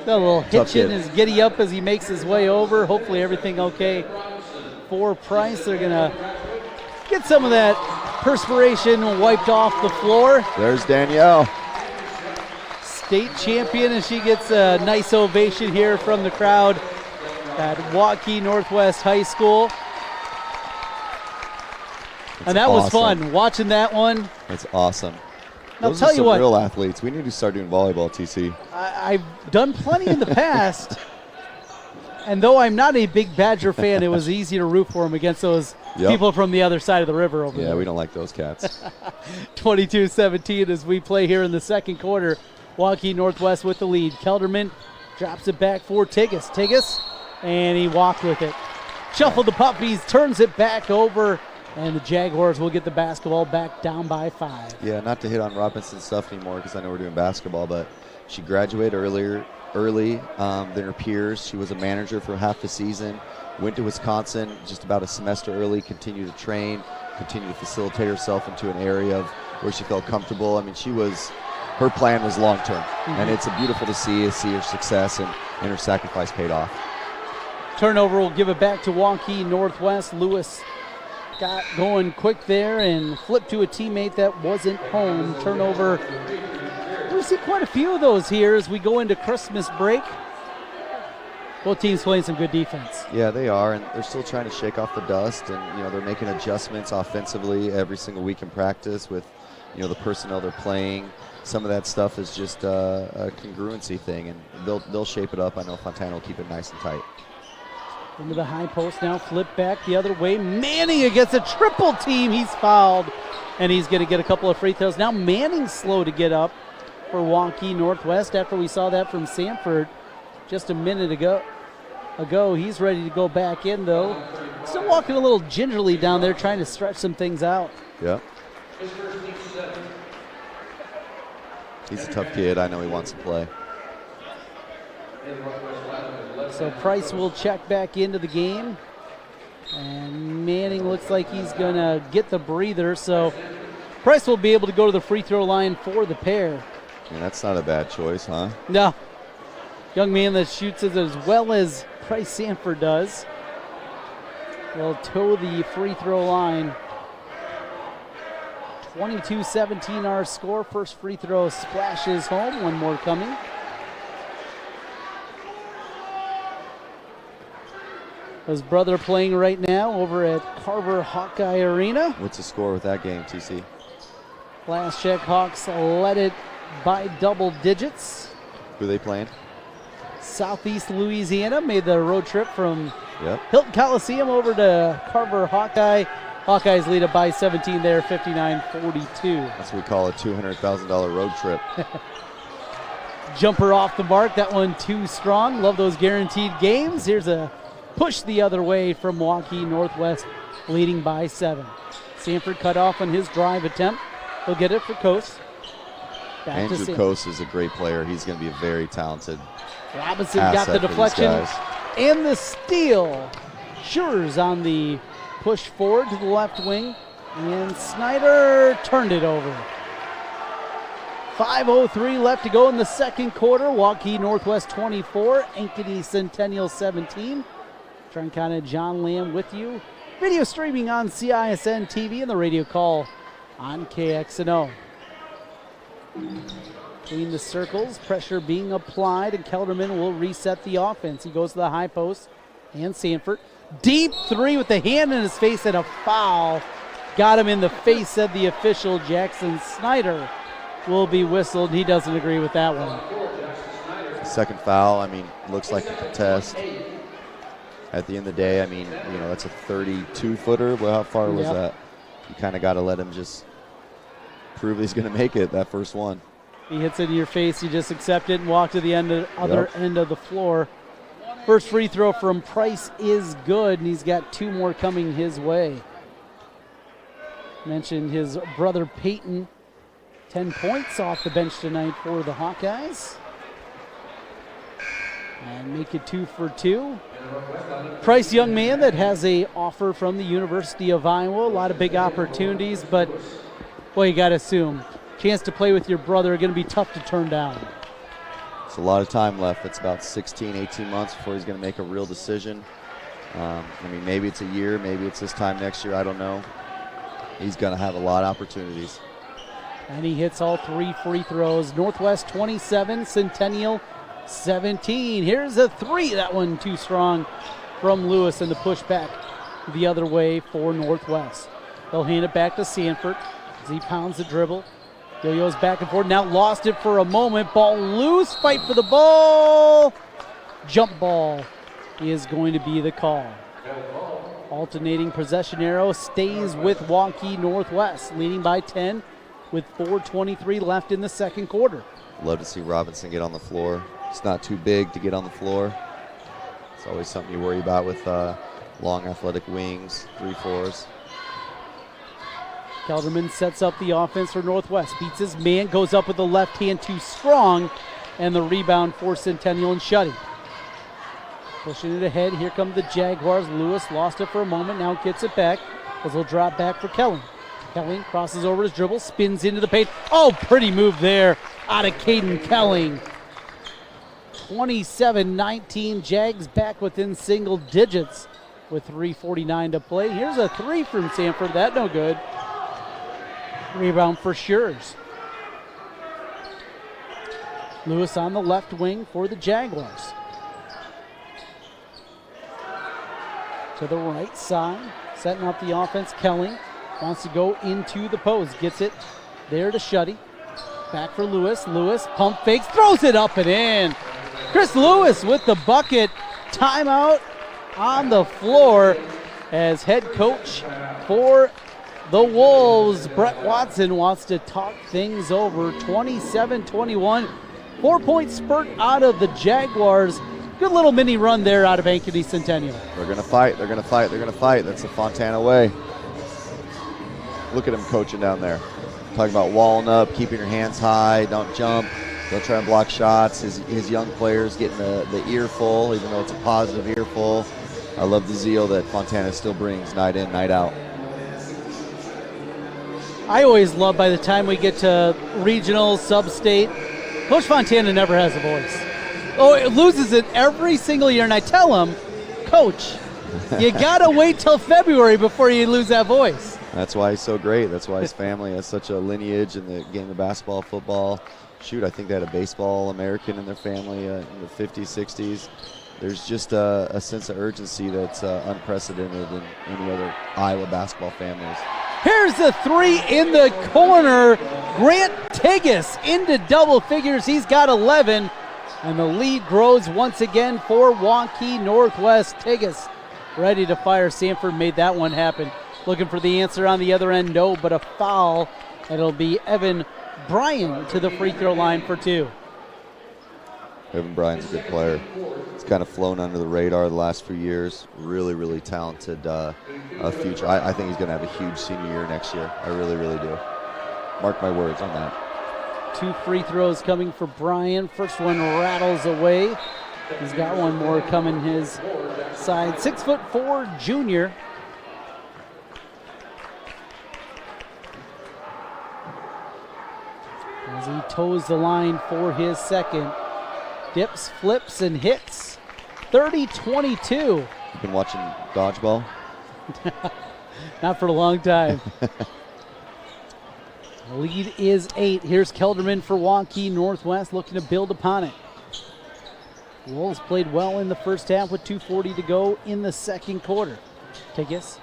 Got a little hitch in his giddy up as he makes his way over. Hopefully everything okay for Price. They're going to get some of that perspiration wiped off the floor. There's Danielle. State champion, and she gets a nice ovation here from the crowd at Waukee Northwest High School. And that was fun, watching that one. That's awesome. I'll tell you what, real athletes. We need to start doing volleyball, TC. I've done plenty in the past, and though I'm not a big Badger fan, it was easy to root for them against those people from the other side of the river over there. Yeah, we don't like those cats. 22-17 as we play here in the second quarter. Waukee Northwest with the lead. Kelderman drops it back for Tigas. Tigas, and he walked with it. Shuffled the puppies, turns it back over, and the Jaguars will get the basketball back down by 5. Yeah, not to hit on Robinson's stuff anymore because I know we're doing basketball, but she graduated early than her peers. She was a manager for half the season, went to Wisconsin just about a semester early, continued to train, continued to facilitate herself into an area of where she felt comfortable. I mean, her plan was long-term, and it's beautiful to see her success and her sacrifice paid off. Turnover will give it back to Waukee Northwest. Lewis got going quick there and flipped to a teammate that wasn't home. Turnover. We see quite a few of those here as we go into Christmas break. Both teams playing some good defense. Yeah, they are, and they're still trying to shake off the dust, and they're making adjustments offensively every single week in practice with the personnel they're playing. Some of that stuff is just a congruency thing, and they'll shape it up. I know Fontana will keep it nice and tight. Into the high post now, flip back the other way. Manning against a triple team. He's fouled, and he's going to get a couple of free throws. Now Manning's slow to get up for Waukee Northwest after we saw that from Sanford just a minute ago. He's ready to go back in, though. Still walking a little gingerly down there, trying to stretch some things out. Yeah. He's a tough kid. I know he wants to play. So Price will check back into the game. And Manning looks like he's going to get the breather. So Price will be able to go to the free throw line for the pair. Yeah, that's not a bad choice, huh? No. Young man that shoots it as well as Price Sanford does will toe the free throw line. 22-17 our score. First free throw splashes home. One more coming. His brother playing right now over at Carver Hawkeye Arena. What's the score with that game, TC? Last check, Hawks led it by double digits. Who are they playing? Southeast Louisiana made the road trip from Hilton Coliseum over to Carver Hawkeye. Hawkeyes lead it by 17 there, 59-42. That's what we call a $200,000 road trip. Jumper off the mark. That one too strong. Love those guaranteed games. Here's a push the other way from Waukee Northwest, leading by 7. Sanford cut off on his drive attempt. He'll get it for Coase. Andrew Coase is a great player. He's going to be a very talented Robinson got the deflection and the steal. Schurz on the push forward to the left wing, and Snyder turned it over. 5:03 left to go in the second quarter. Waukee Northwest 24, Ankeny Centennial 17. Trent Conner, John Lamb with you. Video streaming on CISN TV and the radio call on KXNO. Between the circles, pressure being applied, and Kelderman will reset the offense. He goes to the high post, and Sanford. Deep three with the hand in his face and a foul. got him in the face of the official. Jackson Snyder will be whistled. He doesn't agree with that one. Second foul, I mean, looks like a contest. At the end of the day, I mean, you know, that's a 32-footer. Well, how far was that? You kind of got to let him just prove he's going to make it, that first one. He hits it in your face, you just accept it and walk to the other end of the floor. First free throw from Price is good, and he's got 2 more coming his way. Mentioned his brother Peyton, 10 points off the bench tonight for the Hawkeyes. And make it 2 for 2. Price, young man that has a offer from the University of Iowa. A lot of big opportunities, but boy, you got to assume chance to play with your brother are going to be tough to turn down. It's a lot of time left. It's about 16, 18 months before he's going to make a real decision. I mean, maybe it's a year, maybe it's this time next year. I don't know. He's going to have a lot of opportunities. And he hits all 3 free throws. Northwest 27, Centennial 17. Here's a 3. That one too strong from Lewis, and the push back the other way for Northwest. They'll hand it back to Sanford as he pounds the dribble. Yo-yo's back and forth. Now lost it for a moment. Ball loose. Fight for the ball. Jump ball is going to be the call. Alternating possession arrow stays with Waukee Northwest, leading by 10 with 4:23 left in the second quarter. Love to see Robinson get on the floor. It's not too big to get on the floor. It's always something you worry about with long athletic wings, 3-4s. Kelderman sets up the offense for Northwest. Beats his man, goes up with the left hand too strong, and the rebound for Centennial and Shuddy. Pushing it ahead, here come the Jaguars. Lewis lost it for a moment, now gets it back. As he'll drop back for Kelly. Kelly crosses over his dribble, spins into the paint. Oh, pretty move there out of Caden Kelling. 27-19, Jags back within single digits with 3:49 to play. Here's a 3 from Sanford, that no good. Rebound for Schurz. Lewis on the left wing for the Jaguars. To the right side, setting up the offense. Kelly wants to go into the post. Gets it there to Shuddy. Back for Lewis. Lewis pump fakes, throws it up and in. Chris Lewis with the bucket. Timeout on the floor as head coach for the Wolves, Brett Watson, wants to talk things over. 27-21, 4-point spurt out of the Jaguars. Good little mini run there out of Ankeny Centennial. They're going to fight, they're going to fight, they're going to fight. That's the Fontana way. Look at him coaching down there. Talking about walling up, keeping your hands high, don't jump. They'll try and block shots. His young players getting the earful, even though it's a positive earful. I love the zeal that Fontana still brings night in, night out. I always love by the time we get to regional, sub-state, Coach Fontana never has a voice. Oh, it loses it every single year, and I tell him, Coach, you got to wait till February before you lose that voice. That's why he's so great. That's why his family has such a lineage in the game of basketball, football. Shoot, I think they had a baseball American in their family in the 50s, 60s. There's just a sense of urgency that's unprecedented in any other Iowa basketball families. Here's the 3 in the corner. Grant Tigas into double figures. He's got 11. And the lead grows once again for Waukee Northwest. Tigas ready to fire. Sanford made that one happen. Looking for the answer on the other end. No, but a foul. It'll be Evan Bryan to the free throw line for 2. Evan Bryan's a good player. He's kind of flown under the radar the last few years. Really, really talented future. I think he's going to have a huge senior year next year. I really, really do. Mark my words on that. 2 free throws coming for Bryan. First one rattles away. He's got one more coming his side. 6'4" junior. As he toes the line for his second. Dips, flips, and hits. 30-22. You been watching dodgeball? Not for a long time. Lead is 8. Here's Kelderman for Waukee Northwest, looking to build upon it. Wolves played well in the first half with 2:40 to go in the second quarter. Tigas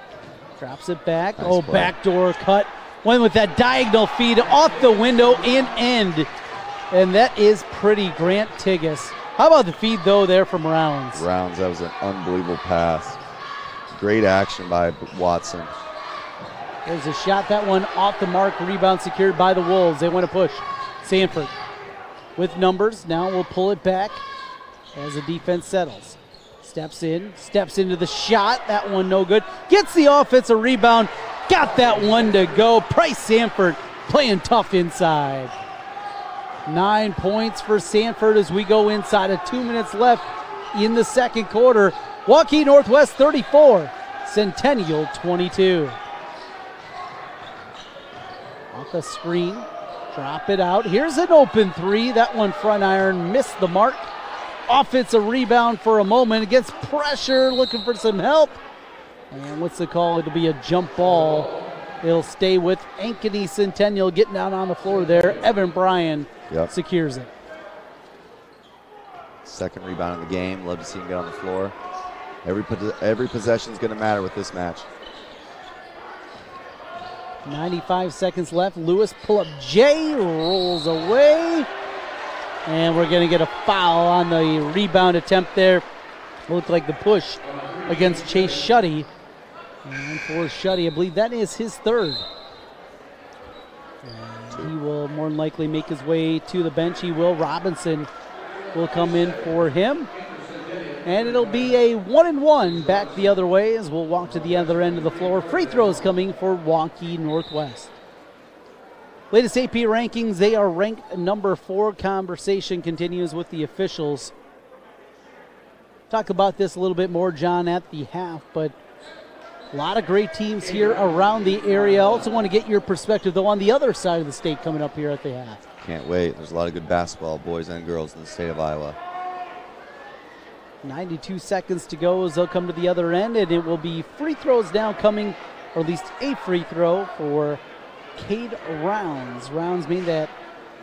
Drops it back. Nice play. Backdoor cut. Went with that diagonal feed off the window and end. And that is pretty. Grant Tigas. How about the feed, though, there from Rounds? Rounds, that was an unbelievable pass. Great action by Watson. There's a shot. That one off the mark. Rebound secured by the Wolves. They want to push. Sanford with numbers. Now we'll pull it back as the defense settles. Steps into the shot. That one no good. Gets the offensive rebound. Got that one to go. Price Sanford playing tough inside. 9 points for Sanford as we go inside of 2 minutes left in the second quarter. Waukee Northwest 34, Centennial 22. Off the screen, drop it out. Here's an open three. That one front iron, missed the mark. Offensive rebound for a moment against pressure, looking for some help. And what's the call? It'll be a jump ball. It'll stay with Ankeny Centennial getting down on the floor there. Evan Bryan secures it. Second rebound in the game. Love to see him get on the floor. Every possession is going to matter with this match. 95 seconds left. Lewis pull up J, rolls away. And we're going to get a foul on the rebound attempt there. Looked like the push against Chase Shuddy. And for Shuddy, I believe that is his third. And he will more than likely make his way to the bench. He will. Robinson will come in for him. And it'll be a 1-and-1 back the other way as we'll walk to the other end of the floor. Free throws coming for Waukee Northwest. Latest AP rankings, they are ranked number 4. Conversation continues with the officials. Talk about this a little bit more, John, at the half, but a lot of great teams here around the area. I also want to get your perspective, though, on the other side of the state coming up here at the half. Can't wait. There's a lot of good basketball, boys and girls, in the state of Iowa. 92 seconds to go as they'll come to the other end, and it will be free throws now coming, or at least a free throw for Cade Rounds. Rounds made that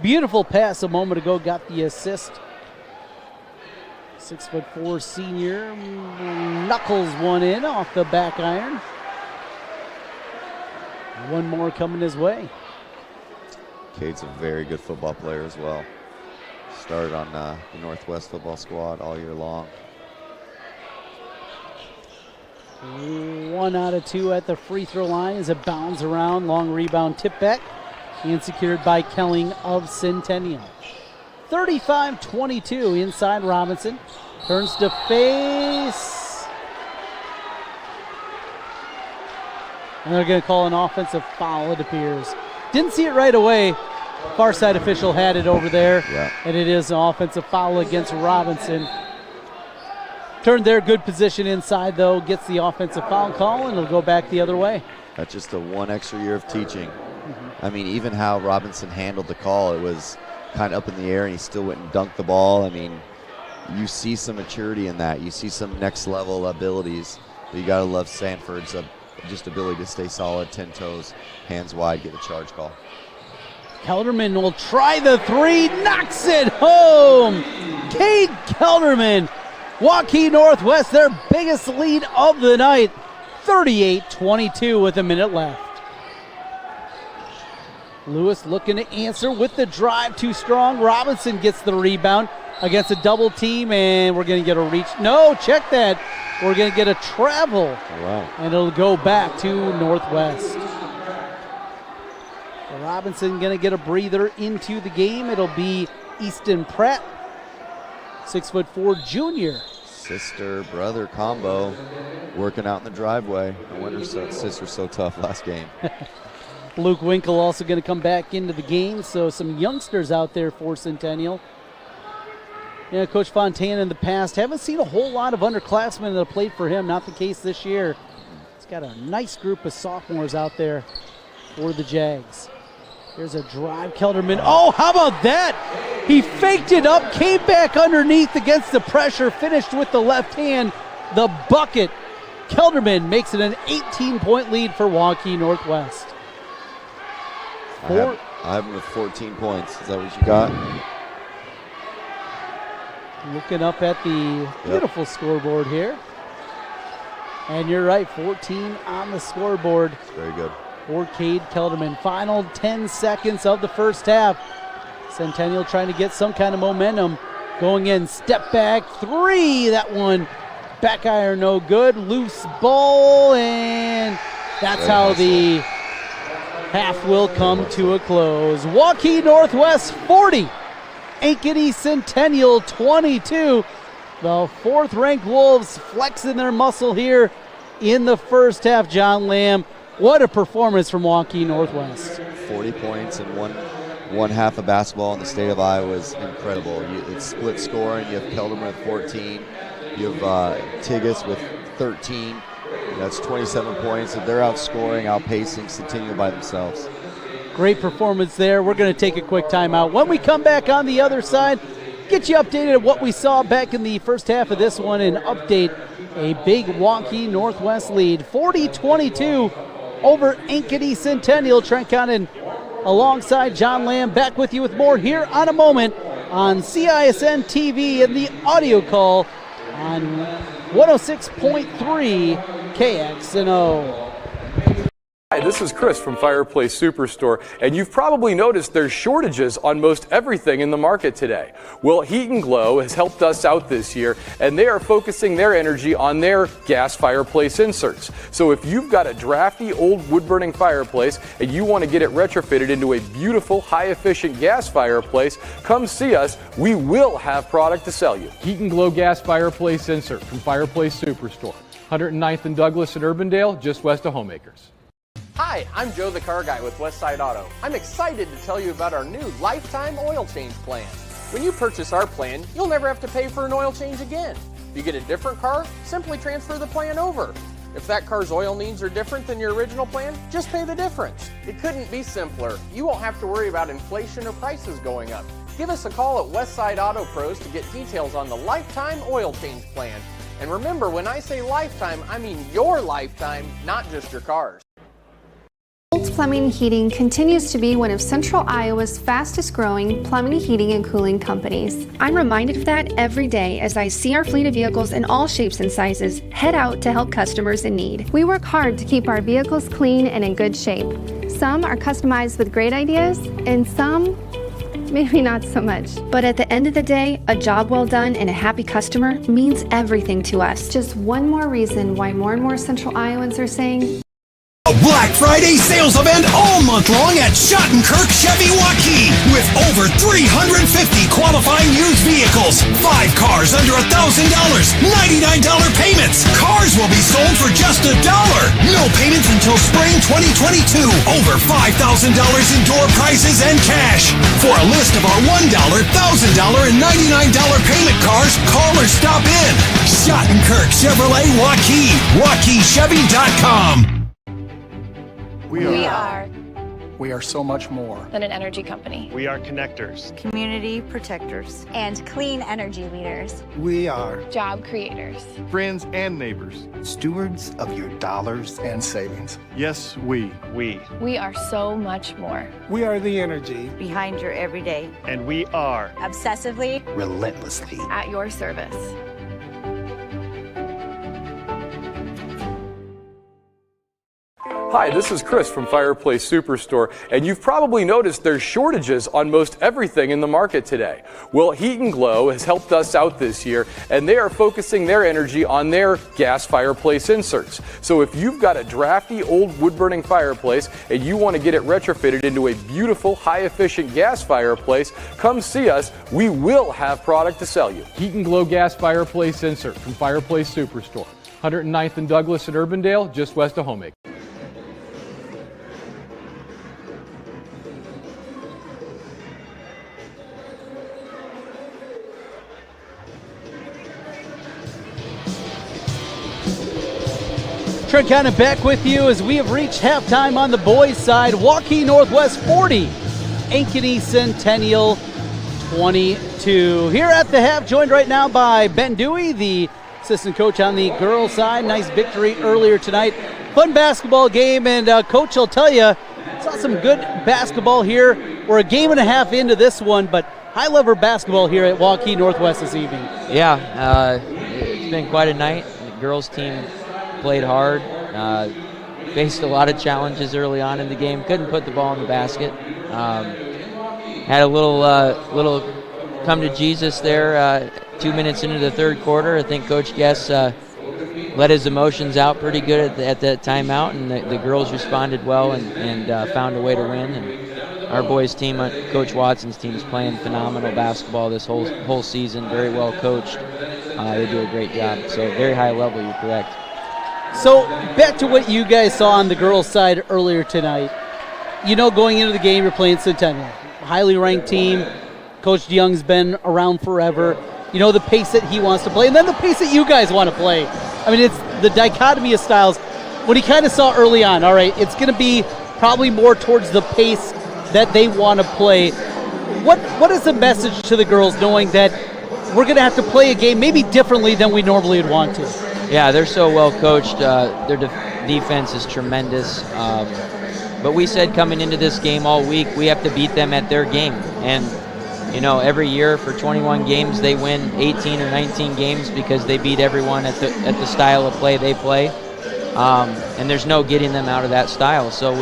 beautiful pass a moment ago, got the assist. 6'4" senior, knuckles one in off the back iron. One more coming his way. Cade's a very good football player as well. Started on the Northwest football squad all year long. 1 out of 2 at the free throw line as it bounds around. Long rebound tip back and secured by Kelling of Centennial. 35-22 inside Robinson. Turns to face. And they're going to call an offensive foul, it appears. Didn't see it right away. Far side official had it over there. And it is an offensive foul against Robinson. Turned their good position inside, though. Gets the offensive foul call, and it'll go back the other way. That's just a 1 extra year of teaching. I mean, even how Robinson handled the call, it was kind of up in the air, and he still went and dunked the ball. I mean, you see some maturity in that. You see some next-level abilities. But you got to love Sanford's just ability to stay solid, 10 toes, hands wide, get a charge call. Kelderman will try the three, knocks it home. Cade Kelderman, Waukee Northwest, their biggest lead of the night, 38-22 with a minute left. Lewis looking to answer with the drive, too strong. Robinson gets the rebound against a double team, and we're going to get a reach. No, check that. We're going to get a travel, and it'll go back to Northwest. Robinson going to get a breather into the game. It'll be Easton Pratt, 6'4" junior. Sister-brother combo working out in the driveway. No wonder sister's so tough last game. Luke Winkle also going to come back into the game, so some youngsters out there for Centennial. Yeah, Coach Fontana in the past, haven't seen a whole lot of underclassmen that have played for him. Not the case this year. He's got a nice group of sophomores out there for the Jags. Here's a drive, Kelderman. Oh, how about that? He faked it up, came back underneath against the pressure, finished with the left hand, the bucket. Kelderman makes it an 18-point lead for Waukee Northwest. I have him with 14 points. Is that what you got? Looking up at the beautiful scoreboard here. And you're right, 14 on the scoreboard. Very good. For Cade Kelderman. Final 10 seconds of the first half. Centennial trying to get some kind of momentum. Going in, step back, three. That one, back iron, no good. Loose ball, and that's how the half will come to a close. Waukee Northwest 40, Ankeny Centennial 22. The fourth-ranked Wolves flexing their muscle here in the first half. John Lamb, what a performance from Waukee Northwest. 40 points in one half of basketball in the state of Iowa is incredible. It's split scoring. You have Kelderman with 14. You have Tigas with 13. That's 27 points. And they're outscoring, outpacing Centennial by themselves. Great performance there. We're going to take a quick timeout. When we come back on the other side, get you updated on what we saw back in the first half of this one and update a big Waukee Northwest lead. 40-22 over Ankeny Centennial. Trent Connon alongside John Lamb, back with you with more here on a moment on CISN TV and the audio call on 106.3 KXNO. Hi, this is Chris from Fireplace Superstore, and you've probably noticed there's shortages on most everything in the market today. Well, Heat and Glow has helped us out this year, and they are focusing their energy on their gas fireplace inserts. So if you've got a drafty old wood-burning fireplace and you want to get it retrofitted into a beautiful, high-efficient gas fireplace, come see us. We will have product to sell you. Heat and Glow gas fireplace insert from Fireplace Superstore. 109th and Douglas in Urbandale, just west of Homemakers. Hi, I'm Joe the Car Guy with Westside Auto. I'm excited to tell you about our new lifetime oil change plan. When you purchase our plan, you'll never have to pay for an oil change again. If you get a different car, simply transfer the plan over. If that car's oil needs are different than your original plan, just pay the difference. It couldn't be simpler. You won't have to worry about inflation or prices going up. Give us a call at Westside Auto Pros to get details on the lifetime oil change plan. And remember, when I say lifetime, I mean your lifetime, not just your car's. Holt Plumbing and Heating continues to be one of Central Iowa's fastest growing plumbing, heating, and cooling companies. I'm reminded of that every day as I see our fleet of vehicles in all shapes and sizes head out to help customers in need. We work hard to keep our vehicles clean and in good shape. Some are customized with great ideas, and some maybe not so much. But at the end of the day, a job well done and a happy customer means everything to us. Just one more reason why more and more Central Iowans are saying, a Black Friday sales event all month long at Schottenkirk Chevy Waukee with over 350 qualifying used vehicles, 5 cars under $1,000, $99 payments. Cars will be sold for just $1. No payments until spring 2022. Over $5,000 in door prizes and cash. For a list of our $1, $1,000, and $99 payment cars, call or stop in. Schottenkirk Chevrolet Waukee. WaukeeChevy.com. We are so much more than an energy company. We are connectors, community protectors, and clean energy leaders. We are job creators, friends and neighbors, stewards of your dollars and savings. Yes, we are so much more. We are the energy behind your everyday, and we are obsessively, relentlessly at your service. Hi, this is Chris from Fireplace Superstore, and you've probably noticed there's shortages on most everything in the market today. Well, Heat and Glow has helped us out this year, and they are focusing their energy on their gas fireplace inserts. So if you've got a drafty old wood-burning fireplace and you want to get it retrofitted into a beautiful, high-efficient gas fireplace, come see us. We will have product to sell you. Heat and Glow gas fireplace insert from Fireplace Superstore. 109th and Douglas in Urbandale, just west of Homemakers. Trent Connon back with you as we have reached halftime on the boys' side. Waukee Northwest 40, Ankeny Centennial 22. Here at the half, joined right now by Ben Dewey, the assistant coach on the girls' side. Nice victory earlier tonight. Fun basketball game, and Coach, I'll tell you, saw some good basketball here. We're a game and a half into this one, but high-level basketball here at Waukee Northwest this evening. Yeah, it's been quite a night. The girls' team played hard, faced a lot of challenges early on in the game, couldn't put the ball in the basket. Had a little come to Jesus there 2 minutes into the third quarter. I think Coach Guess let his emotions out pretty good at that timeout, and the girls responded well and found a way to win. And our boys' team, Coach Watson's team, is playing phenomenal basketball this whole season, very well coached. They do a great job. So very high level, you're correct. So back to what you guys saw on the girls' side earlier tonight. Going into the game, you're playing Centennial, highly ranked team. Coach DeYoung's been around forever. The pace that he wants to play, and then the pace that you guys want to play. I mean, it's the dichotomy of styles. What he kind of saw early on, all right, it's going to be probably more towards the pace that they want to play. What is the message to the girls, knowing that we're going to have to play a game maybe differently than we normally would want to? Yeah, they're so well coached. Their defense is tremendous. But we said coming into this game all week, we have to beat them at their game. And every year for 21 games, they win 18 or 19 games because they beat everyone at the style of play they play. And there's no getting them out of that style. So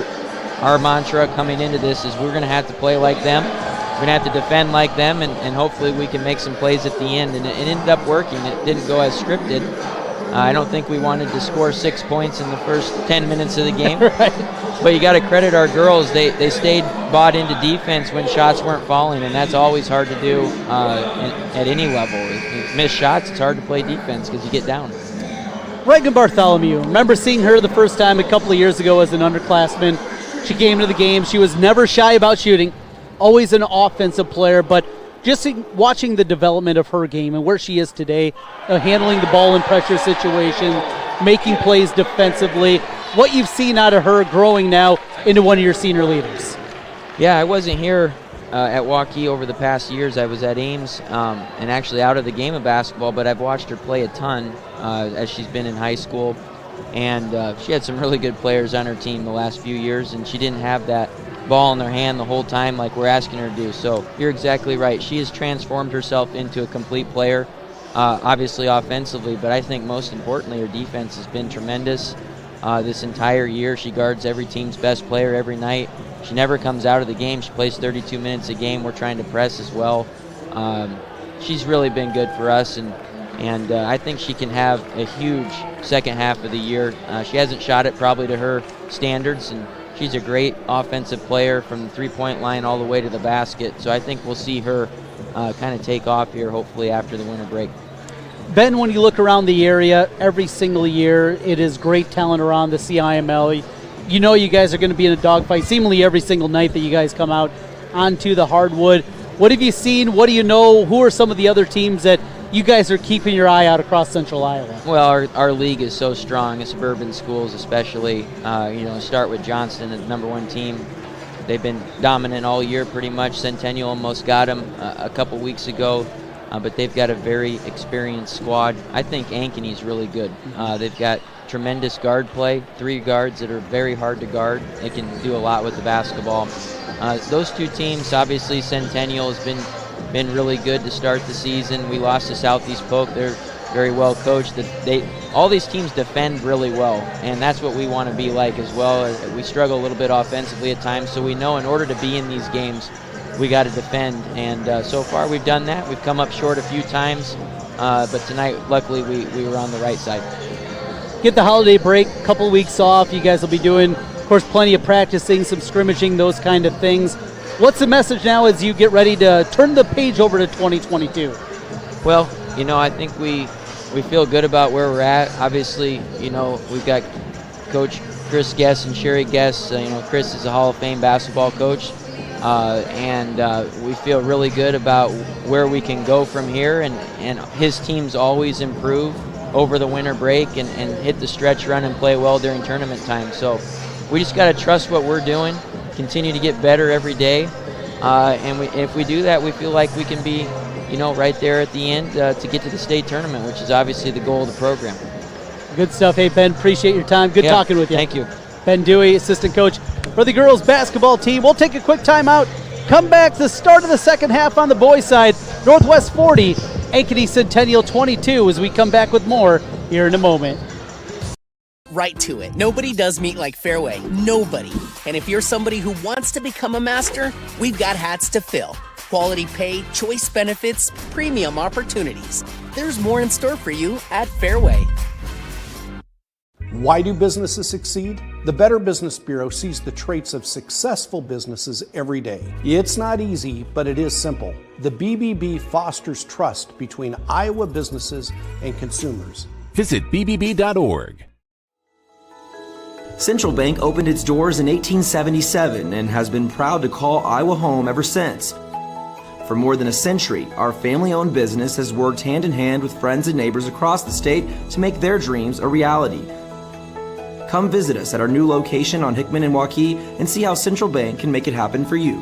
our mantra coming into this is we're going to have to play like them. We're going to have to defend like them, and hopefully we can make some plays at the end. And it ended up working. It didn't go as scripted. I don't think we wanted to score 6 points in the first 10 minutes of the game. Right. But you got to credit our girls. They stayed bought into defense when shots weren't falling, and that's always hard to do at any level. If you miss shots, it's hard to play defense because you get down. Reagan Bartholomew, remember seeing her the first time a couple of years ago as an underclassman. She came to the game. She was never shy about shooting, always an offensive player, but just watching the development of her game and where she is today, handling the ball in pressure situations, making plays defensively, what you've seen out of her growing now into one of your senior leaders. Yeah, I wasn't here at Waukee over the past years. I was at Ames and actually out of the game of basketball, but I've watched her play a ton as she's been in high school. And she had some really good players on her team the last few years, and she didn't have that ball in their hand the whole time like we're asking her to do. So you're exactly right. She has transformed herself into a complete player, obviously offensively, but I think most importantly her defense has been tremendous. This entire year she guards every team's best player every night. She never comes out of the game. She plays 32 minutes a game. We're trying to press as well. She's really been good for us, and I think she can have a huge second half of the year. She hasn't shot it probably to her standards, and she's a great offensive player from the three-point line all the way to the basket. So I think we'll see her kind of take off here hopefully after the winter break. Ben, when you look around the area every single year, it is great talent around the CIML. You guys are going to be in a dogfight seemingly every single night that you guys come out onto the hardwood. What have you seen? What do you know? Who are some of the other teams that you guys are keeping your eye out across Central Iowa? Well, our league is so strong, suburban schools especially. Start with Johnston, the #1 team. They've been dominant all year pretty much. Centennial almost got them a couple weeks ago, but they've got a very experienced squad. I think Ankeny is really good. They've got tremendous guard play, 3 guards that are very hard to guard. They can do a lot with the basketball. Those two teams, obviously Centennial has been really good to start the season. We lost to Southeast Polk. They're very well coached. All these teams defend really well, and that's what we want to be like as well. We struggle a little bit offensively at times, so we know in order to be in these games, we got to defend. And so far we've done that. We've come up short a few times, but tonight, luckily, we were on the right side. Get the holiday break, a couple weeks off. You guys will be doing, of course, plenty of practicing, some scrimmaging, those kind of things. What's the message now as you get ready to turn the page over to 2022? Well, I think we feel good about where we're at. Obviously, we've got Coach Chris Guess and Sherry Guess. Chris is a Hall of Fame basketball coach, and we feel really good about where we can go from here. And his teams always improve over the winter break and hit the stretch run and play well during tournament time. So we just got to trust what we're doing, continue to get better every day, and if we do that, we feel like we can be right there at the end to get to the state tournament, which is obviously the goal of the program. Good stuff. Hey, Ben, appreciate your time. Good talking with you. Thank you. Ben Dewey, assistant coach for the girls basketball team. We'll take a quick timeout, come back to the start of the second half on the boys' side. Northwest 40, Ankeny Centennial 22, as we come back with more here in a moment. right to it. Nobody does meet like Fairway. Nobody. And if you're somebody who wants to become a master, we've got hats to fill. Quality pay, choice benefits, premium opportunities. There's more in store for you at Fairway. Why do businesses succeed? The Better Business Bureau sees the traits of successful businesses every day. It's not easy, but it is simple. The BBB fosters trust between Iowa businesses and consumers. Visit bbb.org. Central Bank opened its doors in 1877 and has been proud to call Iowa home ever since. For more than a century, our family-owned business has worked hand in hand with friends and neighbors across the state to make their dreams a reality. Come visit us at our new location on Hickman and Waukee and see how Central Bank can make it happen for you.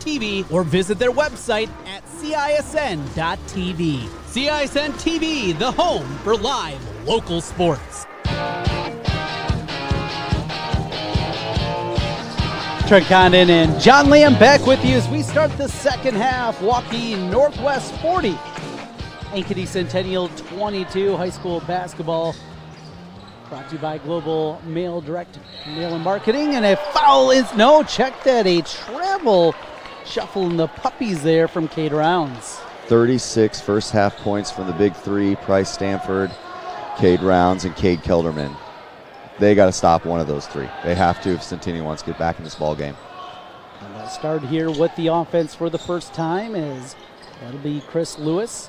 TV or visit their website at CISN.TV. CISN TV, the home for live local sports. Trent Condon and John Lamb back with you as we start the second half. Waukee Northwest 40. Ankeny Centennial 22. High school basketball brought to you by Global Mail Direct Mail and Marketing. And a foul is, no, check that, a travel shuffling the puppies there from Cade Rounds. 36 first half points from the big three, Price Stanford, Cade Rounds, and Cade Kelderman. They got to stop one of those three. They have to if Centennial wants to get back in this ball game. And let's start here with the offense for the first time is that'll be Chris Lewis.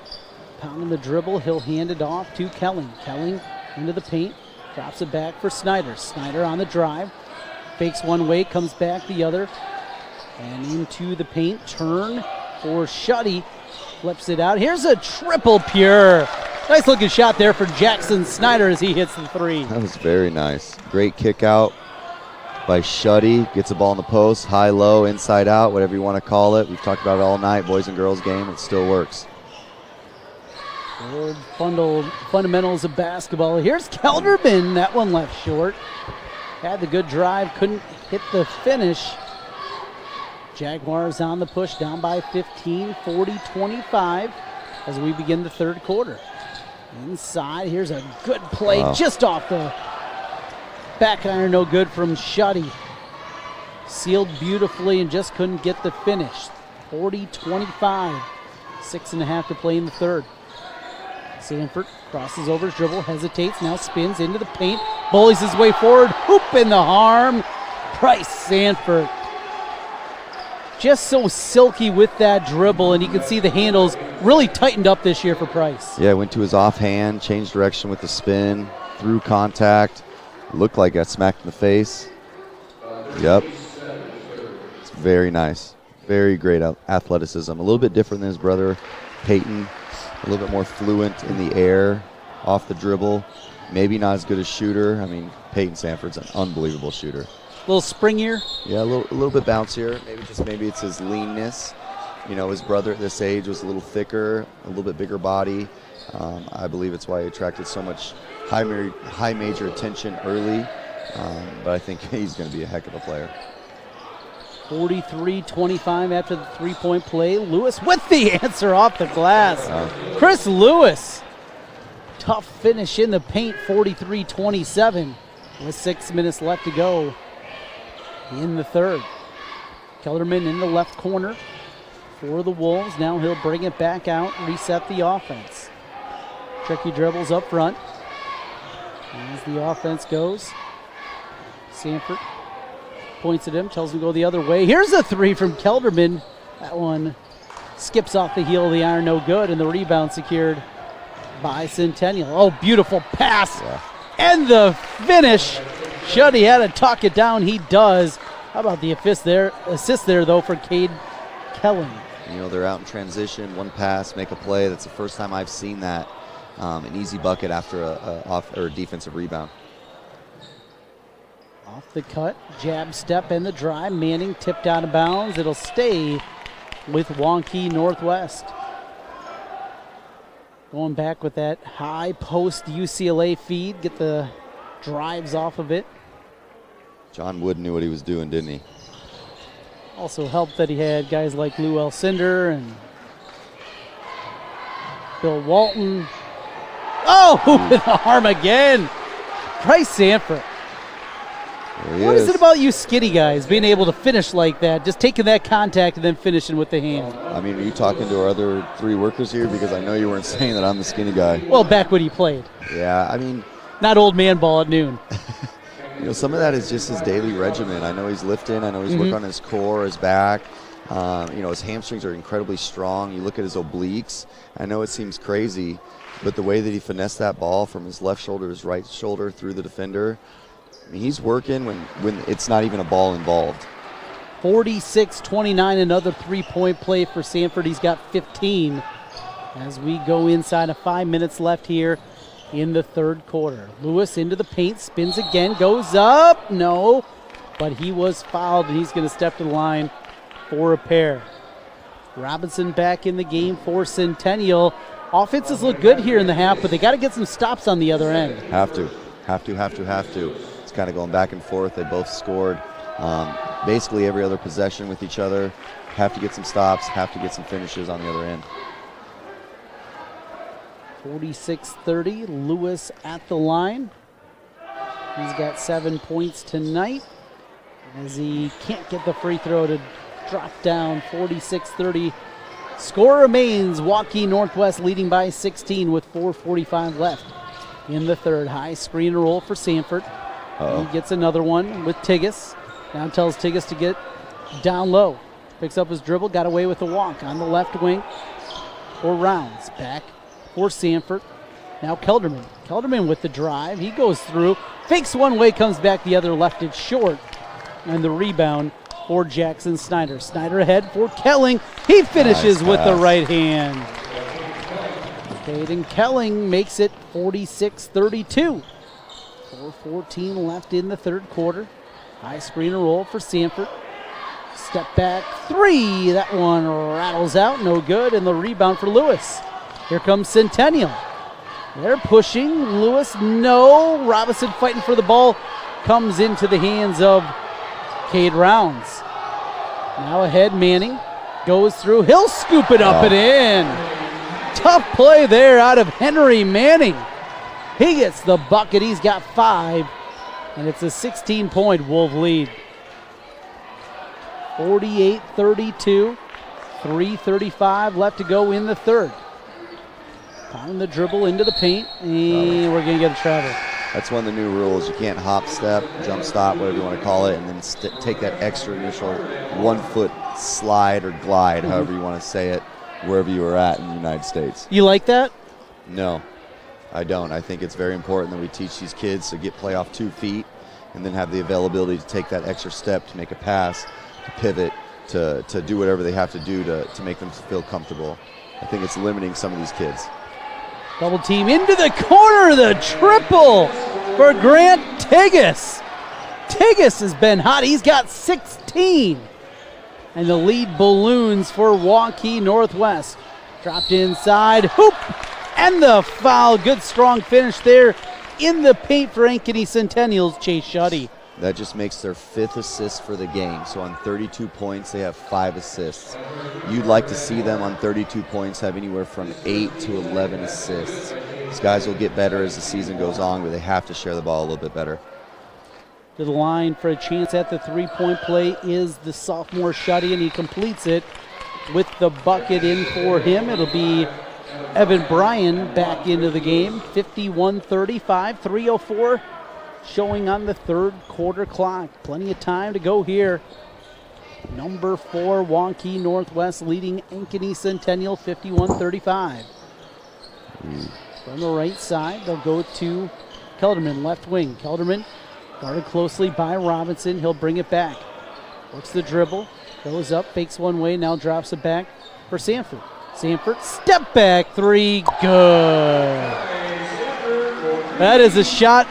Pounding the dribble, he'll hand it off to Kelling. Kelling into the paint, drops it back for Snyder. Snyder on the drive, fakes one way, comes back the other, and into the paint, turn for Shuddy, flips it out. Here's a triple pure. Nice looking shot there for Jackson Snyder as he hits the three. That was very nice. Great kick out by Shuddy. Gets the ball in the post, high, low, inside out, whatever you want to call it. We've talked about it all night, boys and girls game. It still works. Old fundamentals of basketball. Here's Kelderman. That one left short. Had the good drive, couldn't hit the finish. Jaguars on the push, down by 15, 40-25 as we begin the third quarter. Inside, here's a good play just off the back iron, no good from Shuddy. Sealed beautifully and just couldn't get the finish. 40-25, 6.5 to play in the third. Sanford crosses over his dribble, hesitates, now spins into the paint, bullies his way forward, hoop in the arm. Price Sanford. Just so silky with that dribble, and you can see the handles really tightened up this year for Price. Yeah, went to his offhand, changed direction with the spin, through contact. Looked like got smacked in the face. Yep. It's very nice. Very great athleticism. A little bit different than his brother, Peyton. A little bit more fluent in the air, off the dribble. Maybe not as good a shooter. I mean, Peyton Sanford's an unbelievable shooter. A little springier? Yeah, a little bit bouncier. Maybe it's his leanness. You know, his brother at this age was a little thicker, a little bit bigger body. I believe it's why he attracted so much high major attention early. But I think he's going to be a heck of a player. 43-25 after the three-point play. Lewis with the answer off the glass. Chris Lewis. Tough finish in the paint, 43-27 with 6 minutes left to go in the third. Kelderman in the left corner for the Wolves. Now he'll bring it back out, reset the offense. Tricky dribbles up front. As the offense goes, Sanford points at him, tells him to go the other way. Here's a three from Kelderman. That one skips off the heel of the iron, no good, and the rebound secured by Centennial. Oh, beautiful pass. Yeah. And the finish. Shuddy had to tuck it down. He does. How about the assist there though, for Cade Kelling? You know, they're out in transition, one pass, make a play. That's the first time I've seen that. An easy bucket after a defensive rebound. Off the cut, jab step and the drive. Manning tipped out of bounds. It'll stay with Waukee Northwest. Going back with that high post UCLA feed, get the drives off of it. John Wood knew what he was doing, didn't he? Also helped that he had guys like Lou Elcinder and Bill Walton. Oh, with the arm again. Bryce Sanford. What is it about you skinny guys being able to finish like that, just taking that contact and then finishing with the hand? I mean, are you talking to our other 3 workers here? Because I know you weren't saying that I'm the skinny guy. Well, back when he played. Yeah, I mean. Not old man ball at noon. You know, some of that is just his daily regimen. I know he's lifting. I know he's working on his core, his back. You know, his hamstrings are incredibly strong. You look at his obliques. I know it seems crazy, but the way that he finessed that ball from his left shoulder to his right shoulder through the defender, I mean, he's working when it's not even a ball involved. 46-29, another 3-point play for Sanford. He's got 15 as we go inside of 5 minutes left here in the third quarter. Lewis into the paint, spins again, goes up. No, but he was fouled, and he's going to step to the line for a pair. Robinson back in the game for Centennial. Offenses look good here in the half, but they got to get some stops on the other end. Have to. It's kind of going back and forth. They both scored basically every other possession with each other. Have to get some stops, have to get some finishes on the other end. 46-30, Lewis at the line. He's got 7 points tonight as he can't get the free throw to drop down. 46-30. Score remains Waukee Northwest leading by 16 with 4:45 left in the third. High screen roll for Sanford. He gets another one with Tigas. Now tells Tigas to get down low. Picks up his dribble, got away with the walk on the left wing for Rounds. Back for Sanford. Now Kelderman. Kelderman with the drive. He goes through, fakes one way, comes back the other, left it short. And the rebound for Jackson Snyder. Snyder ahead for Kelling. He finishes with the right hand. Caden Kelling makes it 46-32. 4:14 left in the third quarter. High screen roll for Sanford. Step back three. That one rattles out, no good. And the rebound for Lewis. Here comes Centennial. They're pushing. Lewis, no. Robinson fighting for the ball. Comes into the hands of Cade Rounds. Now ahead, Manning. Goes through. He'll scoop it up and in. Tough play there out of Henry Manning. He gets the bucket. He's got 5. And it's a 16-point Wolf lead. 48-32. 3:35 left to go in the third. Pound the dribble into the paint, and we're going to get a travel. That's one of the new rules. You can't hop, step, jump, stop, whatever you want to call it, and then take that extra initial 1 foot slide or glide, however you want to say it, wherever you are at in the United States. You like that? No, I don't. I think it's very important that we teach these kids to play off 2 feet and then have the availability to take that extra step to make a pass, to pivot, to do whatever they have to do to make them feel comfortable. I think it's limiting some of these kids. Double team into the corner, the triple for Grant Tigas. Tigas has been hot. He's got 16. And the lead balloons for Waukee Northwest. Dropped inside, hoop, and the foul. Good strong finish there in the paint for Ankeny Centennial's Chase Shuddy. That just makes their 5th assist for the game. So on 32 points, they have 5 assists. You'd like to see them on 32 points have anywhere from 8 to 11 assists. These guys will get better as the season goes on, but they have to share the ball a little bit better. To the line for a chance at the 3-point play is the sophomore Shuddy, and he completes it with the bucket in for him. It'll be Evan Bryan back into the game. 51-35, 3:04 showing on the third quarter clock. Plenty of time to go here. Number 4, Waukee Northwest leading Ankeny Centennial 51-35. From the right side, they'll go to Kelderman, left wing. Kelderman guarded closely by Robinson. He'll bring it back. Works the dribble, goes up, fakes one way, now drops it back for Sanford. Sanford, step back 3, good. That is a shot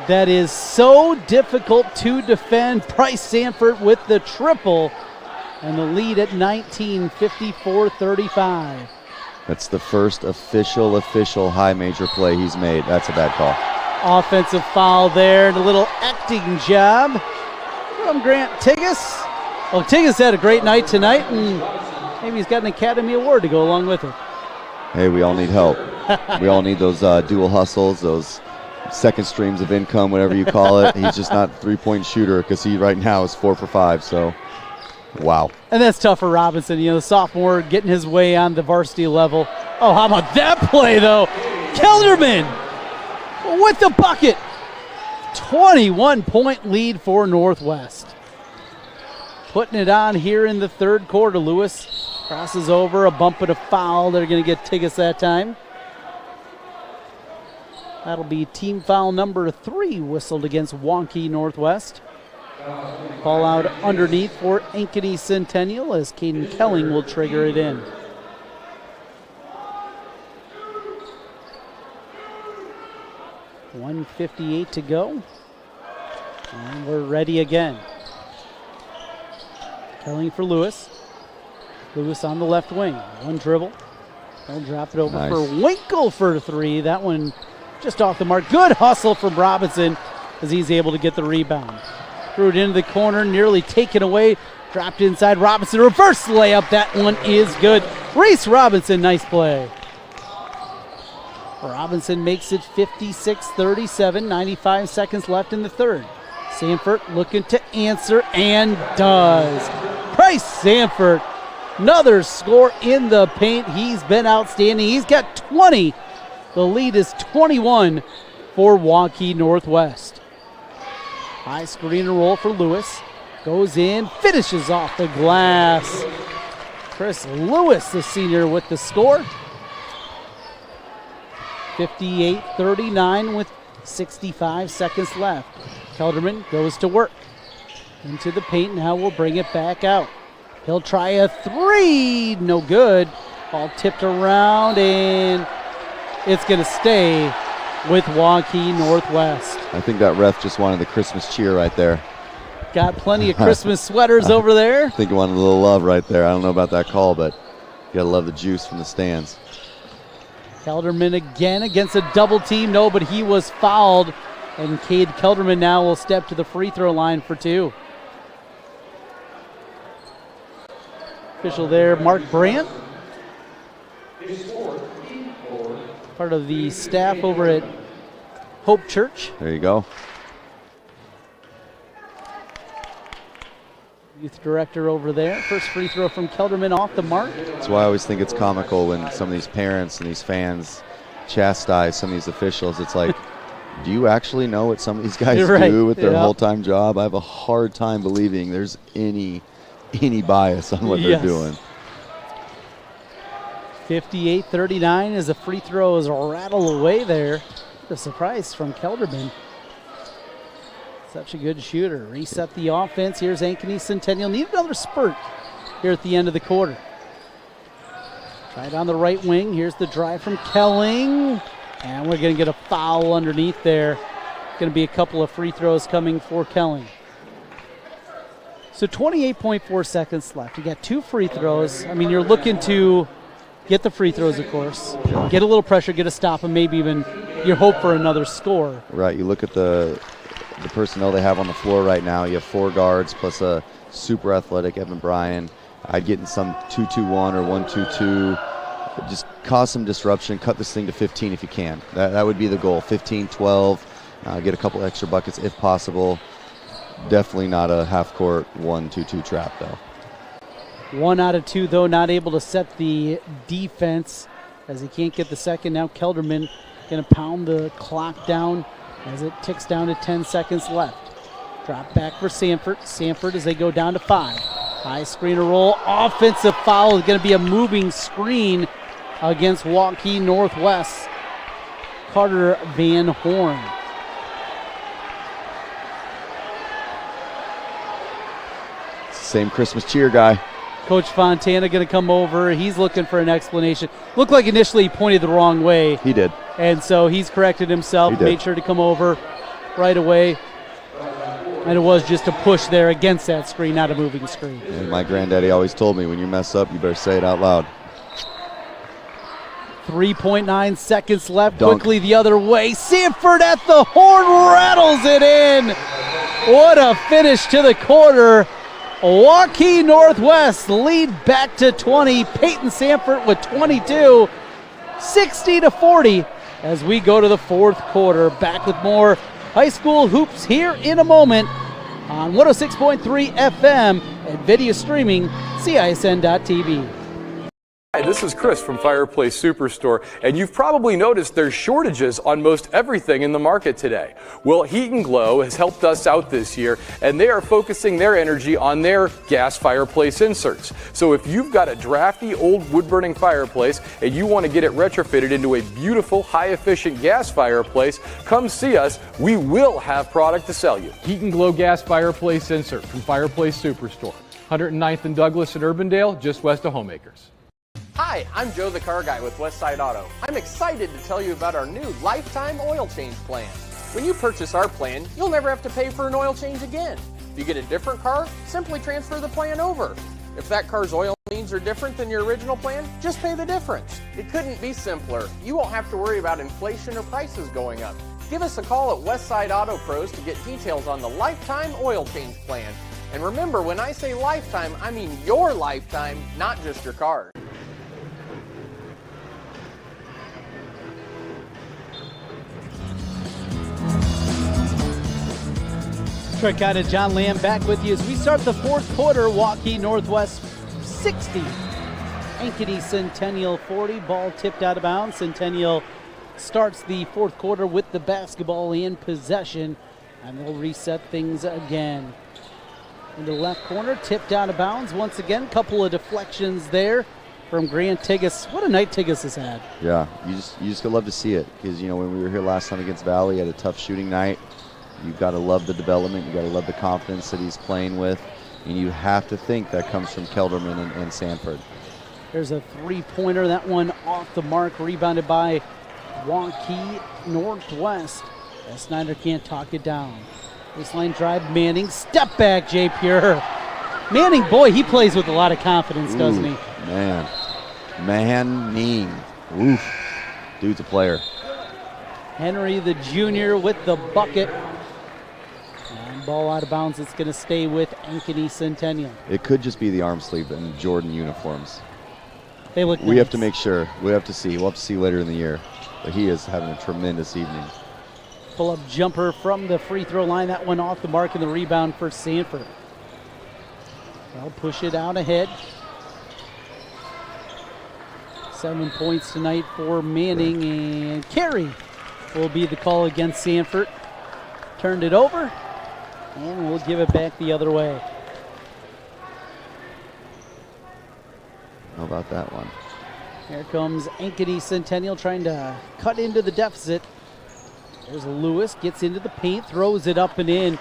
that is so difficult to defend. Bryce Sanford with the triple, and the lead at 19, 54-35. That's the first official high major play he's made. That's a bad call. Offensive foul there, and a little acting job from Grant Tigas. Well, Tigas had a great night tonight, and maybe he's got an Academy Award to go along with it. Hey, we all need help. We all need those dual hustles, those second streams of income, whatever you call it. He's just not a three-point shooter because he right now is 4 for 5. So, wow. And that's tough for Robinson. You know, the sophomore getting his way on the varsity level. Oh, how about that play, though? Kelderman with the bucket. 21-point lead for Northwest. Putting it on here in the third quarter. Lewis crosses over, a bump and a foul. They're going to get Tigas that time. That'll be team foul number 3 whistled against Waukee Northwest. Ball out underneath for Ankeny Centennial as Caden Kelling will trigger it in. .158 to go. And we're ready again. Kelling for Lewis. Lewis on the left wing. One dribble. They'll drop it over for Winkle for 3. That one just off the mark. Good hustle from Robinson as he's able to get the rebound. Threw it into the corner, nearly taken away. Dropped inside. Robinson, reverse layup. That one is good. Reese Robinson, nice play. Robinson makes it 56-37, 95 seconds left in the third. Sanford looking to answer and does. Bryce Sanford, another score in the paint. He's been outstanding. He's got 20. The lead is 21 for Waukee Northwest. High screen and roll for Lewis. Goes in, finishes off the glass. Chris Lewis, the senior, with the score. 58-39 with 65 seconds left. Kelderman goes to work. Into the paint, now we'll bring it back out. He'll try a 3, no good. Ball tipped around and it's going to stay with Waukee Northwest. I think that ref just wanted the Christmas cheer right there. Got plenty of Christmas sweaters over there. I think he wanted a little love right there. I don't know about that call, but you got to love the juice from the stands. Kelderman again against a double team. No, but he was fouled. And Cade Kelderman now will step to the free throw line for 2. Official there, Mark Brandt. Part of the staff over at Hope Church. There you go. Youth director over there. First free throw from Kelderman off the mark. That's why I always think it's comical when some of these parents and these fans chastise some of these officials. It's like, do you actually know what some of these guys do with their whole-time job? I have a hard time believing there's any bias on what they're doing. 58-39 as the free throws rattle away there. The surprise from Kelderman. Such a good shooter. Reset the offense. Here's Ankeny Centennial. Need another spurt here at the end of the quarter. Tried on the right wing. Here's the drive from Kelling. And we're going to get a foul underneath there. Going to be a couple of free throws coming for Kelling. So 28.4 seconds left. You got 2 free throws. I mean, you're looking to get the free throws, of course. Get a little pressure, get a stop, and maybe even you hope for another score. Right. You look at the personnel they have on the floor right now. You have 4 guards plus a super athletic Evan Bryan. I'd get in some 2-2-1 or 1-2-2. Just cause some disruption. Cut this thing to 15 if you can. That would be the goal. 15, 12. Get a couple extra buckets if possible. Definitely not a half-court 1-2-2 trap, though. 1 out of 2, though, not able to set the defense as he can't get the second. Now Kelderman going to pound the clock down as it ticks down to 10 seconds left. Drop back for Sanford. Sanford as they go down to 5. High screen and roll. Offensive foul is going to be a moving screen against Waukee Northwest. Carter Van Horn. Same Christmas cheer guy. Coach Fontana going to come over. He's looking for an explanation. Looked like initially he pointed the wrong way. He did. And so he's corrected himself, made sure to come over right away. And it was just a push there against that screen, not a moving screen. And my granddaddy always told me, when you mess up, you better say it out loud. 3.9 seconds left. Dunk. Quickly the other way. Sanford at the horn, rattles it in. What a finish to the quarter. Waukee Northwest lead back to 20. Peyton Sanford with 22. 60-40 as we go to the fourth quarter. Back with more high school hoops here in a moment on 106.3 FM and video streaming CISN.TV. Hi, this is Chris from Fireplace Superstore, and you've probably noticed there's shortages on most everything in the market today. Well, Heat and Glow has helped us out this year, and they are focusing their energy on their gas fireplace inserts. So if you've got a drafty old wood-burning fireplace and you want to get it retrofitted into a beautiful, high-efficient gas fireplace, come see us. We will have product to sell you. Heat and Glow gas fireplace insert from Fireplace Superstore. 109th and Douglas at Urbandale, just west of Homeacres. Hi, I'm Joe the Car Guy with Westside Auto. I'm excited to tell you about our new lifetime oil change plan. When you purchase our plan, you'll never have to pay for an oil change again. If you get a different car, simply transfer the plan over. If that car's oil needs are different than your original plan, just pay the difference. It couldn't be simpler. You won't have to worry about inflation or prices going up. Give us a call at Westside Auto Pros to get details on the lifetime oil change plan. And remember, when I say lifetime, I mean your lifetime, not just your car. Trick out of John Lamb back with you as we start the fourth quarter. Waukee Northwest 60, Ankeny Centennial 40. Ball tipped out of bounds. Centennial starts the fourth quarter with the basketball in possession, and they'll reset things again. In the left corner, tipped out of bounds once again. Couple of deflections there from Grant Tigges. What a night Tigges has had. Yeah, you just love to see it because, you know, when we were here last time against Valley, he had a tough shooting night. You've got to love the development. You've got to love the confidence that he's playing with. And you have to think that comes from Kelderman and Sanford. There's a three-pointer. That one off the mark, rebounded by Waukee Northwest. As Snyder can't talk it down. Baseline drive, Manning. Step back, Jay Pure. Manning, boy, he plays with a lot of confidence, doesn't he? Man. Manning. Oof. Dude's a player. Henry, the junior, with the bucket. And ball out of bounds. It's going to stay with Ankeny Centennial. It could just be the arm sleeve and Jordan uniforms. They look We nice. have to make sure. We have to see. We'll have to see later in the year. But he is having a tremendous evening. Pull-up jumper from the free throw line. That one off the mark, and the rebound for Sanford. They'll push it out ahead. 7 points tonight for Manning, and carry will be the call against Sanford. Turned it over, and we'll give it back the other way. How about that one? Here comes Ankeny Centennial trying to cut into the deficit. There's Lewis, gets into the paint, throws it up and in.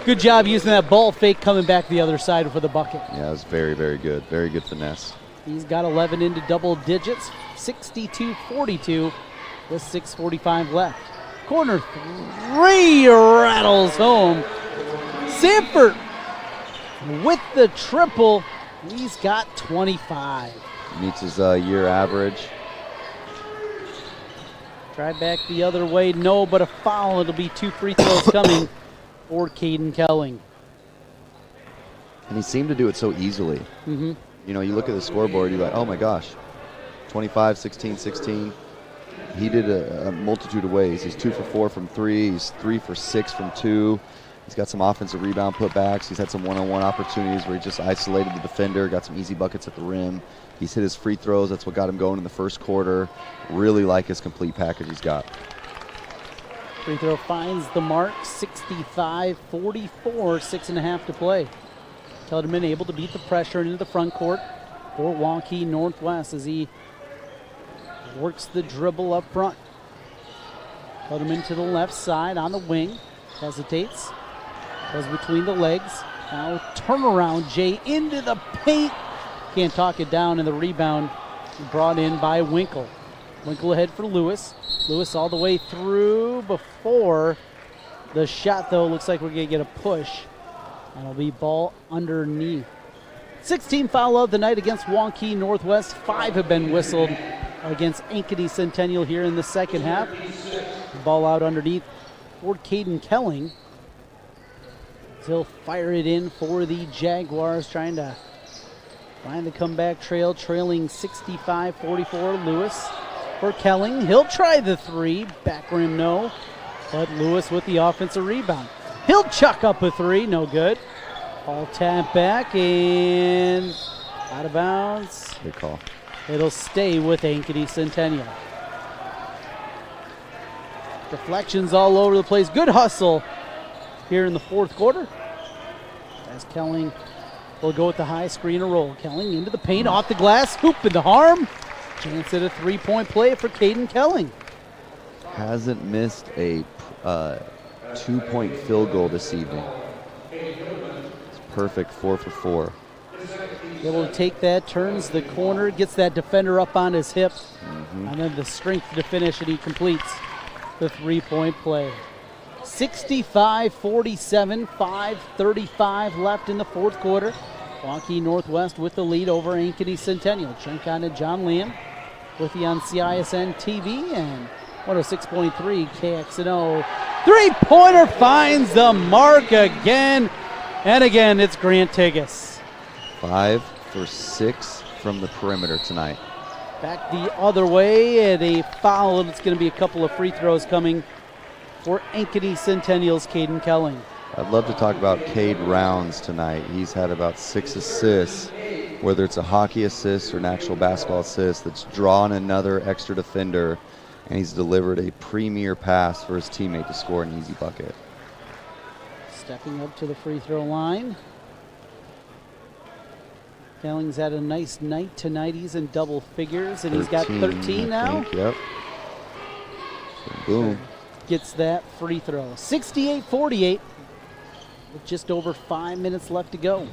Good job using that ball fake, coming back the other side for the bucket. Yeah, it was very, very good. Very good finesse. He's got 11 into double digits, 62-42 with 6:45 left. Corner three rattles home. Sanford with the triple. He's got 25. Meets his year average. Try back the other way, no, but a foul. It'll be 2 free throws coming for Caden Kelling. And he seemed to do it so easily. Mm-hmm. You know, you look at the scoreboard, you're like, oh my gosh, 25, 16, 16. He did a multitude of ways. He's 2 for 4 from 3. He's 3 for 6 from 2. He's got some offensive rebound putbacks. He's had some one-on-one opportunities where he just isolated the defender, got some easy buckets at the rim. He's hit his free throws. That's what got him going in the first quarter. Really like his complete package he's got. Free throw finds the mark, 65-44, 6.5 to play. Kelderman able to beat the pressure into the front court for Waukee Northwest as he works the dribble up front. Kelderman to the left side on the wing, hesitates, goes between the legs. Now turnaround, Jay into the paint. Can't talk it down, and the rebound brought in by Winkle. Winkle ahead for Lewis. Lewis all the way through before the shot, though. Looks like we're going to get a push, and it'll be ball underneath. 16 foul of the night against Waukee Northwest. 5 have been whistled against Ankeny Centennial here in the second half. Ball out underneath for Caden Kelling. He'll fire it in for the Jaguars, trying to find the comeback trail, trailing 65-44. Lewis for Kelling. He'll try the three. Back rim, no. But Lewis with the offensive rebound. He'll chuck up a three. No good. Ball tap back and out of bounds. Good call. It'll stay with Ankeny Centennial. Deflections all over the place. Good hustle here in the fourth quarter. As Kelling will go with the high screen and roll. Kelling into the paint, off the glass, hoop in the harm. Chance at a three-point play for Caden Kelling. Hasn't missed a 2-point field goal this evening. It's perfect, 4 for 4. Able to take that, turns the corner, gets that defender up on his hip, and then the strength to finish, and he completes the three-point play. 65-47, 5:35 left in the fourth quarter. Waukee Northwest with the lead over Ankeny Centennial. Trent on to John Lamb with you on CISN TV and 106.3 KXNO. Three-pointer finds the mark again. And again, it's Grant Tigas. 5 for 6 from the perimeter tonight. Back the other way, and a foul, and it's going to be a couple of free throws coming for Ankeny Centennial's Caden Kelling. I'd love to talk about Cade Rounds tonight. He's had about 6 assists, whether it's a hockey assist or an actual basketball assist, that's drawn another extra defender, and he's delivered a premier pass for his teammate to score an easy bucket. Stepping up to the free throw line. Kelling's had a nice night tonight. He's in double figures, and he's got 13 now. Yep. Boom. Gets that free throw. 68-48 with just over 5 minutes left to go.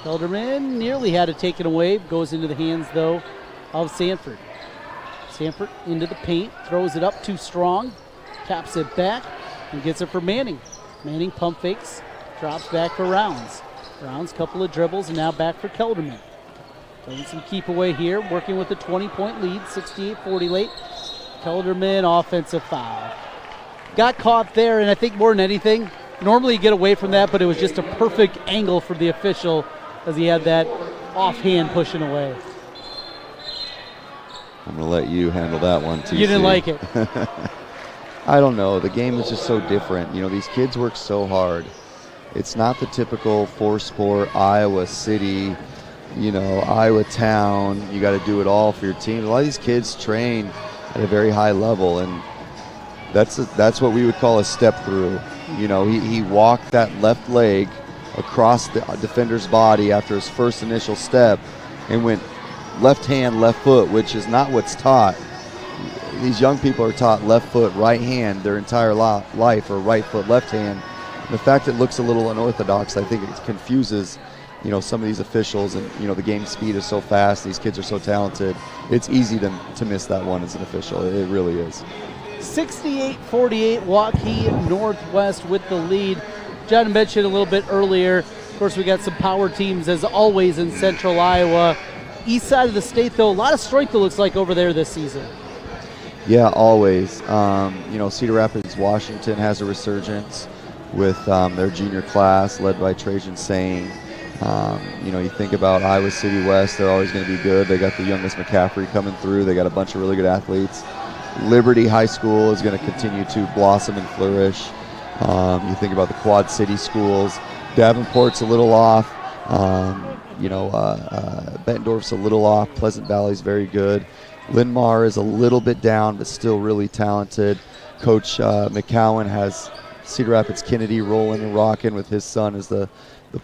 Felderman nearly had it taken away. Goes into the hands, though, of Sanford. Sanford into the paint. Throws it up too strong. Taps it back and gets it for Manning. Manning pump fakes. Drops back for Rounds. Rounds, couple of dribbles, and now back for Kelderman. Playing some keep away here, working with a 20-point lead, 68-40 late. Kelderman, offensive foul. Got caught there, and I think more than anything, normally you get away from that, but it was just a perfect angle for the official as he had that offhand pushing away. I'm going to let you handle that one, too. You didn't like it. I don't know. The game is just so different. You know, these kids work so hard. It's not the typical four-sport Iowa City, you know, Iowa town. You got to do it all for your team. A lot of these kids train at a very high level, and that's what we would call a step through. You know, he walked that left leg across the defender's body after his first initial step and went left hand, left foot, which is not what's taught. These young people are taught left foot, right hand their entire life, or right foot, left hand. The fact it looks a little unorthodox, I think it confuses, you know, some of these officials, and, you know, the game speed is so fast, these kids are so talented. It's easy to miss that one as an official. It really is. 68-48, Waukee Northwest with the lead. John mentioned a little bit earlier, of course, we got some power teams as always in Central Iowa. East side of the state, though, a lot of strength it looks like over there this season. Yeah, always. You know, Cedar Rapids, Washington has a resurgence with their junior class led by Trajan Sane. You know, you think about Iowa City West, they're always going to be good. They got the youngest McCaffrey coming through. They got a bunch of really good athletes. Liberty High School is going to continue to blossom and flourish. You think about the Quad City schools. Davenport's a little off. You know, Bettendorf's a little off. Pleasant Valley's very good. Linn-Mar is a little bit down, but still really talented. Coach McCowan has Cedar Rapids Kennedy rolling and rocking with his son as the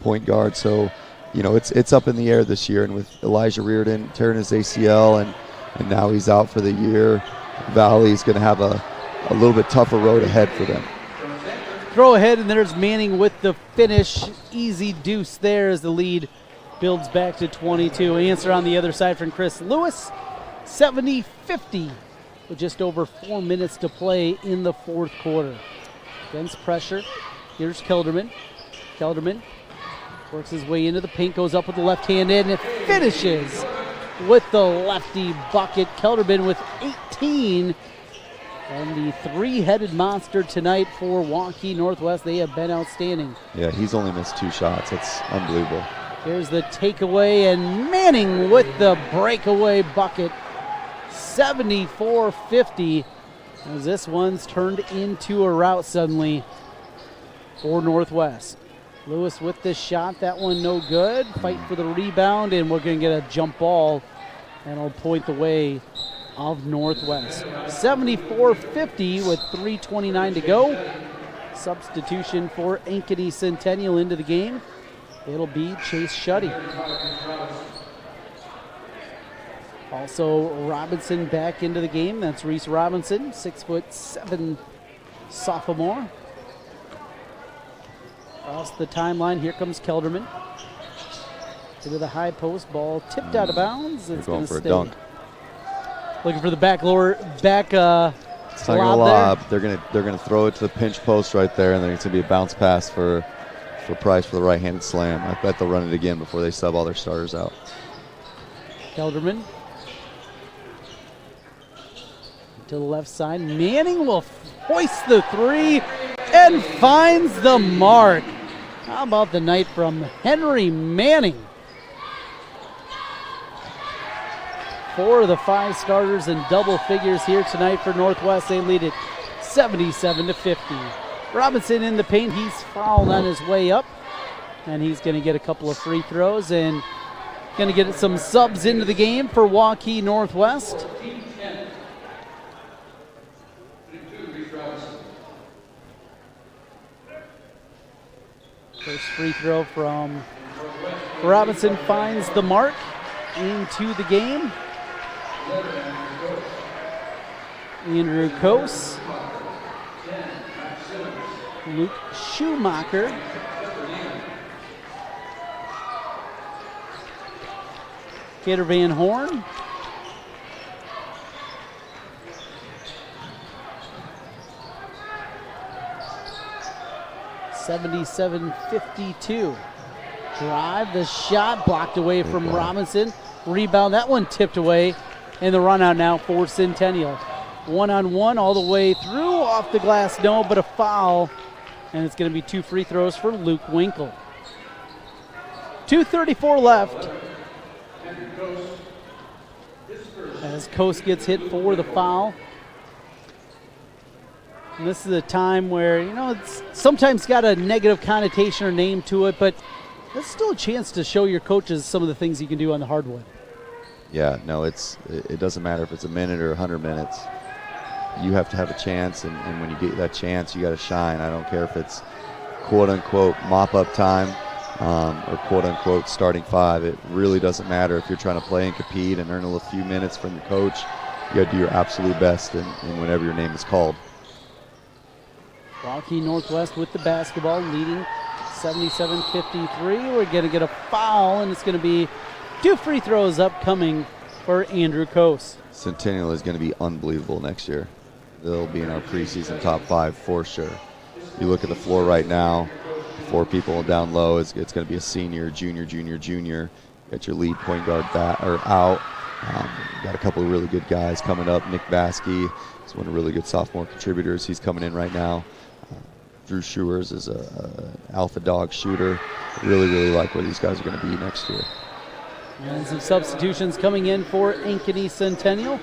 point guard. So, you know, it's up in the air this year. And with Elijah Reardon tearing his ACL and now he's out for the year, Valley's going to have a little bit tougher road ahead for them. Throw ahead, and there's Manning with the finish. Easy deuce there as the lead builds back to 22. Answer on the other side from Chris Lewis. 70-50 with just over 4 minutes to play in the fourth quarter. Against pressure, here's Kelderman. Kelderman works his way into the paint, goes up with the left hand in, and finishes with the lefty bucket. Kelderman with 18. And the three-headed monster tonight for Waukee Northwest. They have been outstanding. Yeah, he's only missed 2 shots. That's unbelievable. Here's the takeaway, and Manning with the breakaway bucket 74-50, as this one's turned into a rout suddenly for Northwest. Lewis with this shot, that one no good. Fight for the rebound, and we're going to get a jump ball, and it'll point the way of Northwest. 74-50 with 3:29 to go. Substitution for Ankeny Centennial into the game. It'll be Chase Shuddy. Also Robinson back into the game. That's Reese Robinson, 6'7" sophomore. Across the timeline, here comes Kelderman. To the high post, ball tipped out of bounds. It's going for stay. a dunk. Looking for the back It's not gonna lob. They're gonna throw it to the pinch post right there, and then it's gonna be a bounce pass for Price for the right-handed slam. I bet they'll run it again before they sub all their starters out. Kelderman to the left side. Manning will hoist the three and finds the mark. How about the night from Henry Manning? 4 of the 5 starters in double figures here tonight for Northwest. They lead it 77-50. Robinson in the paint. He's fouled on his way up, and he's going to get a couple of free throws and going to get some subs into the game for Waukee Northwest. First free throw from Robinson finds the mark into the game. Andrew Kose, Luke Schumacher, Gator Van Horn, (77-52). Drive, the shot blocked away from Robinson. Rebound, that one tipped away, and the run out now for Centennial. 1-on-1 all the way through, off the glass, no, but a foul, and it's going to be 2 free throws for Luke Winkle. 2:34 left. As Coast gets hit for the foul. And this is a time where, it's sometimes got a negative connotation or name to it, but there's still a chance to show your coaches some of the things you can do on the hardwood. Yeah, no, it doesn't matter if it's a minute or 100 minutes. You have to have a chance, and when you get that chance, you got to shine. I don't care if it's quote-unquote mop-up time or quote-unquote starting 5. It really doesn't matter if you're trying to play and compete and earn a few minutes from your coach. You got to do your absolute best in whenever your name is called. Waukee Northwest with the basketball, leading 77-53. We're going to get a foul, and it's going to be 2 free throws upcoming for Andrew Kose. Centennial is going to be unbelievable next year. They'll be in our preseason top 5 for sure. You look at the floor right now, 4 people down low. It's going to be a senior, junior. You got your lead point guard out. Got a couple of really good guys coming up. Nick Baskey is one of the really good sophomore contributors. He's coming in right now. Drew Schewers is an alpha dog shooter. Really like what these guys are going to be next year. And some substitutions coming in for Ankeny Centennial.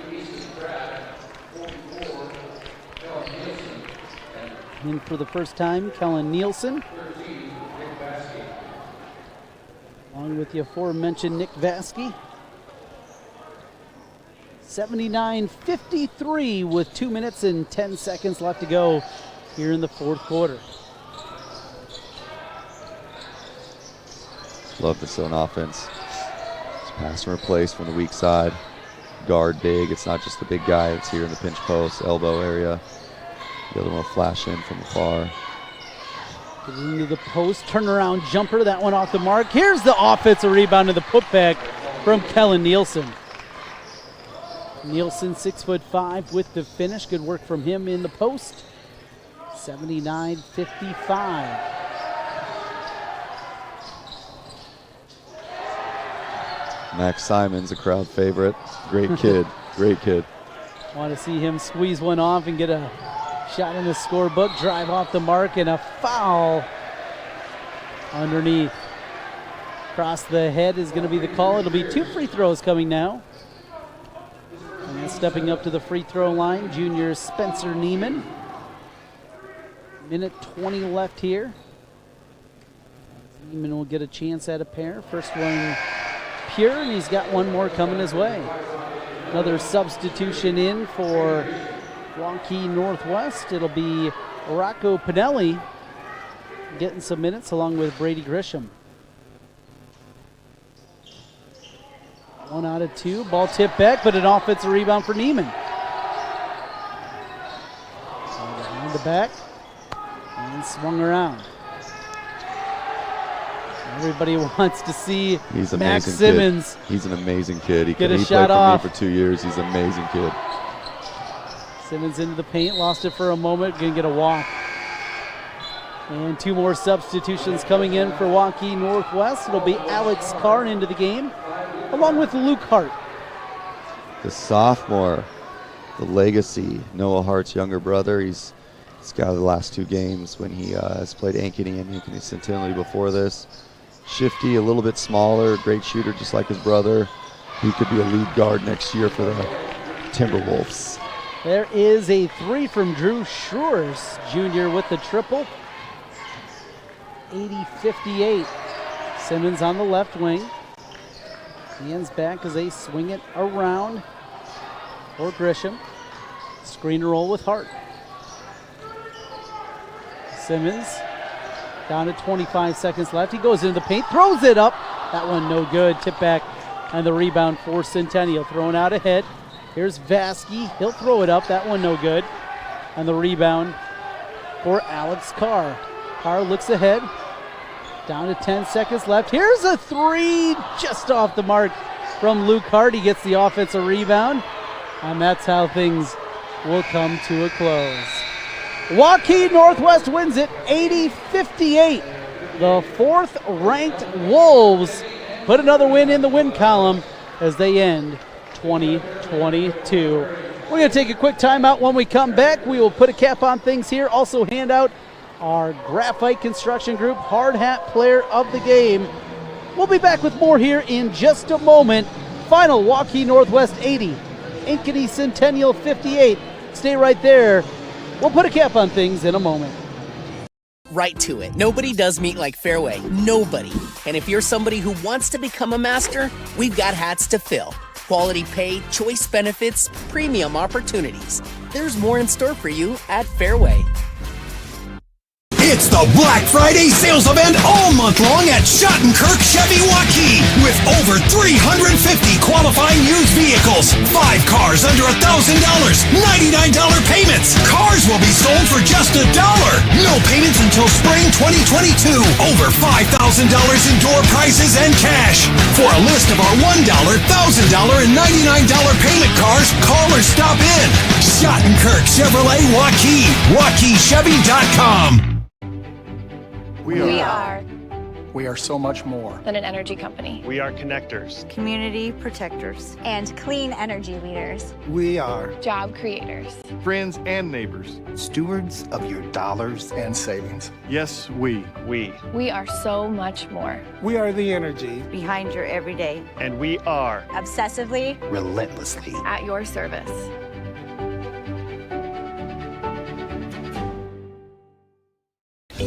In for the first time, Kellen Nielsen. Along with the aforementioned Nick Vaskey. 79-53 with 2 minutes and 10 seconds left to go here in the fourth quarter. Love this zone offense. It's pass and replace from the weak side. Guard big. It's not just the big guy that's here in the pinch post, elbow area. The other one will flash in from afar. Get into the post, turnaround jumper. That one off the mark. Here's the offensive rebound to the putback from Kellen Nielsen. Nielsen, 6'5" with the finish. Good work from him in the post. 79-55. Max Simon's a crowd favorite. Great kid. Great kid. Want to see him squeeze one off and get a shot in the scorebook. Drive off the mark and a foul underneath. Across the head is going to be the call. It'll be 2 free throws coming now. And And stepping up to the free throw line, junior Spencer Neiman. Minute 20 left here. Neiman will get a chance at a pair. First one pure, and he's got one more coming his way. Another substitution in for Waukee Northwest. It'll be Rocco Pinelli getting some minutes along with Brady Grisham. 1 out of 2. Ball tipped back, but an offensive rebound for Neiman. Behind the back and swung around. Everybody wants to see Max Simmons. Kid. He's an amazing kid. He played for off. me for 2 years. He's an amazing kid. Simmons into the paint, lost it for a moment, gonna get a walk. And 2 more substitutions coming in for Waukee Northwest. It'll be Alex Karn into the game, along with Luke Hart. The sophomore, the legacy, Noah Hart's younger brother. He's got the last 2 games when he has played Ankeny and Ankeny Centennial before this. Shifty, a little bit smaller, great shooter just like his brother. He could be a lead guard next year for the Timberwolves. There is a 3 from Drew Schroers, junior, with the triple. 80-58. Simmons on the left wing. Hands back as they swing it around for Grisham. Screen roll with Hart. Simmons down to 25 seconds left. He goes into the paint, throws it up. That one no good. Tip back and the rebound for Centennial. Thrown out ahead. Here's Vasky. He'll throw it up. That one no good. And the rebound for Alex Carr. Carr looks ahead. Down to 10 seconds left. Here's a 3 just off the mark from Luke Hart. He gets the offensive rebound. And that's how things will come to a close. Waukee Northwest wins it 80-58. The 4th-ranked Wolves put another win in the win column as they end 2022. We're going to take a quick timeout. When we come back, we will put a cap on things here. Also hand out our Graphite Construction Group Hard Hat Player of the Game. We'll be back with more here in just a moment. Final Waukee Northwest 80, Ankeny Centennial 58. Stay right there. We'll put a cap on things in a moment. Right to it. Nobody does meet like Fairway. Nobody. And if you're somebody who wants to become a master, we've got hats to fill. Quality pay, choice benefits, premium opportunities. There's more in store for you at Fairway. It's the Black Friday sales event all month long at Schottenkirk Chevy Waukee with over 350 qualifying used vehicles, 5 cars under $1,000, $99 payments. Cars will be sold for just $1. No payments until spring 2022. Over $5,000 in door prizes and cash. For a list of our $1, $1,000, and $99 payment cars, call or stop in. Schottenkirk Chevrolet Waukee. WaukeeChevy.com. We are so much more than an energy company. We are connectors, community protectors, and clean energy leaders. We are job creators, friends and neighbors, stewards of your dollars and savings. Yes, we are so much more. We are the energy behind your everyday, and we are obsessively, relentlessly at your service.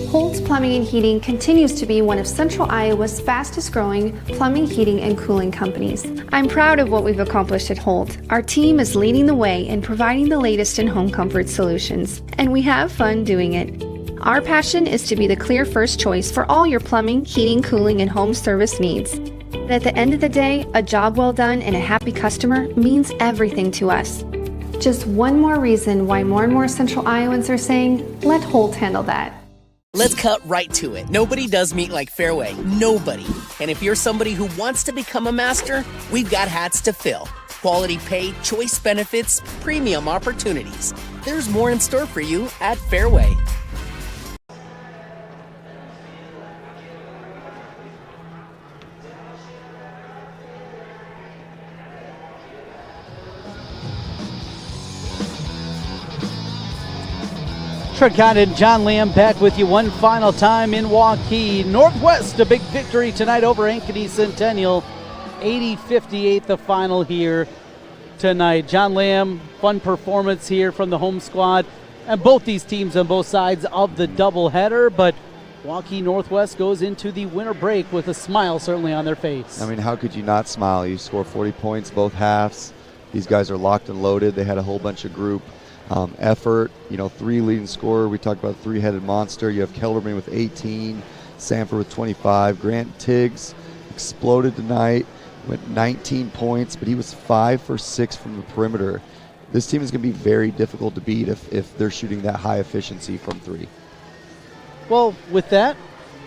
Holt's Plumbing and Heating continues to be one of Central Iowa's fastest growing plumbing, heating, and cooling companies. I'm proud of what we've accomplished at Holt. Our team is leading the way in providing the latest in home comfort solutions, and we have fun doing it. Our passion is to be the clear first choice for all your plumbing, heating, cooling, and home service needs. But at the end of the day, a job well done and a happy customer means everything to us. Just one more reason why more and more Central Iowans are saying, let Holt handle that. Let's cut right to it. Nobody does meet like Fairway. Nobody. And if you're somebody who wants to become a master, we've got hats to fill. Quality pay, choice benefits, premium opportunities. There's more in store for you at Fairway. Trent Condon, John Lamb back with you one final time in Waukee. Northwest, a big victory tonight over Ankeny Centennial. 80-58 the final here. tonight. John Lamb, fun performance here from the home squad, and both these teams on both sides of the doubleheader, but Waukee Northwest goes into the winter break with a smile certainly on their face. I mean, how could you not smile? You score 40 points both halves. These guys are locked and loaded. They had a whole bunch of group effort. 3 leading scorer. We talked about three-headed monster. You have Kelderman with 18, Sanford with 25. Grant Tiggs exploded tonight, went 19 points, but he was 5 for 6 from the perimeter. This team is going to be very difficult to beat if they're shooting that high efficiency from 3. Well, with that,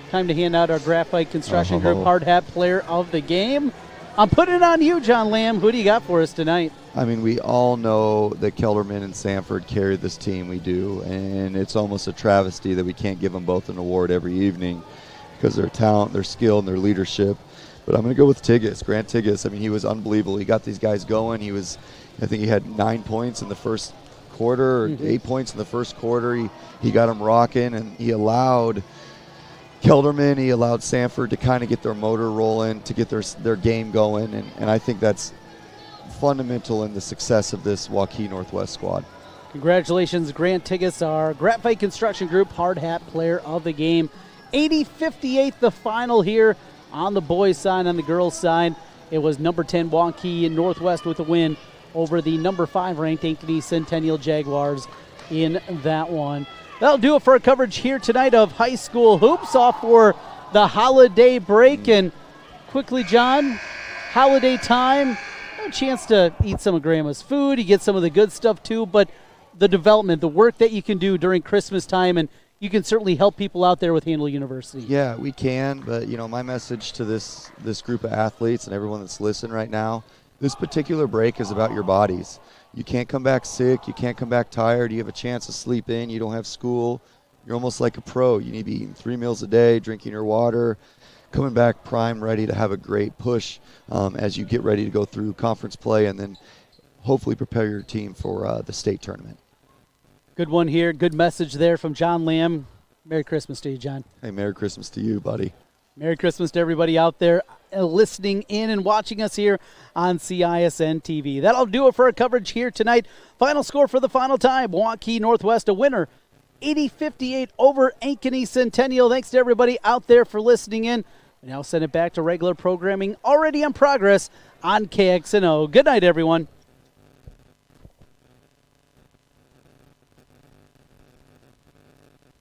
time to hand out our Graphite Construction Group Hard Hat Player of the Game. I'm putting it on you, John Lamb. Who do you got for us tonight? I mean, we all know that Kelderman and Sanford carry this team. We do, and it's almost a travesty that we can't give them both an award every evening because of their talent, their skill, and their leadership. But I'm going to go with Tigges, Grant Tigges. I mean, he was unbelievable. He got these guys going. I think he had 9 points in the first quarter, or 8 points in the first quarter. He got them rocking, and he allowed Kelderman, he allowed Sanford to kind of get their motor rolling, to get their game going, and I think that's fundamental in the success of this Waukee Northwest squad. Congratulations, Grant Tigges, our Graphite Construction Group Hard Hat Player of the Game. 80-58 the final here on the boys' side. On the girls' side, it was number 10 Waukee Northwest with a win over the number 5 ranked Ankeny Centennial Jaguars in that one. That'll do it for our coverage here tonight of high school hoops, off for the holiday break. And quickly, John, holiday time, a chance to eat some of Grandma's food. You get some of the good stuff too, but the development, the work that you can do during Christmas time, and you can certainly help people out there with Handle University. Yeah, we can, but my message to this group of athletes and everyone that's listening right now, this particular break is about your bodies. You can't come back sick. You can't come back tired. You have a chance to sleep in. You don't have school. You're almost like a pro. You need to be eating 3 meals a day, drinking your water, coming back prime, ready to have a great push as you get ready to go through conference play and then hopefully prepare your team for the state tournament. Good one here. Good message there from John Lamb. Merry Christmas to you, John. Hey, Merry Christmas to you, buddy. Merry Christmas to everybody out there listening in and watching us here on CISN TV. That'll do it for our coverage here tonight. Final score for the final time. Waukee Northwest a winner, 80-58 over Ankeny Centennial. Thanks to everybody out there for listening in. We now send it back to regular programming already in progress on KXNO. Good night, everyone.